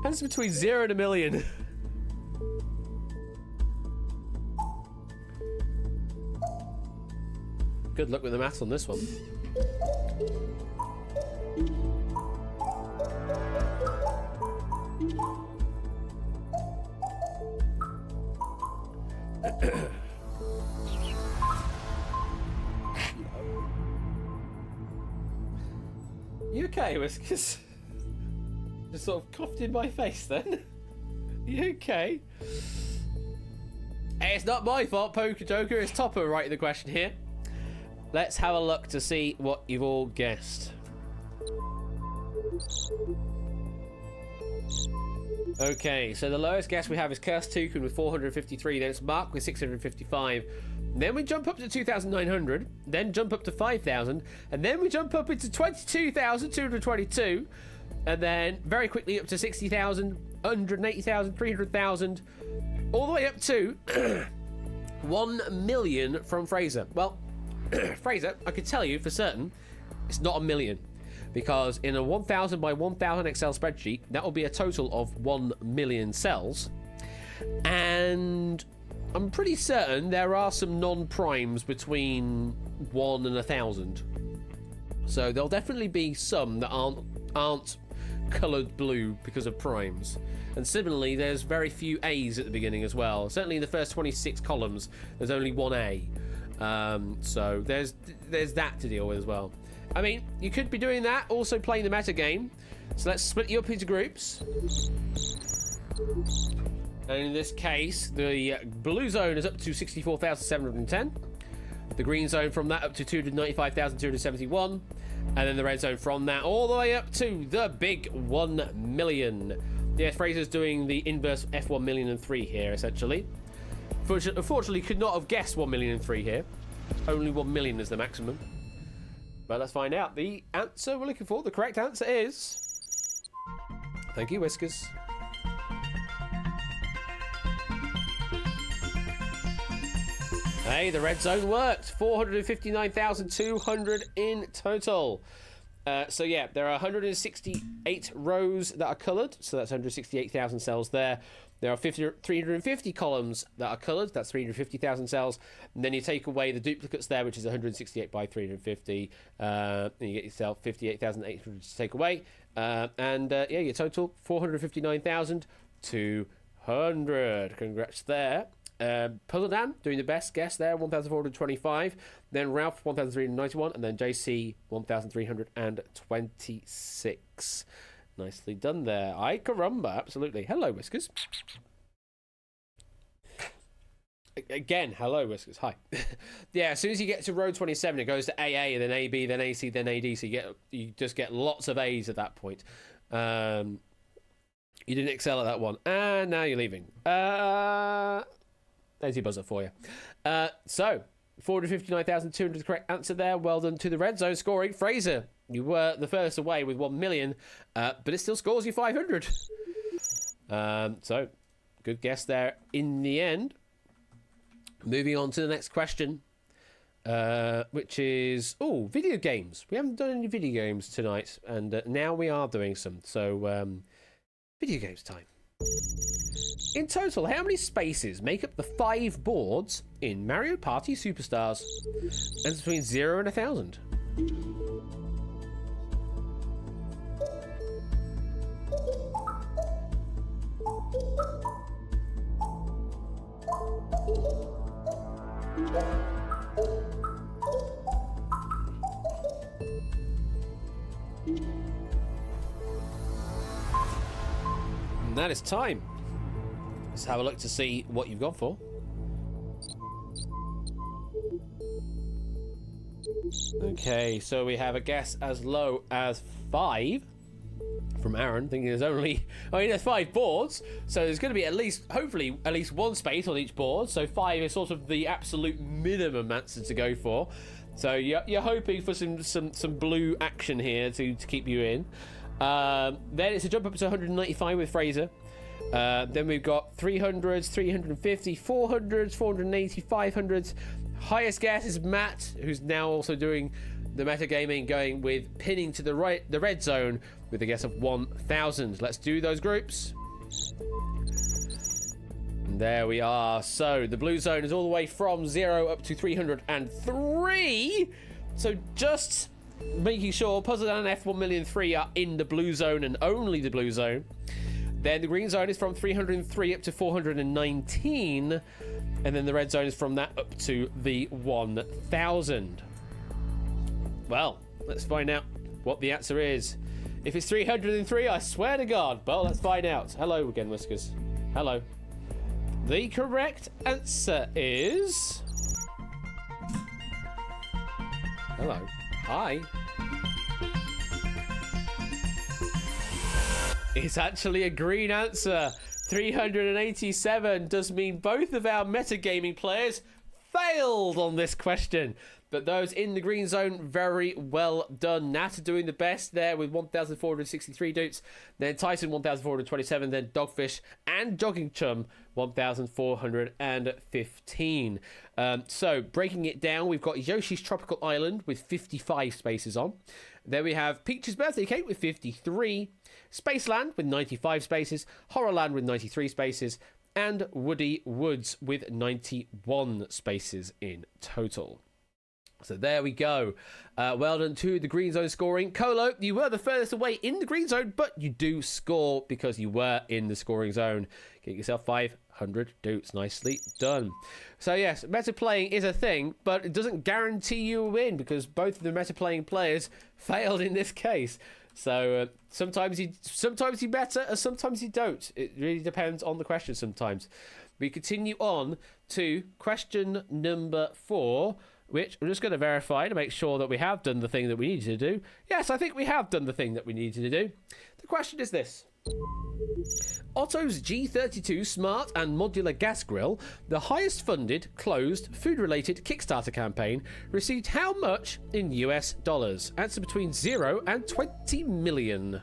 That's between 0 and 1,000,000. Good luck with the maths on this one. You okay, Whiskers? Just sort of coughed in my face then. You okay? Hey, it's not my fault, Poker Joker. It's Topper writing the question here. Let's have a look to see what you've all guessed. Okay, so the lowest guess we have is Cursed Toucan with 453. Then it's Mark with 655. then we jump up to 2,900, then jump up to 5,000, and then we jump up into 22,222, and then very quickly up to 60,000, 180,000, 300,000, all the way up to 1 million from Fraser. Well, Fraser, I can tell you for certain, it's not a million. Because in a 1,000 by 1,000 Excel spreadsheet, that will be a total of 1 million cells. And I'm pretty certain there are some non-primes between 1 and 1,000. So there'll definitely be some that aren't coloured blue because of primes. And similarly, there's very few A's at the beginning as well. Certainly in the first 26 columns, there's only one A. So there's that to deal with as well. I mean, you could be doing that, also playing the meta game. So let's split you up into groups. And in this case, the blue zone is up to 64,710. The green zone from that up to 295,271. And then the red zone from that all the way up to the big 1 million. Yeah, Fraser's doing the inverse F1 million and 3 here, essentially. Unfortunately, could not have guessed 1 million and 3 here. Only 1 million is the maximum. But let's find out. The answer we're looking for, the correct answer is... Thank you, Whiskers. Hey, the red zone worked. 459,200 in total. So yeah, there are 168 rows that are coloured. So that's 168,000 cells there. There are 350 columns that are coloured. That's 350,000 cells. And then you take away the duplicates there, which is 168 by 350. And you get yourself 58,800 to take away. Yeah, your total 459,200. Congrats there. Puzzle Dan doing the best guess there, 1,425. Then Ralph, 1,391. And then JC, 1,326. Nicely done there. Ay caramba, absolutely. Hello, Whiskers. Again, hello, Whiskers. Hi. Yeah, as soon as you get to row 27, it goes to AA, then AB, then AC, then AD. So you just get lots of A's at that point. You didn't excel at that one. And now you're leaving. There's your buzzer for you. So, 459,200 is the correct answer there. Well done to the red zone scoring. Fraser, you were the first away with 1 million, but it still scores you 500. So, good guess there in the end. Moving on to the next question, which is, video games. We haven't done any video games tonight, and now we are doing some. So, video games time. In total, how many spaces make up the 5 boards in Mario Party Superstars? And it's between 0 and 1,000. And that is time. Let's have a look to see what you've gone for. Okay, so we have a guess as low as 5 from Aaron, thinking there's there's 5 boards, so there's going to be hopefully at least one space on each board, so 5 is sort of the absolute minimum answer to go for. So you're hoping for some blue action here to keep you in. Then it's a jump up to 195 with Fraser. Then we've got 300s, 350, 400s, 480, 500s. Highest guess is Matt, who's now also doing the metagaming, going with pinning to the red zone with a guess of 1,000. Let's do those groups. And there we are. So the blue zone is all the way from 0 up to 303. So just making sure Puzzle Dan and F1 million 3 are in the blue zone and only the blue zone. Then the green zone is from 303 up to 419. And then the red zone is from that up to the 1,000. Well, let's find out what the answer is. If it's 303, I swear to God. Well, let's find out. Hello again, Whiskers. Hello. The correct answer is... Hello. Hi. It's actually a green answer. 387 does mean both of our metagaming players failed on this question. But those in the green zone, very well done. Nat doing the best there with 1,463 dupes. Then Tyson, 1,427. Then Dogfish and Jogging Chum, 1,415. So breaking it down, we've got Yoshi's Tropical Island with 55 spaces on. Then we have Peach's Birthday Cake with 53. Spaceland with 95 spaces. Horrorland with 93 spaces. And Woody Woods with 91 spaces in total. So there we go. Well done to the green zone scoring. Colo, you were the furthest away in the green zone, but you do score because you were in the scoring zone. Get yourself 500 dupes. Nicely done. So yes, meta playing is a thing, but it doesn't guarantee you a win because both of the meta playing players failed in this case. So sometimes you better and sometimes you don't. It really depends on the question sometimes. We continue on to question number 4, which I'm just going to verify to make sure that we have done the thing that we needed to do. Yes, I think we have done the thing that we needed to do. The question is this. Otto's G32 Smart and Modular Gas Grill, the highest funded, closed, food-related Kickstarter campaign, received how much in US dollars? Answer between 0 and 20 million.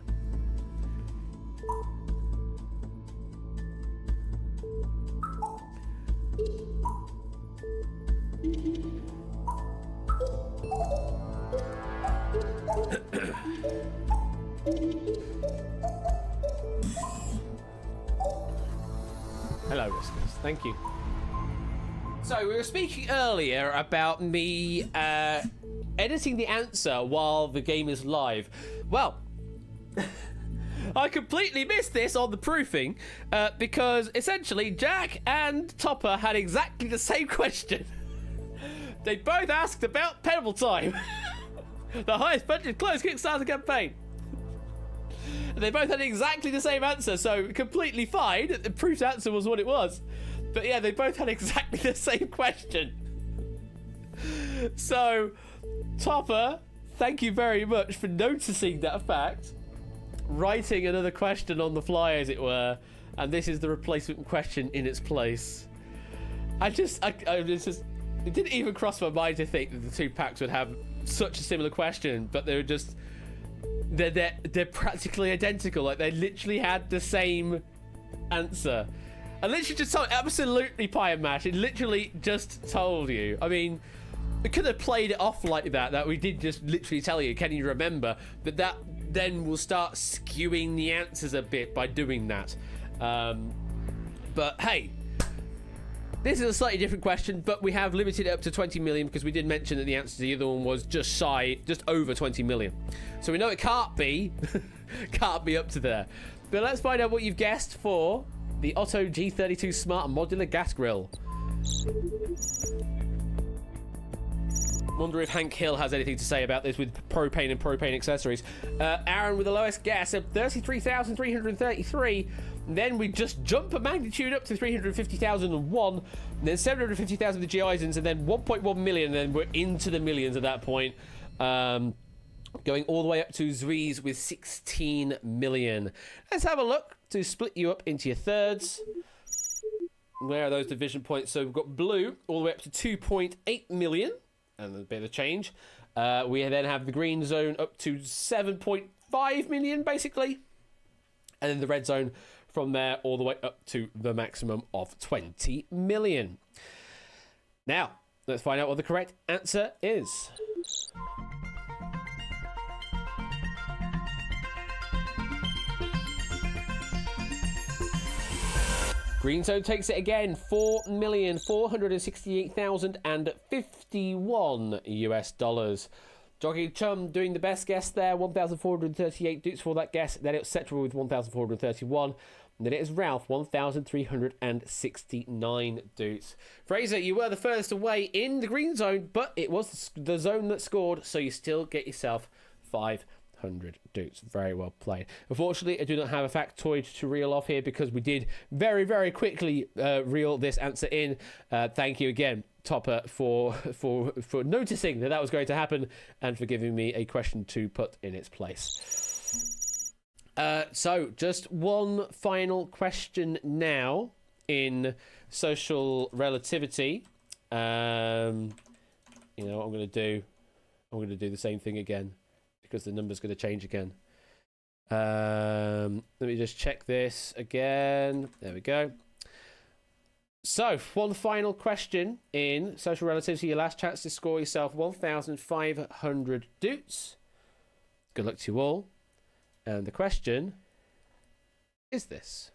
Hello, listeners. Thank you. So, we were speaking earlier about me editing the answer while the game is live. Well, I completely missed this on the proofing because, essentially, Jack and Topper had exactly the same question. They both asked about Pebble Time, the highest budget closed Kickstarter campaign. They both had exactly the same answer, so completely fine. The proofed answer was what it was. But yeah, they both had exactly the same question. So, Topper, thank you very much for noticing that fact, writing another question on the fly, as it were, and this is the replacement question in its place. It didn't even cross my mind to think that the two packs would have such a similar question, but they were just... They're practically identical. Like, they literally had the same answer. I literally just told... Absolutely pie and mash. It literally just told you. I mean, we could have played it off like that we did just literally tell you, can you remember? But that then will start skewing the answers a bit by doing that. But hey, this is a slightly different question, but we have limited it up to 20 million because we did mention that the answer to the other one was just over 20 million. So we know it can't be up to there. But let's find out what you've guessed for the Otto G32 Smart and Modular Gas Grill. Wonder if Hank Hill has anything to say about this with propane and propane accessories. Aaron with the lowest guess of 33,333. Then we just jump a magnitude up to 350,001, and then 750,000 with the Geisens, and then 1.1 million, and then we're into the millions at that point. Going all the way up to Zwies with 16 million. Let's have a look to split you up into your thirds. Where are those division points? So we've got blue all the way up to 2.8 million, and a bit of change. We then have the green zone up to 7.5 million, basically. And then the red zone from there all the way up to the maximum of 20 million. Now, let's find out what the correct answer is. Green Zone takes it again, 4,468,051 US dollars. Jogging Chum doing the best guess there, 1,438 dupes for that guess. Then it's Cetra with 1,431. And then it is Ralph, 1,369 dupes. Fraser, you were the furthest away in the green zone, but it was the zone that scored, so you still get yourself 500 dupes. Very well played. Unfortunately, I do not have a factoid to reel off here because we did very, very quickly reel this answer in. Thank you again, Topper, for noticing that was going to happen and for giving me a question to put in its place. So, just one final question now in social relativity. You know what I'm going to do? I'm going to do the same thing again because the number's going to change again. Let me just check this again. There we go. So, one final question in Social Relativity. Your last chance to score yourself 1,500 doots. Good luck to you all. And the question is this.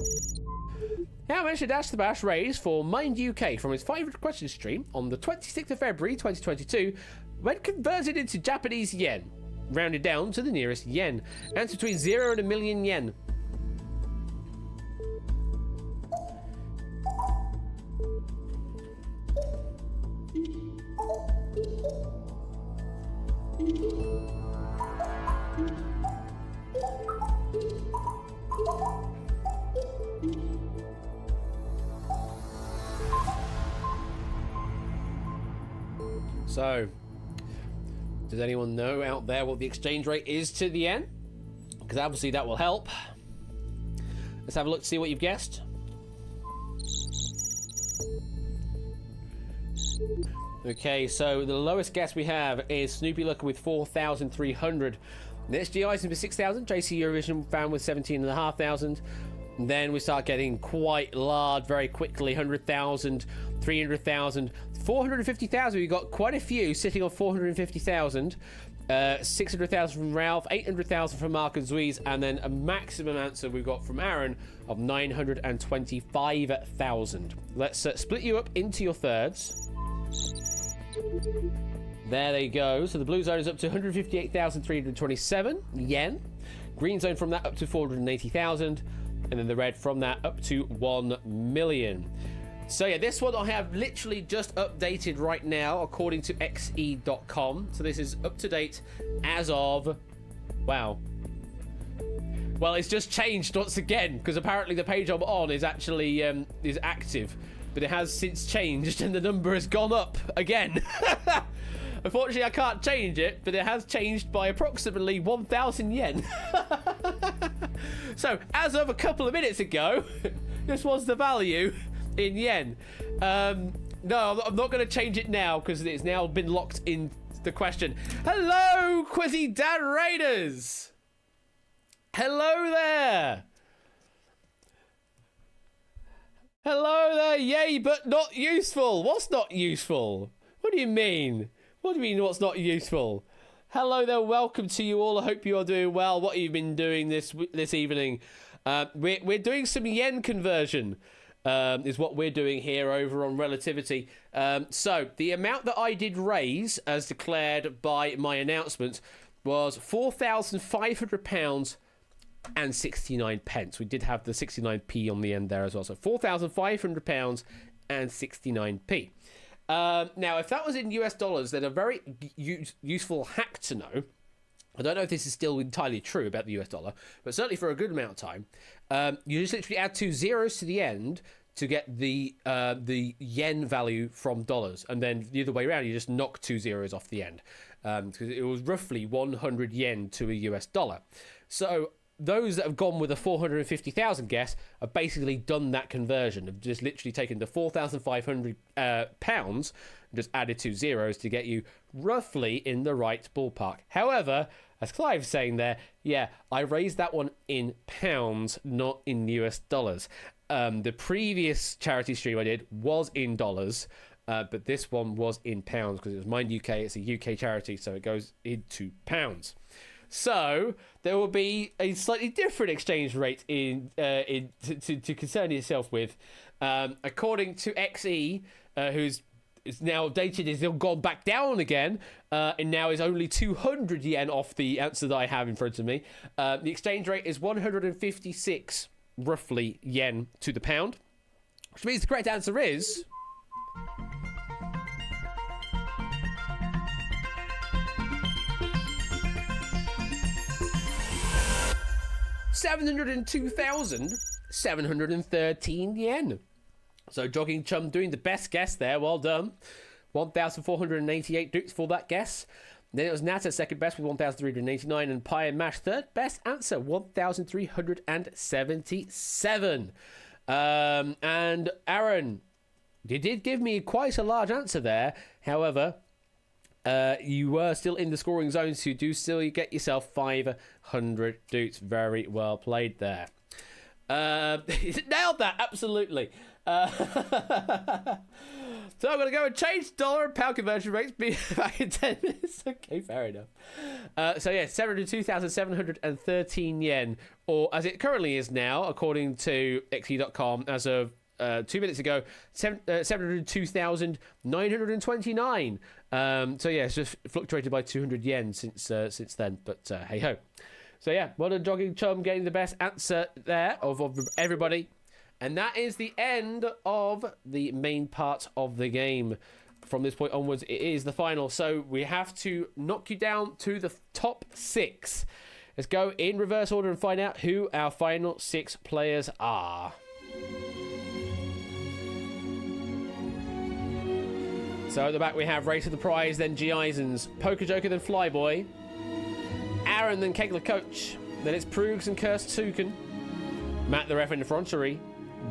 How much did Ash the Bash raise for Mind UK from his 500 question stream on the 26th of February 2022 when converted into Japanese yen? Rounded down to the nearest yen. Answer between 0 and 1,000,000 yen. So, does anyone know out there what the exchange rate is to the yen? Because obviously that will help. Let's have a look to see what you've guessed. Okay, so the lowest guess we have is Snoopy Looker with 4,300. Next G Ison for 6,000. JC Eurovision fan with 17,500. Then we start getting quite large very quickly. 100,000, 300,000, 450,000. We've got quite a few sitting on 450,000. 600,000 from Ralph, 800,000 from Mark and Zwiez, and then a maximum answer we've got from Aaron of 925,000. Let's split you up into your thirds. There they go. So the blue zone is up to 158,327 yen. Green zone from that up to 480,000. And then the red from that up to 1 million. So yeah, this one I have literally just updated right now according to xe.com. So this is up to date as of... Wow. Well, it's just changed once again because apparently the page I'm on is actually is active. But it has since changed and the number has gone up again. Unfortunately, I can't change it, but it has changed by approximately 1,000 yen. So, as of a couple of minutes ago, this was the value in yen. No, I'm not going to change it now because it's now been locked in the question. Hello, Quizzy Dan Raiders. Hello there. Hello there, yay, but not useful. What's not useful? What do you mean? What do you mean what's not useful? Hello there, welcome to you all. I hope you are doing well. What have you been doing this evening? We're doing some yen conversion, is what we're doing here over on Relativity. So, the amount that I did raise, as declared by my announcement, was £4,500 and 69 pence. We did have the 69p on the end there as well. So, £4,500 and 69p. Now, if that was in US dollars, then a very useful hack to know. I don't know if this is still entirely true about the US dollar, but certainly for a good amount of time, you just literally add 2 zeros to the end to get the yen value from dollars, and then the other way around, you just knock 2 zeros off the end, because it was roughly 100 yen to a US dollar. So those that have gone with a 450,000 guess have basically done that conversion. Have just literally taken the 4,500 pounds and just added 2 zeros to get you roughly in the right ballpark. However, as Clive's saying there, yeah, I raised that one in pounds, not in US dollars. The previous charity stream I did was in dollars, but this one was in pounds because it was Mind UK. It's a UK charity, so it goes into pounds. So there will be a slightly different exchange rate to concern yourself with, according to XE, who's is now updated, is gone back down again, and now is only 200 yen off the answer that I have in front of me. The exchange rate is 156 roughly yen to the pound, which means the correct answer is $702,713 yen. So Jogging Chum doing the best guess there. Well done. 1,488 dukes for that guess. Then it was Nata second best with 1,389 and Pie and Mash third best answer 1,377. And Aaron You did give me quite a large answer there. However, you were still in the scoring zone, so you do still get yourself 500 doots. Very well played there. Nailed that, absolutely. So I'm going to go and change dollar and pound conversion rates back in 10 minutes. Okay, fair enough. So yeah, 702,713 yen, or as it currently is now, according to XE.com, as of 2 minutes ago, 702,929. So yeah, it's just fluctuated by 200 yen since then. But hey ho. So yeah, well done, Jogging Chum, getting the best answer there of everybody. And that is the end of the main part of the game. From this point onwards, it is the final. So we have to knock you down to the top 6. Let's go in reverse order and find out who our final 6 players are. So at the back we have Race of the Prize, then G. Eisens, Poker Joker, then Flyboy, Aaron, then Kegler Coach, then it's Proogs and Cursed Toucan, Matt the Ref in the Frontery,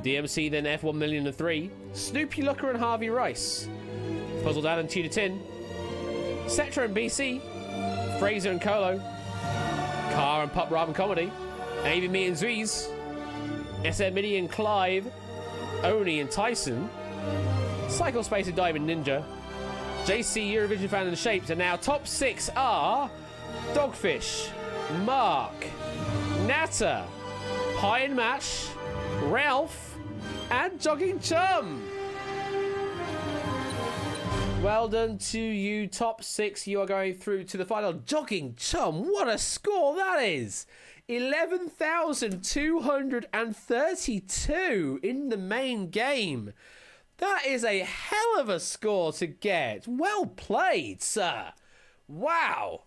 DMC, then F1,000,003, Snoopy Looker and Harvey Rice, Puzzle Dan and Tuna Tin, Cetra and BC, Fraser and Colo, Car and Pup Ramen Comedy, Avi Me and Zwiz, SM Mini and Clive, Oni and Tyson, Cycle Space and Diamond Ninja, JC Eurovision Fan and Shapes, and now top 6 are Dogfish, Mark, Natter, Pie and Mash, Ralph, and Jogging Chum. Well done to you, top 6. You are going through to the final. Jogging Chum, what a score that is! 11,232 in the main game. That is a hell of a score to get. Well played, sir. Wow.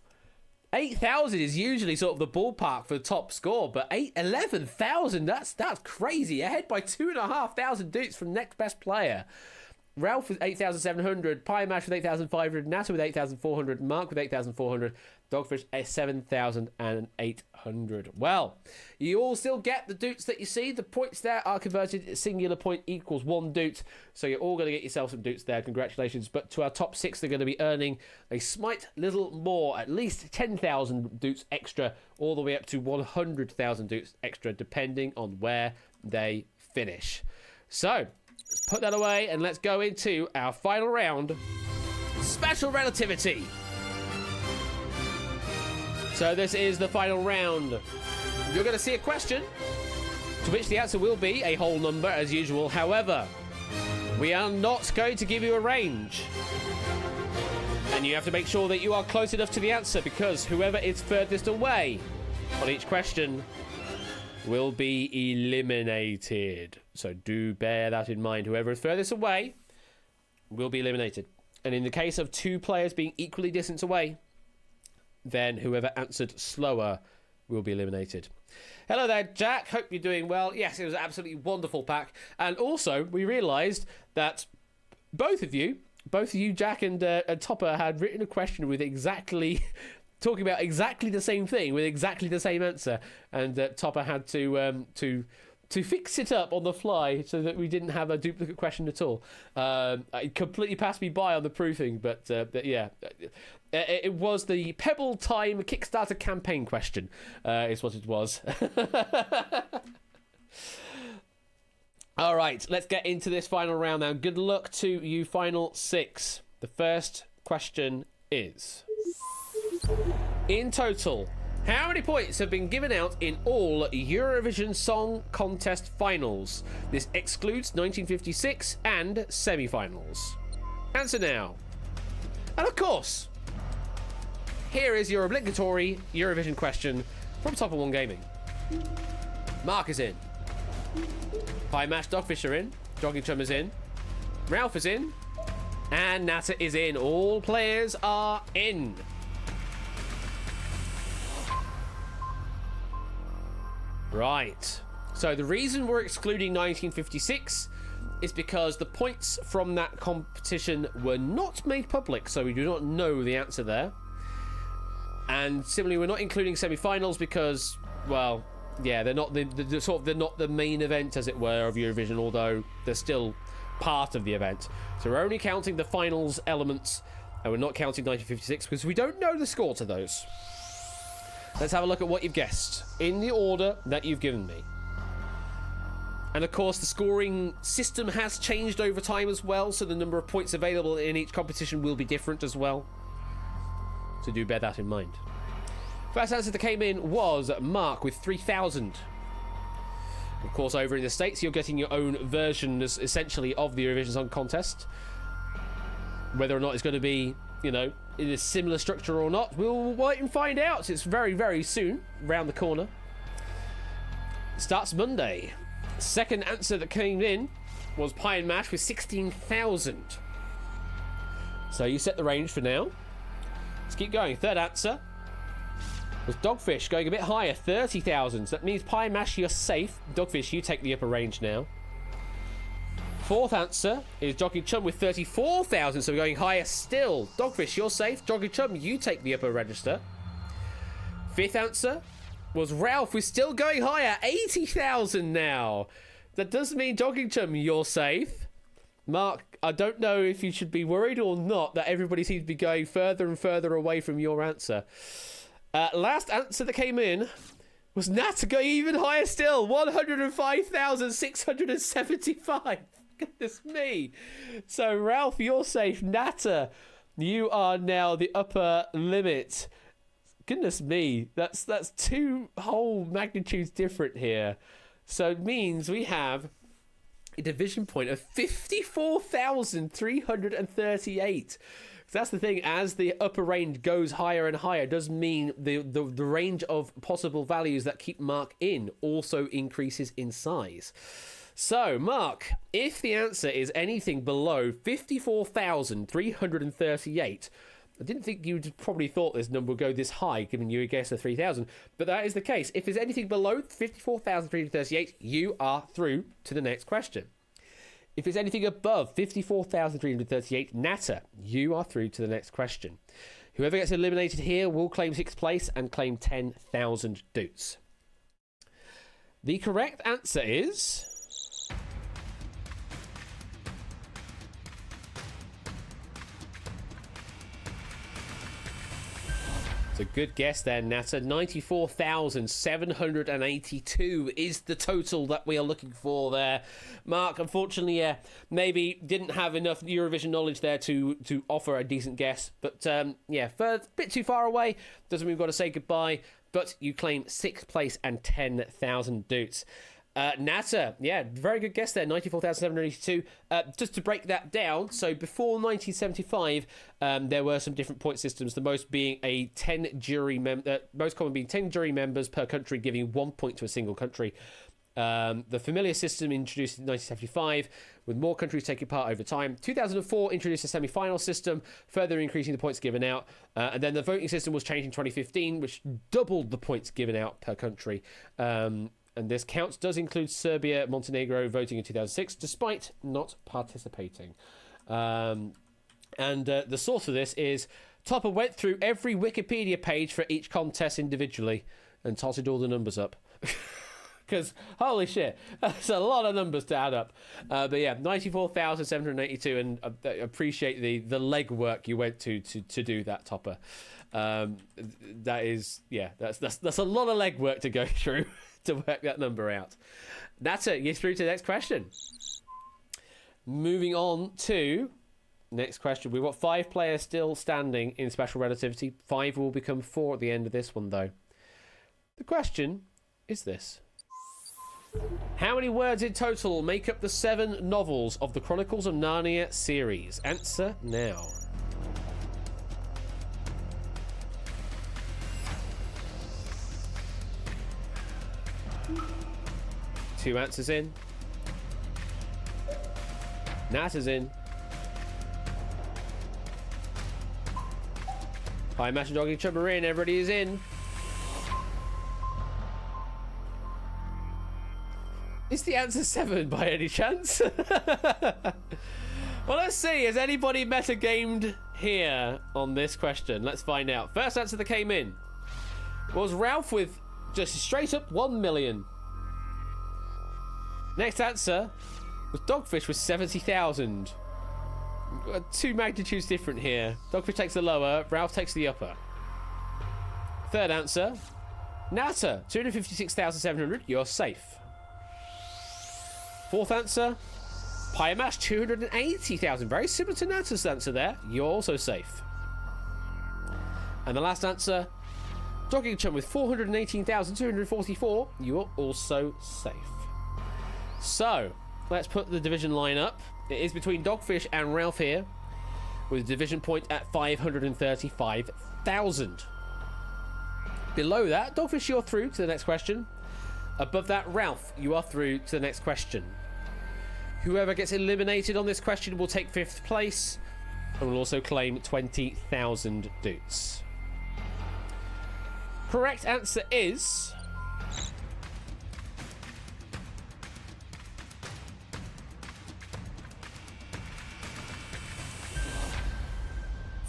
8,000 is usually sort of the ballpark for the top score, but 11,000, that's crazy. Ahead by 2,500 dukes from next best player. Ralph with 8,700, Pie Mash with 8,500, Natter with 8,400, Mark with 8,400, Dogfish 7,800. Well, you all still get the dukes that you see. The points there are converted. Singular point equals 1 doot. So you're all going to get yourself some dukes there. Congratulations. But to our top 6, they're going to be earning a slight little more, at least 10,000 dukes extra, all the way up to 100,000 dukes extra, depending on where they finish. So put that away and let's go into our final round, Special Relativity. So this is the final round. You're going to see a question to which the answer will be a whole number as usual. However, we are not going to give you a range. And you have to make sure that you are close enough to the answer, because whoever is furthest away on each question will be eliminated. So do bear that in mind. Whoever is furthest away will be eliminated. And in the case of 2 players being equally distant away, then whoever answered slower will be eliminated. Hello there, Jack. Hope you're doing well. Yes, it was an absolutely wonderful pack. And also, we realised that both of you, Jack and Topper, had written a question with exactly talking about exactly the same thing with exactly the same answer, and Topper had to fix it up on the fly so that we didn't have a duplicate question at all. It completely passed me by on the proofing, but yeah. It was the Pebble Time Kickstarter campaign question, is what it was. All right, let's get into this final round now. Good luck to you, final 6. The first question is: in total, how many points have been given out in all Eurovision Song Contest finals? This excludes 1956 and semi-finals. Answer now. And of course, here is your obligatory Eurovision question from Top of One Gaming. Mark is in. Pie Mash Dogfish are in. Jogging Chum is in. Ralph is in. And Natter is in. All players are in. Right. So the reason we're excluding 1956 is because the points from that competition were not made public, so we do not know the answer there. And similarly, we're not including semi-finals because, well, yeah, they're not they're not the main event, as it were, of Eurovision. Although they're still part of the event. So we're only counting the finals elements, and we're not counting 1956 because we don't know the score to those. Let's have a look at what you've guessed in the order that you've given me. And of course, the scoring system has changed over time as well, so the number of points available in each competition will be different as well. So do bear that in mind. First answer that came in was Mark with 3,000. Of course, over in the States, you're getting your own version, essentially, of the Eurovision Song Contest. Whether or not it's going to be, you know, in a similar structure or not, we'll wait and find out. It's very, very soon, round the corner. Starts Monday. Second answer that came in was Pie and Mash with 16,000. So you set the range for now. Let's keep going. Third answer was Dogfish, going a bit higher, 30,000. So that means Pie and Mash, you're safe. Dogfish, you take the upper range now. Fourth answer is Jogging Chum with 34,000, so we're going higher still. Dogfish, you're safe. Jogging Chum, you take the upper register. Fifth answer was Ralph, who's still going higher, 80,000 now. That does mean Jogging Chum, you're safe. Mark, I don't know if you should be worried or not that everybody seems to be going further and further away from your answer. Last answer that came in was Nat, going even higher still, 105,675. Goodness me. So, Ralph, you're safe. Natter, you are now the upper limit. Goodness me. That's two whole magnitudes different here. So, it means we have a division point of 54,338. That's the thing. As the upper range goes higher and higher, it does mean the range of possible values that keep Mark in also increases in size. So, Mark, if the answer is anything below 54,338, I didn't think you'd probably thought this number would go this high, given you a guess of 3,000, but that is the case. If there's anything below 54,338, you are through to the next question. If it's anything above 54,338, Natter, you are through to the next question. Whoever gets eliminated here will claim 6th place and claim 10,000 doots. The correct answer is... a good guess there, Natter. 94,782 is the total that we are looking for there. Mark, unfortunately, maybe didn't have enough Eurovision knowledge there to offer a decent guess. But, a bit too far away. Doesn't mean we've got to say goodbye. But you claim 6th place and 10,000 doots. Natter, very good guess there, 94,782. Just to break that down, so before 1975, there were some different point systems, the most being a 10 jury most common being 10 jury members per country, giving 1 point to a single country. The familiar system introduced in 1975, with more countries taking part over time. 2004 introduced a semi-final system, further increasing the points given out. And then the voting system was changed in 2015, which doubled the points given out per country. And this counts does include Serbia, Montenegro voting in 2006, despite not participating. The source of this is Topper went through every Wikipedia page for each contest individually and totted all the numbers up. Because, holy shit, that's a lot of numbers to add up. 94,782, and I appreciate the legwork you went to do that, Topper. That is, that's a lot of legwork to go through to work that number out. That's it. You're through to the next question. Moving on to next question. We've got 5 players still standing in special relativity. 5 will become 4 at the end of this one, though. The question is this. How many words in total make up the 7 novels of the Chronicles of Narnia series? Answer now. Two answers in. Nat is in. Hi, Mash and Doggy Chubber in. Everybody is in. Is the answer 7 by any chance? Well, let's see. Has anybody metagamed here on this question? Let's find out. First answer that came in was Ralph with just straight up 1 million. Next answer Was Dogfish with 70,000. Two magnitudes different here. Dogfish takes the lower, Ralph takes the upper. Third answer, Natter, 256,700. You're safe. Fourth answer, Pyamash, 280,000. Very similar to Natter's answer there. You're also safe. And the last answer, Jogging Chum with 418,244. You are also safe. So, let's put the division line up. It is between Dogfish and Ralph here, with a division point at 535,000. Below that, Dogfish, you're through to the next question. Above that, Ralph, you are through to the next question. Whoever gets eliminated on this question will take 5th place and will also claim 20,000 doots. Correct answer is...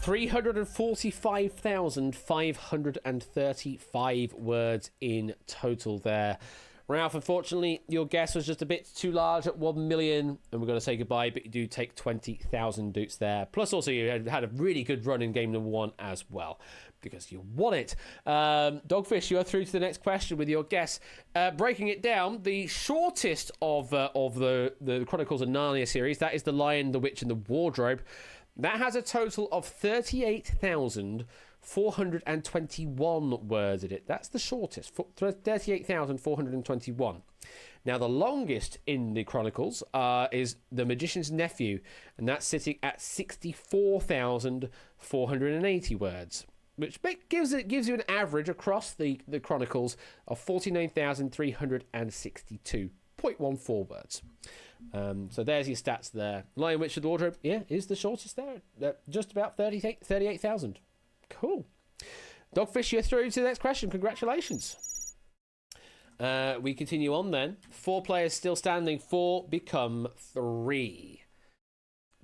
$345,535 words in total there. Ralph, unfortunately, your guess was just a bit too large at 1 million, and we're going to say goodbye, but you do take 20,000 doots there. Plus, also, you had a really good run in game number 1 as well, because you won it. Dogfish, you are through to the next question with your guess. Breaking it down, the shortest of the Chronicles of Narnia series, that is The Lion, the Witch, and the Wardrobe. That has a total of 38,421 words in it. That's the shortest, 38,421. Now, the longest in the Chronicles is The Magician's Nephew, and that's sitting at 64,480 words, which gives you an average across the Chronicles of 49,362.14 words. So there's your stats there. Lion, Witch, and the Wardrobe, yeah, is the shortest there. Just about 38,000. Cool. Dogfish, you're through to the next question. Congratulations. We continue on then. 4 players still standing. 4 become 3.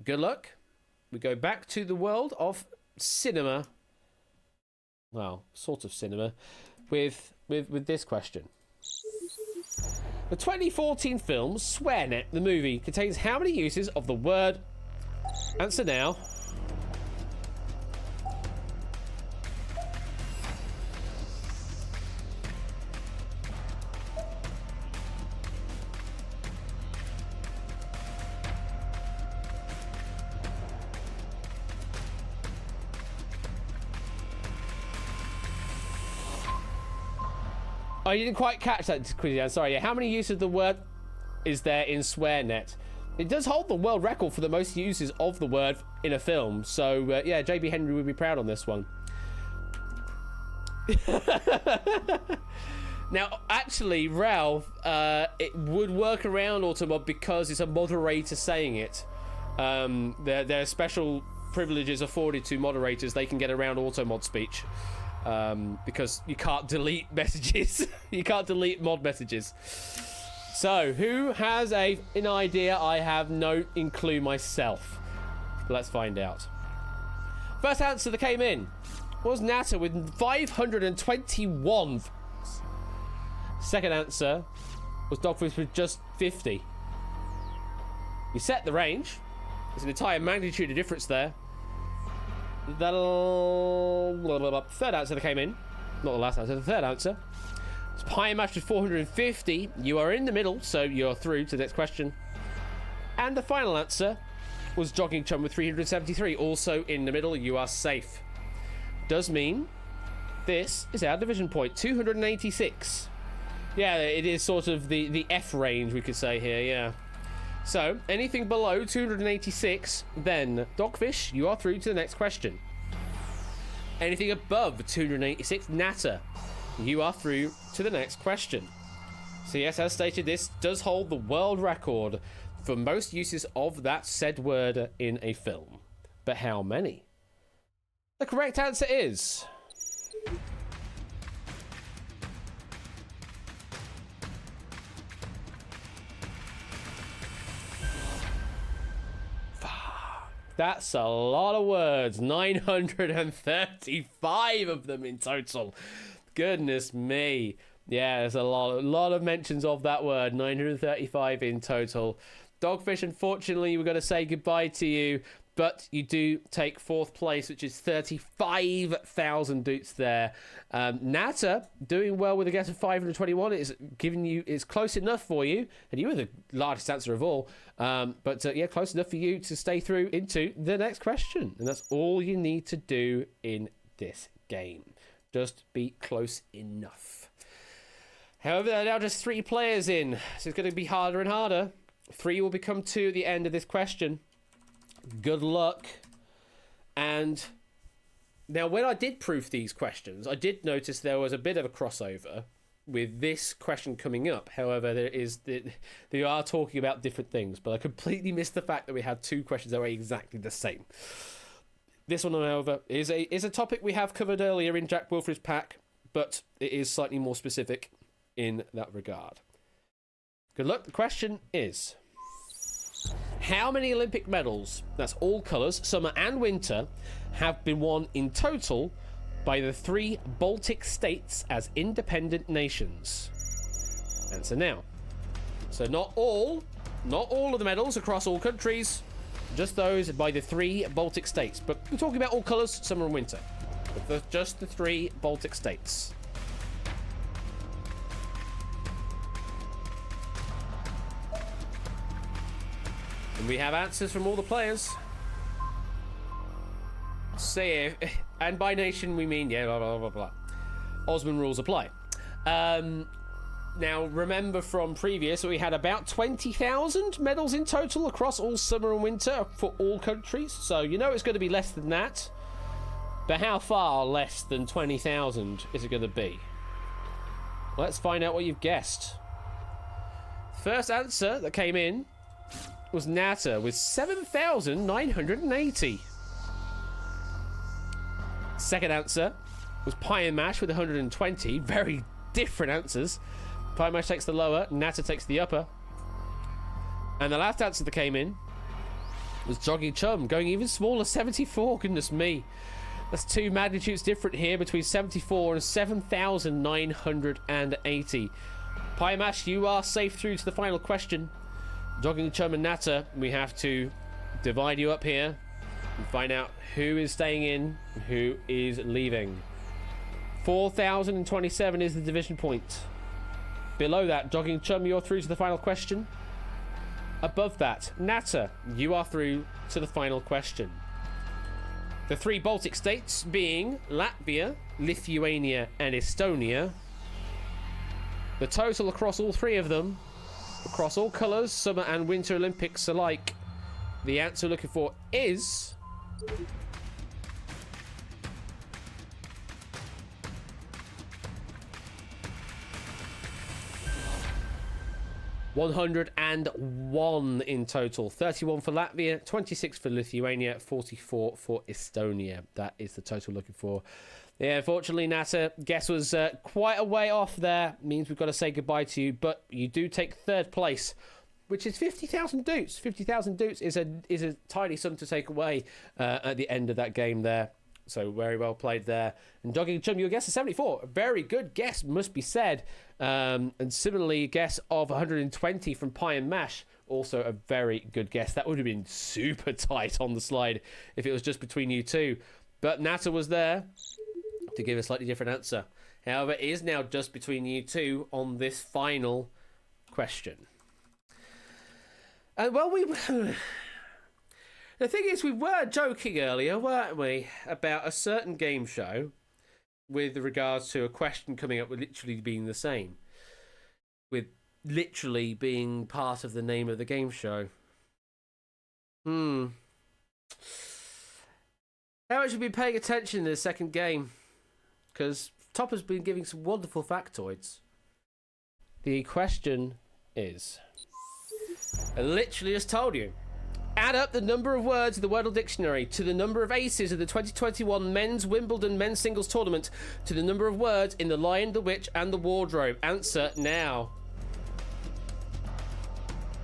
Good luck. We go back to the world of cinema. Well, sort of cinema. With this question. The 2014 film SwearNet, the movie, contains how many uses of the word... Answer now. Oh, you didn't quite catch that, Quizzy. Sorry. How many uses of the word is there in SwearNet? It does hold the world record for the most uses of the word in a film. So, yeah, JB Henry would be proud on this one. Now, actually, Ralph, it would work around Automod because it's a moderator saying it. There are special privileges afforded to moderators. They can get around Automod speech. Because you can't delete messages. You can't delete mod messages. So, who has an idea? I have no clue myself. Let's find out. First answer that came in was Natter with 521. Second answer was Dogfish with just 50. You set the range. There's an entire magnitude of difference there. Third answer that came in. Not the last answer, the third answer. It's Pyamash with 450. You are in the middle, so you're through to the next question. And the final answer was Jogging Chum with 373. Also in the middle, you are safe. Does mean this is our division point, 286. Yeah, it is sort of the F range, we could say here, yeah. So, anything below 286, then, Dogfish, you are through to the next question. Anything above 286, Natter, you are through to the next question. So yes, as stated, this does hold the world record for most uses of that said word in a film. But how many? The correct answer is... That's a lot of words. 935 of them in total. Goodness me. Yeah, there's a lot of mentions of that word. 935 in total. Dogfish, unfortunately, we're going to say goodbye to you. But you do take 4th place, which is 35,000 doots there. Nata doing well with a guess of 521. It's close enough for you, and you were the largest answer of all. But yeah, close enough for you to stay through into the next question, and that's all you need to do in this game. Just be close enough. However, there are now just 3 players in, so it's going to be harder and harder. 3 will become 2 at the end of this question. Good luck. And now, when I did proof these questions, I did notice there was a bit of a crossover with this question coming up. However, they are talking about different things, but I completely missed the fact that we had 2 questions that were exactly the same. This one, however, is a topic we have covered earlier in Jack Wilfred's pack, but it is slightly more specific in that regard. Good luck. The question is: how many Olympic medals, that's all colours, summer and winter, have been won in total by the 3 Baltic states as independent nations? Answer now. So not all of the medals across all countries, just those by the 3 Baltic states. But we're talking about all colours, summer and winter. But just the 3 Baltic states. And we have answers from all the players. Say if, and by nation we mean, yeah, blah, blah, blah, blah. Osman rules apply. Now, remember from previous, we had about 20,000 medals in total across all summer and winter for all countries. So you know it's going to be less than that. But how far less than 20,000 is it going to be? Let's find out what you've guessed. First answer that came in was Nata with 7,980. Second answer was Pie and Mash with 120. Very different answers. Pie and Mash takes the lower, Nata takes the upper. And the last answer that came in was Jogging Chum, going even smaller, 74. Goodness me. That's 2 magnitudes different here between 74 and 7,980. Pie and Mash, you are safe through to the final question. Jogging Chum and Nata, we have to divide you up here and find out who is staying in and who is leaving. 4,027 is the division point. Below that, Jogging Chum, you're through to the final question. Above that, Nata, you are through to the final question. The 3 Baltic states being Latvia, Lithuania, and Estonia. The total across all 3 of them, across all colours, summer and winter Olympics alike, the answer we're looking for is 101 in total. 31 for Latvia, 26 for Lithuania, 44 for Estonia. That is the total looking for. Yeah, unfortunately, Nata, guess was quite a way off there. Means we've got to say goodbye to you, but you do take 3rd place, which is 50,000 doots. 50,000 doots is a tiny sum to take away at the end of that game there. So very well played there. And Jogging Chum, your guess is 74. A very good guess, must be said. And similarly, a guess of 120 from Pie and Mash. Also a very good guess. That would have been super tight on the slide if it was just between you two. But Nata was there to give a slightly different answer. However, it is now just between you two on this final question. And well, the thing is, we were joking earlier, weren't we, about a certain game show with regards to a question coming up with literally being the same. With literally being part of the name of the game show. How much have you been paying attention in the second game? Because Topper's been giving some wonderful factoids. The question is, I literally just told you, add up the number of words in the Wordle Dictionary to the number of aces of the 2021 Men's Wimbledon Men's Singles Tournament to the number of words in The Lion, the Witch and the Wardrobe. Answer now.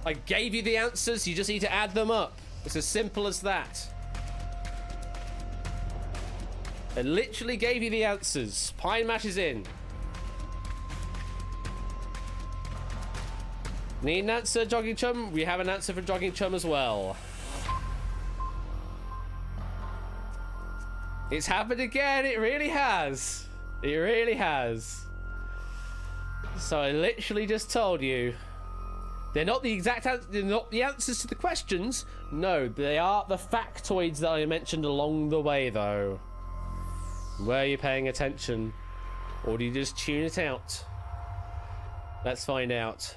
I gave you the answers, you just need to add them up. It's as simple as that. I literally gave you the answers. Pie and Mash is in. Need an answer, Jogging Chum? We have an answer for Jogging Chum as well. It's happened again. It really has. It really has. So I literally just told you. They're not the exact they're not the answers to the questions. No, they are the factoids that I mentioned along the way, though. Were you paying attention? Or do you just tune it out? Let's find out.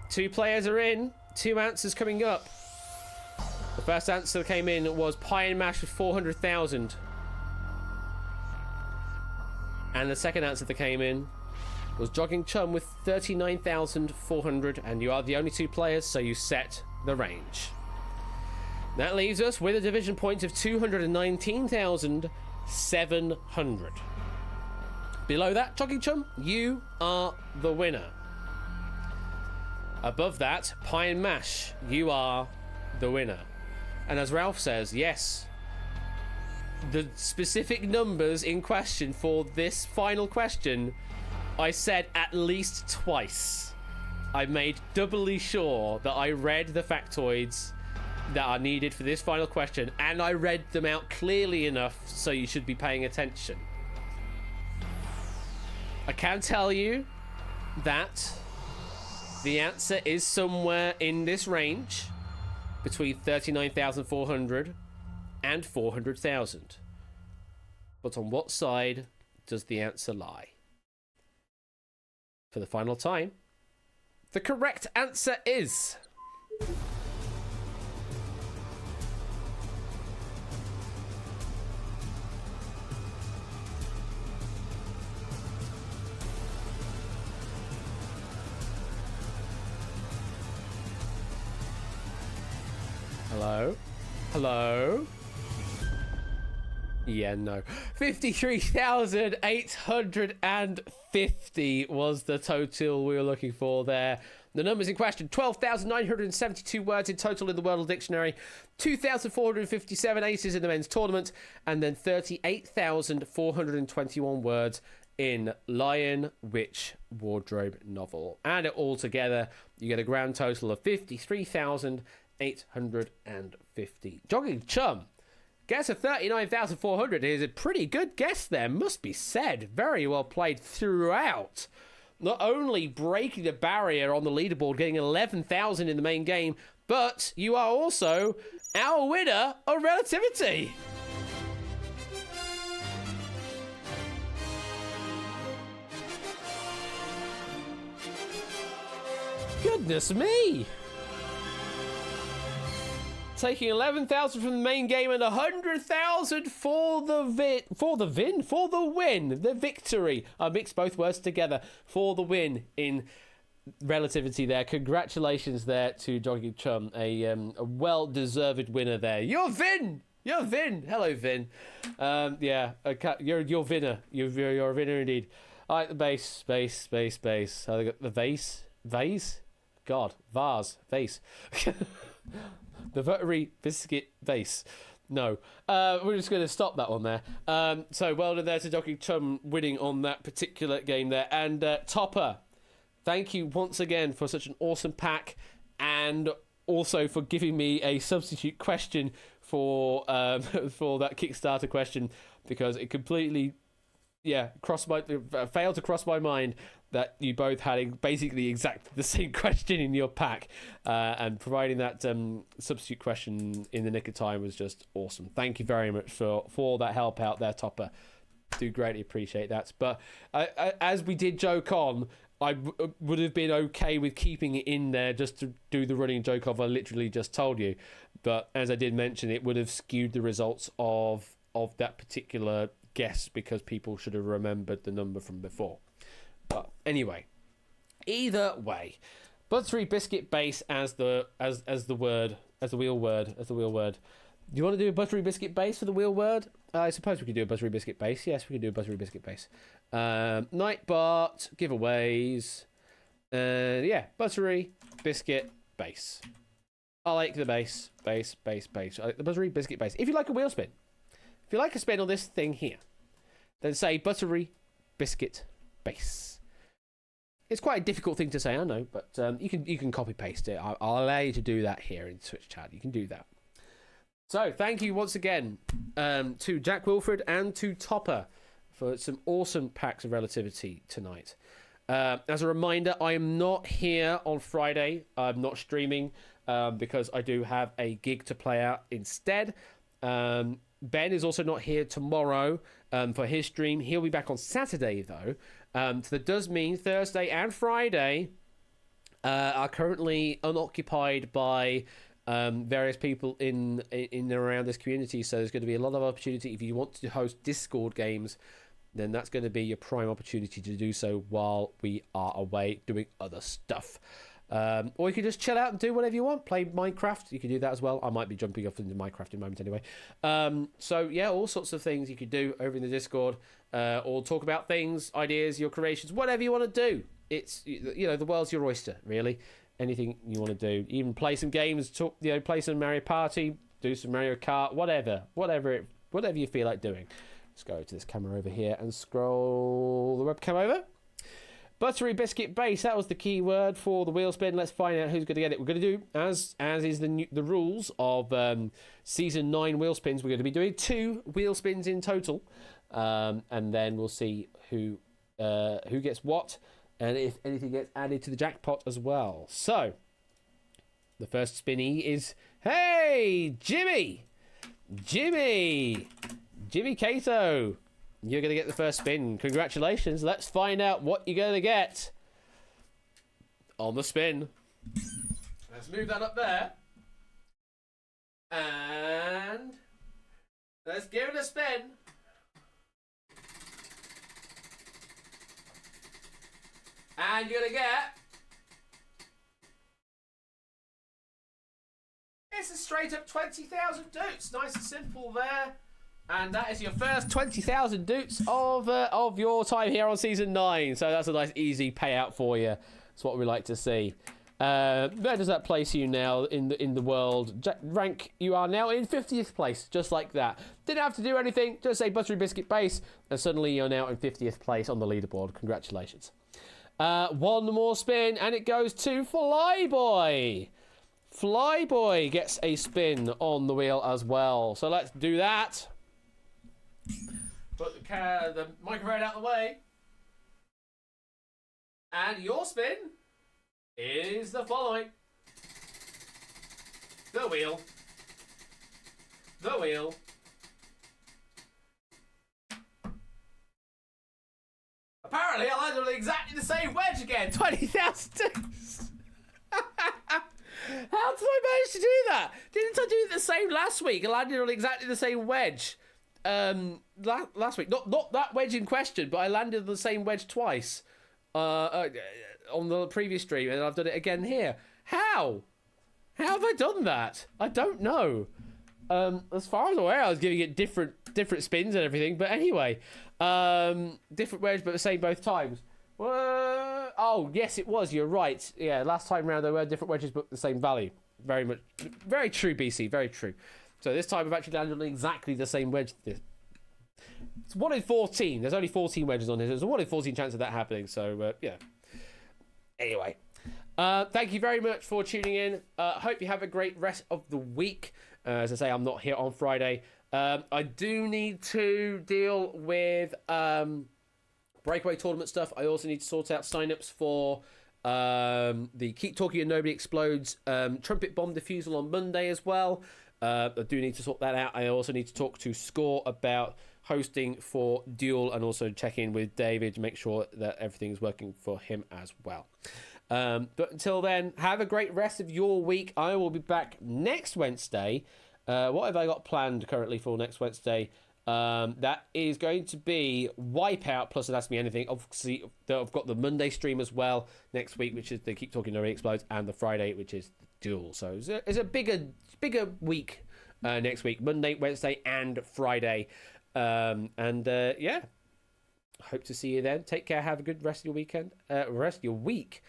2 players are in. 2 answers coming up. The first answer that came in was Pie and Mash with 400,000. And the second answer that came in was Jogging Chum with 39,400, and you are the only 2 players, so you set the range. That leaves us with a division point of 219,700. Below that, Jogging Chum, you are the winner. Above that, Pie and Mash, you are the winner. And as Ralph says, yes, the specific numbers in question for this final question, I said at least twice. I made doubly sure that I read the factoids that are needed for this final question, and I read them out clearly enough so you should be paying attention. I can tell you that the answer is somewhere in this range between 39,400 and 400,000. But on what side does the answer lie? For the final time, the correct answer is... Hello? Hello? Yeah, no. 53,850 was the total we were looking for there. The numbers in question: 12,972 words in total in the World Dictionary, 2,457 aces in the men's tournament, and then 38,421 words in Lion, Witch, Wardrobe novel. Add it all together, you get a grand total of 53,850. Jogging Chum guess of 39,400 is a pretty good guess there, must be said. Very well played throughout. Not only breaking the barrier on the leaderboard, getting 11,000 in the main game, but you are also our winner of Relativity. Goodness me! Taking 11,000 from the main game and 100,000 for the win, the victory. I mixed both words together. For the win in Relativity there. Congratulations there to Jogging Chum, a well-deserved winner there. You're Vin! Hello, Vin. You're winner. You're a winner indeed. I like the bass. I got the vase. God, vase. The buttery biscuit vase. No. We're just going to stop that one there. So well done there to Jogging Chum winning on that particular game there. And Topper, thank you once again for such an awesome pack, and also for giving me a substitute question for that Kickstarter question, because it completely failed to cross my mind that you both had basically exactly the same question in your pack, and providing that substitute question in the nick of time was just awesome. Thank you very much for that help out there, Topper. Do greatly appreciate that. But as we did joke on, I would have been okay with keeping it in there just to do the running joke of I literally just told you. But as I did mention, it would have skewed the results of that particular guess, because people should have remembered the number from before. But anyway, either way, buttery biscuit base as the wheel word. Do you want to do a buttery biscuit base for the wheel word? I suppose we could do a buttery biscuit base. Yes, we could do a buttery biscuit base. Nightbot giveaways. Buttery biscuit base. I like the base. I like the buttery biscuit base. If you like a wheel spin, if you like a spin on this thing here, then say buttery biscuit base. It's quite a difficult thing to say, I know, but you can copy paste it. I'll allow you to do that here in Twitch chat. You can do that. So thank you once again to Jack Wilfred and to Topper for some awesome packs of Relativity tonight. As a reminder, I am not here on Friday. I'm not streaming because I do have a gig to play out instead. Ben is also not here tomorrow for his stream. He'll be back on Saturday, though. So that does mean Thursday and Friday are currently unoccupied by various people in and around this community. So there's going to be a lot of opportunity. If you want to host Discord games, then that's going to be your prime opportunity to do so while we are away doing other stuff. Or you can just chill out and do whatever you want. Play Minecraft. You can do that as well. I might be jumping off into Minecraft in a moment anyway. So, yeah, all sorts of things you could do over in the Discord. Or talk about things, ideas, your creations, whatever you want to do. It's, the world's your oyster, really. Anything you want to do. Even play some games, play some Mario Party, do some Mario Kart, whatever you feel like doing. Let's go to this camera over here and scroll the webcam over. Buttery Biscuit Base, that was the key word for the wheel spin. Let's find out who's going to get it. We're going to do, as is the rules of Season 9 wheel spins, we're going to be doing 2 wheel spins in total. And then we'll see who gets what, and if anything gets added to the jackpot as well. So, the first spinny is, hey, Jimmy Cato. You're going to get the first spin. Congratulations. Let's find out what you're going to get on the spin. Let's move that up there. And let's give it a spin. And you're going to get... It's a straight up 20,000 dukes. Nice and simple there. And that is your first 20,000 dukes of your time here on Season 9. So that's a nice easy payout for you. That's what we like to see. Where does that place you now in the world? Rank, you are now in 50th place, just like that. Didn't have to do anything, just say Buttery Biscuit Base, and suddenly you're now in 50th place on the leaderboard. Congratulations. One more spin, and it goes to Flyboy. Flyboy gets a spin on the wheel as well. So let's do that. Put the microphone out of the way. And your spin is the following. The wheel. Apparently, I landed on exactly the same wedge again. 20,000 dukes. How did I manage to do that? Didn't I do the same last week? I landed on exactly the same wedge. Last week. Not that wedge in question, but I landed on the same wedge twice. On the previous stream, and I've done it again here. How have I done that? I don't know. As far as I'm aware, I was giving it different spins and everything, but anyway, different wedge, but the same both times. Oh yes, it was. You're right. Yeah, last time round there were different wedges, but the same value. Very true, BC. Very true. So this time I've actually landed on exactly the same wedge. It's 1 in 14. There's only 14 wedges on here. There's a 1 in 14 chance of that happening. So yeah. Anyway, thank you very much for tuning in. Hope you have a great rest of the week. As I say, I'm not here on Friday. I do need to deal with breakaway tournament stuff. I also need to sort out signups for the Keep Talking and Nobody Explodes trumpet bomb defusal on Monday as well. I do need to sort that out. I also need to talk to Score about hosting for Duel and also check in with David to make sure that everything's working for him as well. But until then, have a great rest of your week. I will be back next Wednesday. What have I got planned currently for next Wednesday? That is going to be Wipeout plus an Ask Me Anything. Obviously, I've got the Monday stream as well next week, which is the Keep Talking Nobody Explodes, and the Friday, which is the Duel. So it's a bigger week next week, Monday, Wednesday, and Friday. Yeah, hope to see you then. Take care. Have a good rest of your weekend. Rest of your week,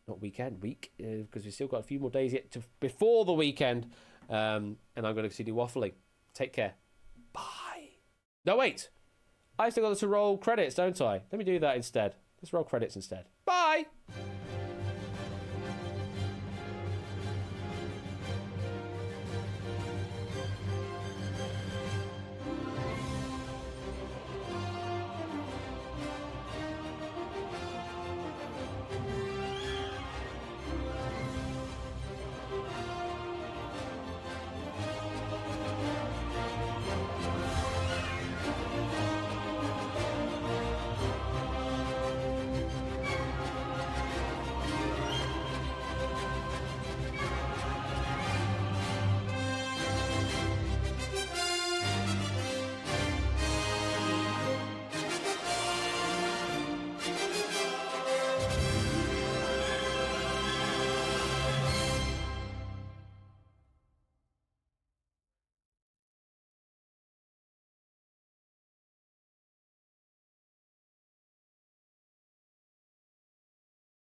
not weekend, week, because we've still got a few more days yet before the weekend. And I'm going to continue waffling. Take care. Bye. No, wait. I still got to roll credits, don't I? Let me do that instead. Let's roll credits instead. Bye!